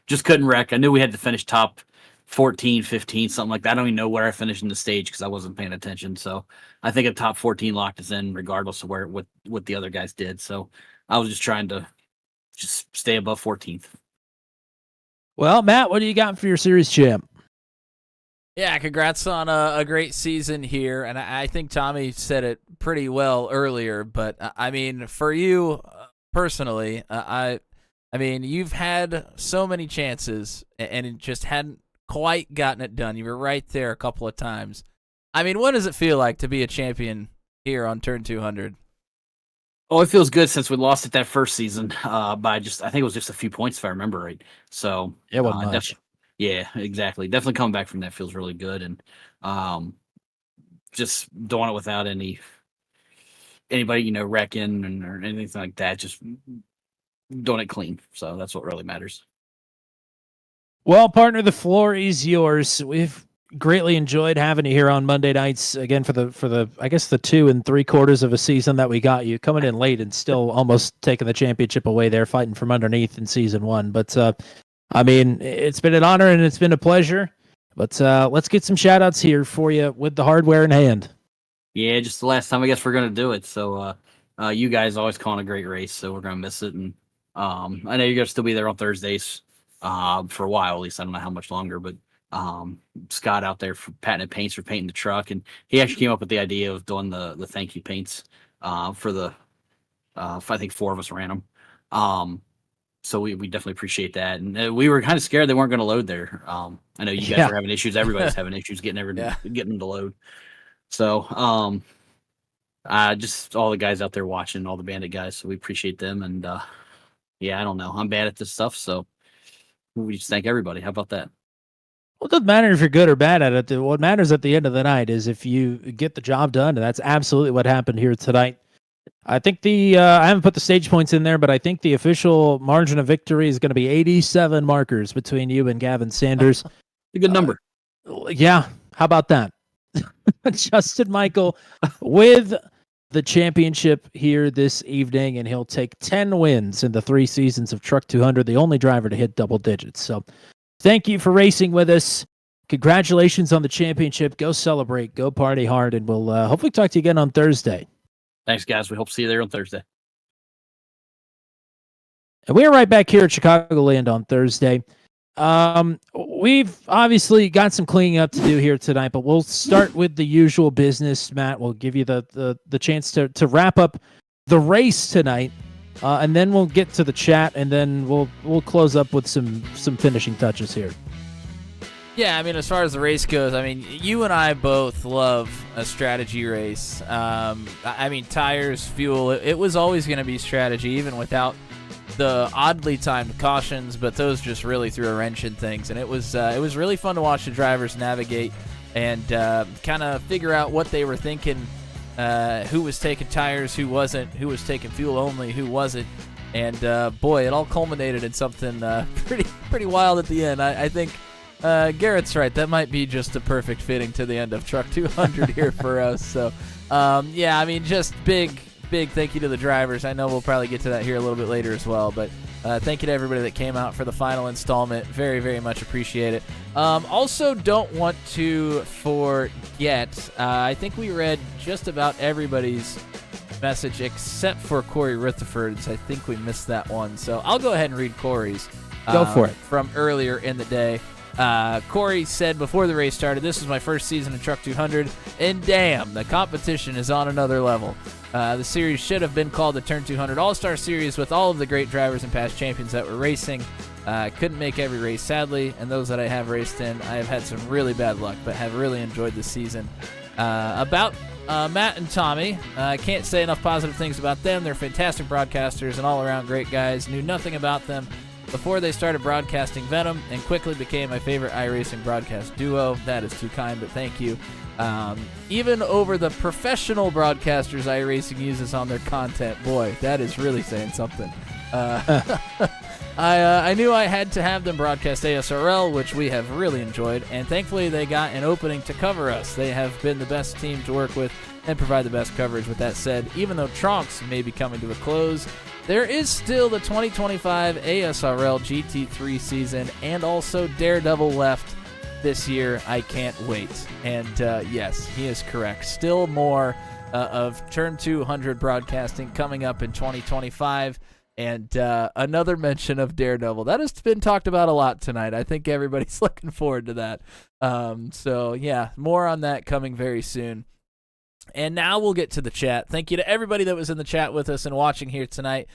just couldn't wreck. I knew we had to finish top 14, 15, something like that. I don't even know where I finished in the stage because I wasn't paying attention. So I think a top 14 locked us in regardless of what the other guys did. So I was just trying to just stay above 14th. Well, Matt, what do you got for your series champ? Yeah, congrats on a great season here. And I think Tommy said it pretty well earlier. But, I mean, for you personally, I mean, you've had so many chances and it just hadn't quite gotten it done. You were right there a couple of times. I mean, what does it feel like to be a champion here on Turn 200? Oh, it feels good since we lost it that first season by I think it was just a few points if I remember right. So it wasn't much. Yeah, exactly. Definitely coming back from that feels really good, and just doing it without anybody wrecking or anything like that. Just doing it clean. So that's what really matters. Well, partner, the floor is yours. We've greatly enjoyed having you here on Monday nights again for the I guess the 2 3/4 of a season that we got you coming in late and still almost taking the championship away there, fighting from underneath in season 1. But I mean, it's been an honor and it's been a pleasure. But let's get some shout outs here for you with the hardware in hand. Yeah, just the last time I guess we're gonna do it. So you guys always calling a great race, so we're gonna miss it. And I know you're gonna still be there on Thursdays for a while, at least. I don't know how much longer, but Scott out there for Patented Paints for painting the truck, and he actually came up with the idea of doing the thank you paints for the I think 4 of us ran them. So we definitely appreciate that, and we were kind of scared they weren't going to load there. I know you guys were having issues. Everybody's having issues getting them to load. So just all the guys out there watching, all the Bandit guys. So we appreciate them, and yeah, I don't know. I'm bad at this stuff, so we just thank everybody. How about that? Well, it doesn't matter if you're good or bad at it. What matters at the end of the night is if you get the job done, and that's absolutely what happened here tonight. I think I haven't put the stage points in there, but I think the official margin of victory is going to be 87 markers between you and Gavin Sanders. A good number. Yeah, how about that? Justin Michael with the championship here this evening, and he'll take 10 wins in the 3 seasons of Truck 200, the only driver to hit double digits. So thank you for racing with us. Congratulations on the championship. Go celebrate, go party hard, and we'll hopefully talk to you again on Thursday. Thanks, guys. We hope to see you there on Thursday. And we're right back here at Chicagoland on Thursday. We've obviously got some cleaning up to do here tonight, but we'll start with the usual business. Matt will give you the chance to wrap up the race tonight, and then we'll get to the chat, and then we'll close up with some finishing touches here. Yeah, I mean, as far as the race goes, I mean, you and I both love a strategy race. I mean, tires, fuel, it was always going to be strategy, even without the oddly timed cautions, but those just really threw a wrench in things. And it was really fun to watch the drivers navigate and kind of figure out what they were thinking, who was taking tires, who wasn't, who was taking fuel only, who wasn't. And boy, it all culminated in something pretty wild at the end. I think Garrett's right. That might be just a perfect fitting to the end of Truck 200 here for us. So, yeah, I mean, just big thank you to the drivers. I know we'll probably get to that here a little bit later as well, but thank you to everybody that came out for the final installment. Very, very much appreciate it. Also, don't want to forget, I think we read just about everybody's message, except for Corey Rutherford's. I think we missed that one. So I'll go ahead and read Corey's. Go for it. From earlier in the day. Corey said before the race started, this was my first season in Truck 200, and damn, the competition is on another level. The series should have been called the Turn 200 All-Star Series with all of the great drivers and past champions that were racing. Couldn't make every race, sadly, and those that I have raced in, I have had some really bad luck, but have really enjoyed the season. About Matt and Tommy, I can't say enough positive things about them. They're fantastic broadcasters and all-around great guys. Knew nothing about them before they started broadcasting Venom and quickly became my favorite iRacing broadcast duo. That is too kind, but thank you. Even over the professional broadcasters iRacing uses on their content. Boy, that is really saying something. I knew I had to have them broadcast ASRL, which we have really enjoyed, and thankfully they got an opening to cover us. They have been the best team to work with and provide the best coverage. With that said, even though Trunks may be coming to a close, there is still the 2025 ASRL GT3 season and also Daredevil left this year. I can't wait. And yes, he is correct. Still more of Turn 200 broadcasting coming up in 2025. And another mention of Daredevil. That has been talked about a lot tonight. I think everybody's looking forward to that. So, yeah, more on that coming very soon. And now we'll get to the chat. Thank you to everybody that was in the chat with us and watching here tonight.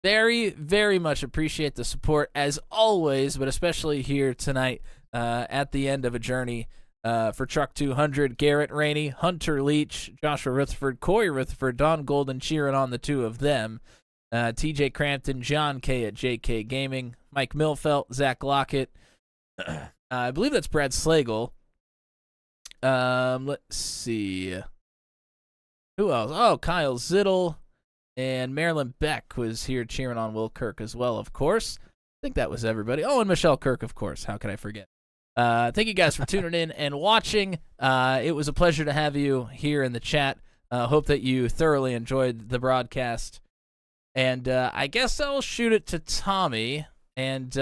Very, very much appreciate the support as always, but especially here tonight at the end of a journey for Truck 200. Garrett Rainey, Hunter Leach, Joshua Rutherford, Corey Rutherford, Don Golden cheering on the two of them. TJ Crampton, John K at JK Gaming, Mike Milfelt, Zach Lockett. I believe that's Brad Slagle. Let's see. Who else? Oh, Kyle Zittle and Marilyn Beck was here cheering on Will Kirk as well, of course. I think that was everybody. Oh, and Michelle Kirk, of course. How could I forget? Thank you guys for tuning in and watching. It was a pleasure to have you here in the chat. Hope that you thoroughly enjoyed the broadcast. And I guess I'll shoot it to Tommy, and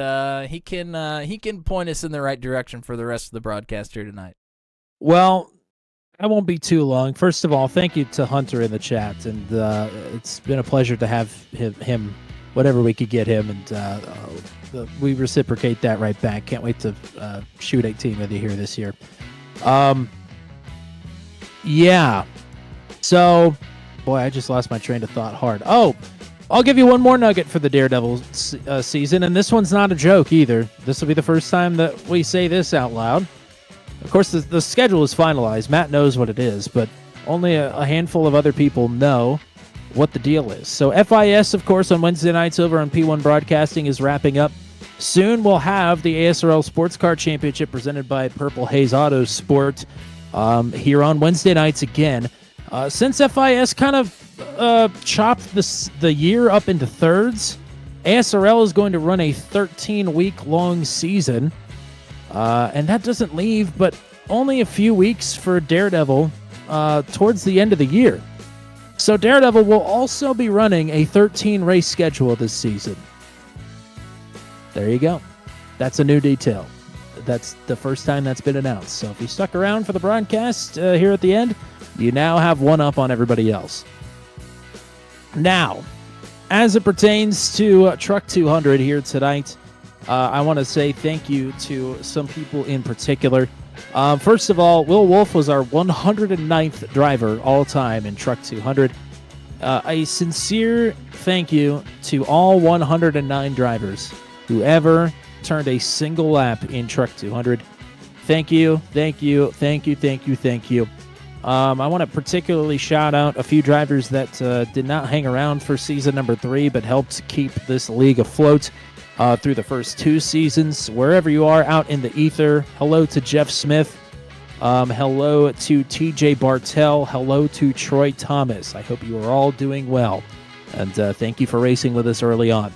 he can point us in the right direction for the rest of the broadcast here tonight. Well, I won't be too long. First of all, thank you to Hunter in the chat, and it's been a pleasure to have him whatever we could get him, and we reciprocate that right back. Can't wait to shoot 18 with you here this year. Yeah. So, boy, I just lost my train of thought hard. Oh, I'll give you one more nugget for the Daredevil season, and this one's not a joke either. This will be the first time that we say this out loud. Of course, the schedule is finalized. Matt knows what it is, but only a handful of other people know what the deal is. So FIS, of course, on Wednesday nights over on P1 Broadcasting is wrapping up. Soon we'll have the ASRL Sports Car Championship presented by Purple Haze Auto Sport here on Wednesday nights again. Since FIS kind of chopped the year up into thirds, ASRL is going to run a 13-week-long season. And that doesn't leave but only a few weeks for Daredevil towards the end of the year. So Daredevil will also be running a 13-race schedule this season. There you go. That's a new detail. That's the first time that's been announced. So if you stuck around for the broadcast here at the end, you now have one up on everybody else. Now, as it pertains to Truck 200 here tonight, I want to say thank you to some people in particular. First of all, Will Wolf was our 109th driver all time in Truck 200. A sincere thank you to all 109 drivers who ever turned a single lap in Truck 200. Thank you, thank you, thank you, thank you, thank you. I want to particularly shout out a few drivers that did not hang around for season number 3, but helped keep this league afloat through the first 2 seasons. Wherever you are out in the ether, hello to Jeff Smith. Hello to TJ Bartell. Hello to Troy Thomas. I hope you are all doing well. And thank you for racing with us early on.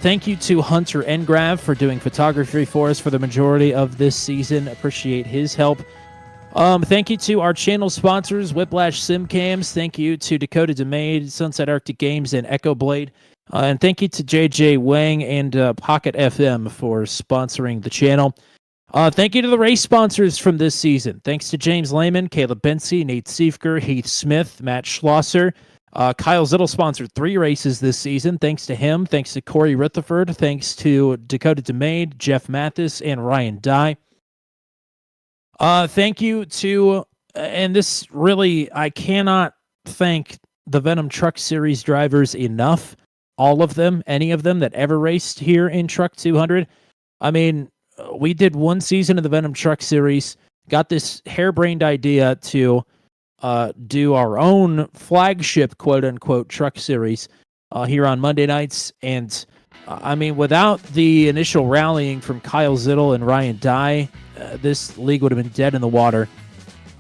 Thank you to Hunter Engrav for doing photography for us for the majority of this season. Appreciate his help. Thank you to our channel sponsors, Whiplash Simcams. Thank you to Dakota DeMade, Sunset Arctic Games, and Echo Blade. And thank you to JJ Wang and Pocket FM for sponsoring the channel. Thank you to the race sponsors from this season. Thanks to James Lehman, Caleb Bensey, Nate Siefker, Heath Smith, Matt Schlosser. Kyle Zittel sponsored 3 races this season. Thanks to him. Thanks to Corey Rutherford. Thanks to Dakota DeMade, Jeff Mathis, and Ryan Dye. Thank you to, and this really, I cannot thank the Venom Truck Series drivers enough. All of them, any of them that ever raced here in Truck 200. I mean, we did one season of the Venom Truck Series, got this harebrained idea to do our own flagship quote-unquote truck series here on Monday nights. And, I mean, without the initial rallying from Kyle Zittel and Ryan Dye, this league would have been dead in the water.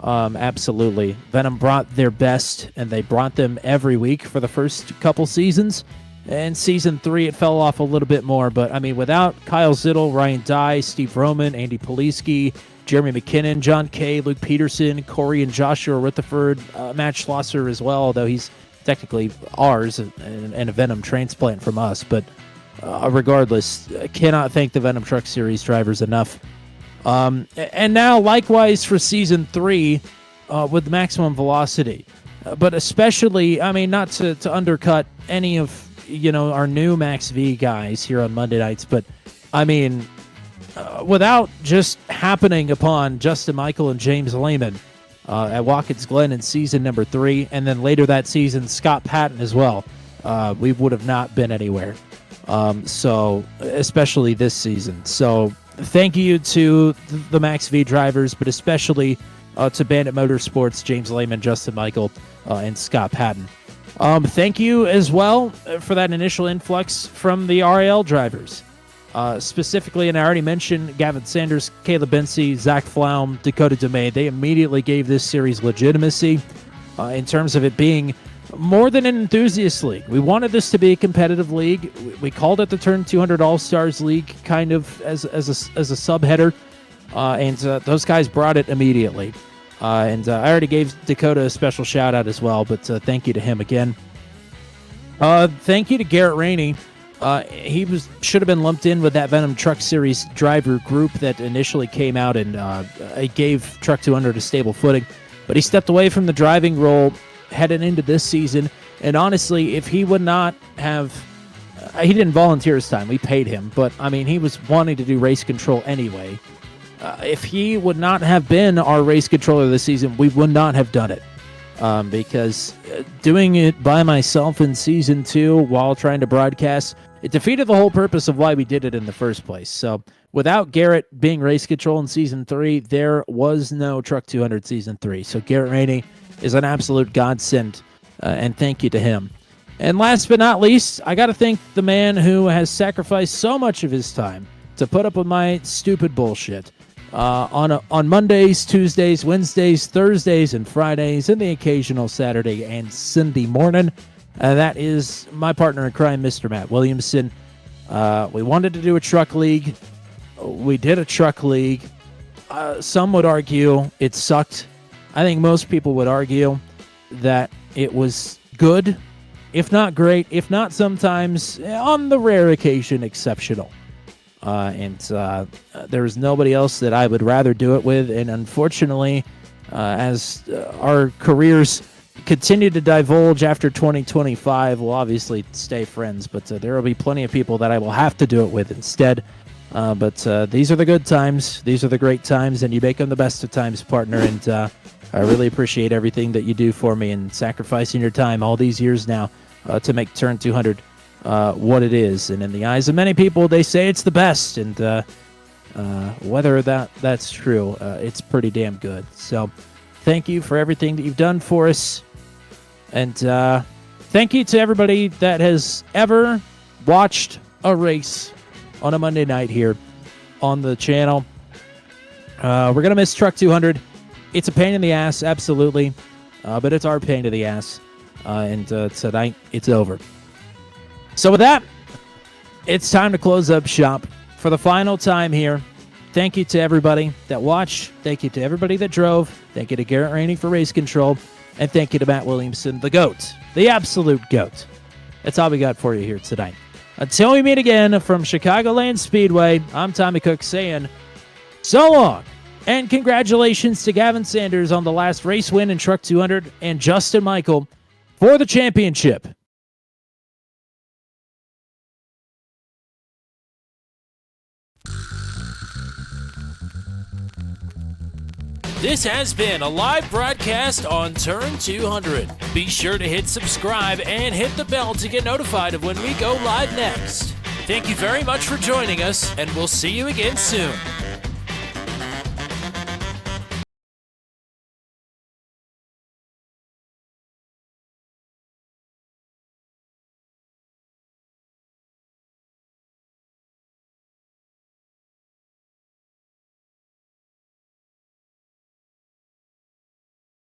Absolutely. Venom brought their best, and they brought them every week for the first couple seasons. And season 3, it fell off a little bit more. But, I mean, without Kyle Zittel, Ryan Dye, Steve Roman, Andy Poliski, Jeremy McKinnon, John Kay, Luke Peterson, Corey and Joshua Rutherford, Matt Schlosser as well, although he's technically ours and a Venom transplant from us. But regardless, I cannot thank the Venom Truck Series drivers enough. And now, likewise, for Season 3 with Maximum Velocity. But especially, I mean, not to undercut any of, our new Max V guys here on Monday nights, but, I mean, without just happening upon Justin Michael and James Lehman at Watkins Glen in season number 3, and then later that season, Scott Patton as well, we would have not been anywhere. So, especially this season. So, thank you to the Max V drivers, but especially to Bandit Motorsports, James Lehman, Justin Michael, and Scott Patton. Thank you as well for that initial influx from the RAL drivers. Specifically, and I already mentioned Gavin Sanders, Caleb Bensey, Zach Flaum, Dakota DeMay. They immediately gave this series legitimacy in terms of it being more than an enthusiast league. We wanted this to be a competitive league. We called it the Turn 200 All-Stars League kind of as a subheader, and those guys brought it immediately. And I already gave Dakota a special shout-out as well, but thank you to him again. Thank you to Garrett Rainey. He should have been lumped in with that Venom Truck Series driver group that initially came out and gave Truck 200 a stable footing. But he stepped away from the driving role heading into this season. And honestly, if he would not have... he didn't volunteer his time. We paid him. But, I mean, he was wanting to do race control anyway. If he would not have been our race controller this season, we would not have done it. Because doing it by myself in Season 2 while trying to broadcast, it defeated the whole purpose of why we did it in the first place. So without Garrett being race control in Season 3, there was no Truck 200 Season 3. So Garrett Rainey is an absolute godsend, and thank you to him. And last but not least, I got to thank the man who has sacrificed so much of his time to put up with my stupid bullshit. On Mondays, Tuesdays, Wednesdays, Thursdays, and Fridays, and the occasional Saturday and Sunday morning. That is my partner in crime, Mr. Matt Williamson. We wanted to do a truck league. We did a truck league. Some would argue it sucked. I think most people would argue that it was good, if not great, if not sometimes, on the rare occasion, exceptional. And there was nobody else that I would rather do it with. And unfortunately, as our careers continue to divulge after 2025, we'll obviously stay friends. But there will be plenty of people that I will have to do it with instead. But these are the good times. These are the great times. And you make them the best of times, partner. And I really appreciate everything that you do for me and sacrificing your time all these years now to make Turn 200 what it is. And in the eyes of many people, they say it's the best, and whether that's true, it's pretty damn good. So thank you for everything that you've done for us, and thank you to everybody that has ever watched a race on a Monday night here on the channel. We're gonna miss Truck 200. It's a pain in the ass, absolutely, but it's our pain in the ass, and tonight it's over. So with that, it's time to close up shop for the final time here. Thank you to everybody that watched. Thank you to everybody that drove. Thank you to Garrett Rainey for race control. And thank you to Matt Williamson, the GOAT, the absolute GOAT. That's all we got for you here tonight. Until we meet again from Chicagoland Speedway, I'm Tommy Cook saying, So long, and congratulations to Gavin Sanders on the last race win in Truck 200 and Justin Michael for the championship. This has been a live broadcast on Turn 200. Be sure to hit subscribe and hit the bell to get notified of when we go live next. Thank you very much for joining us, and we'll see you again soon.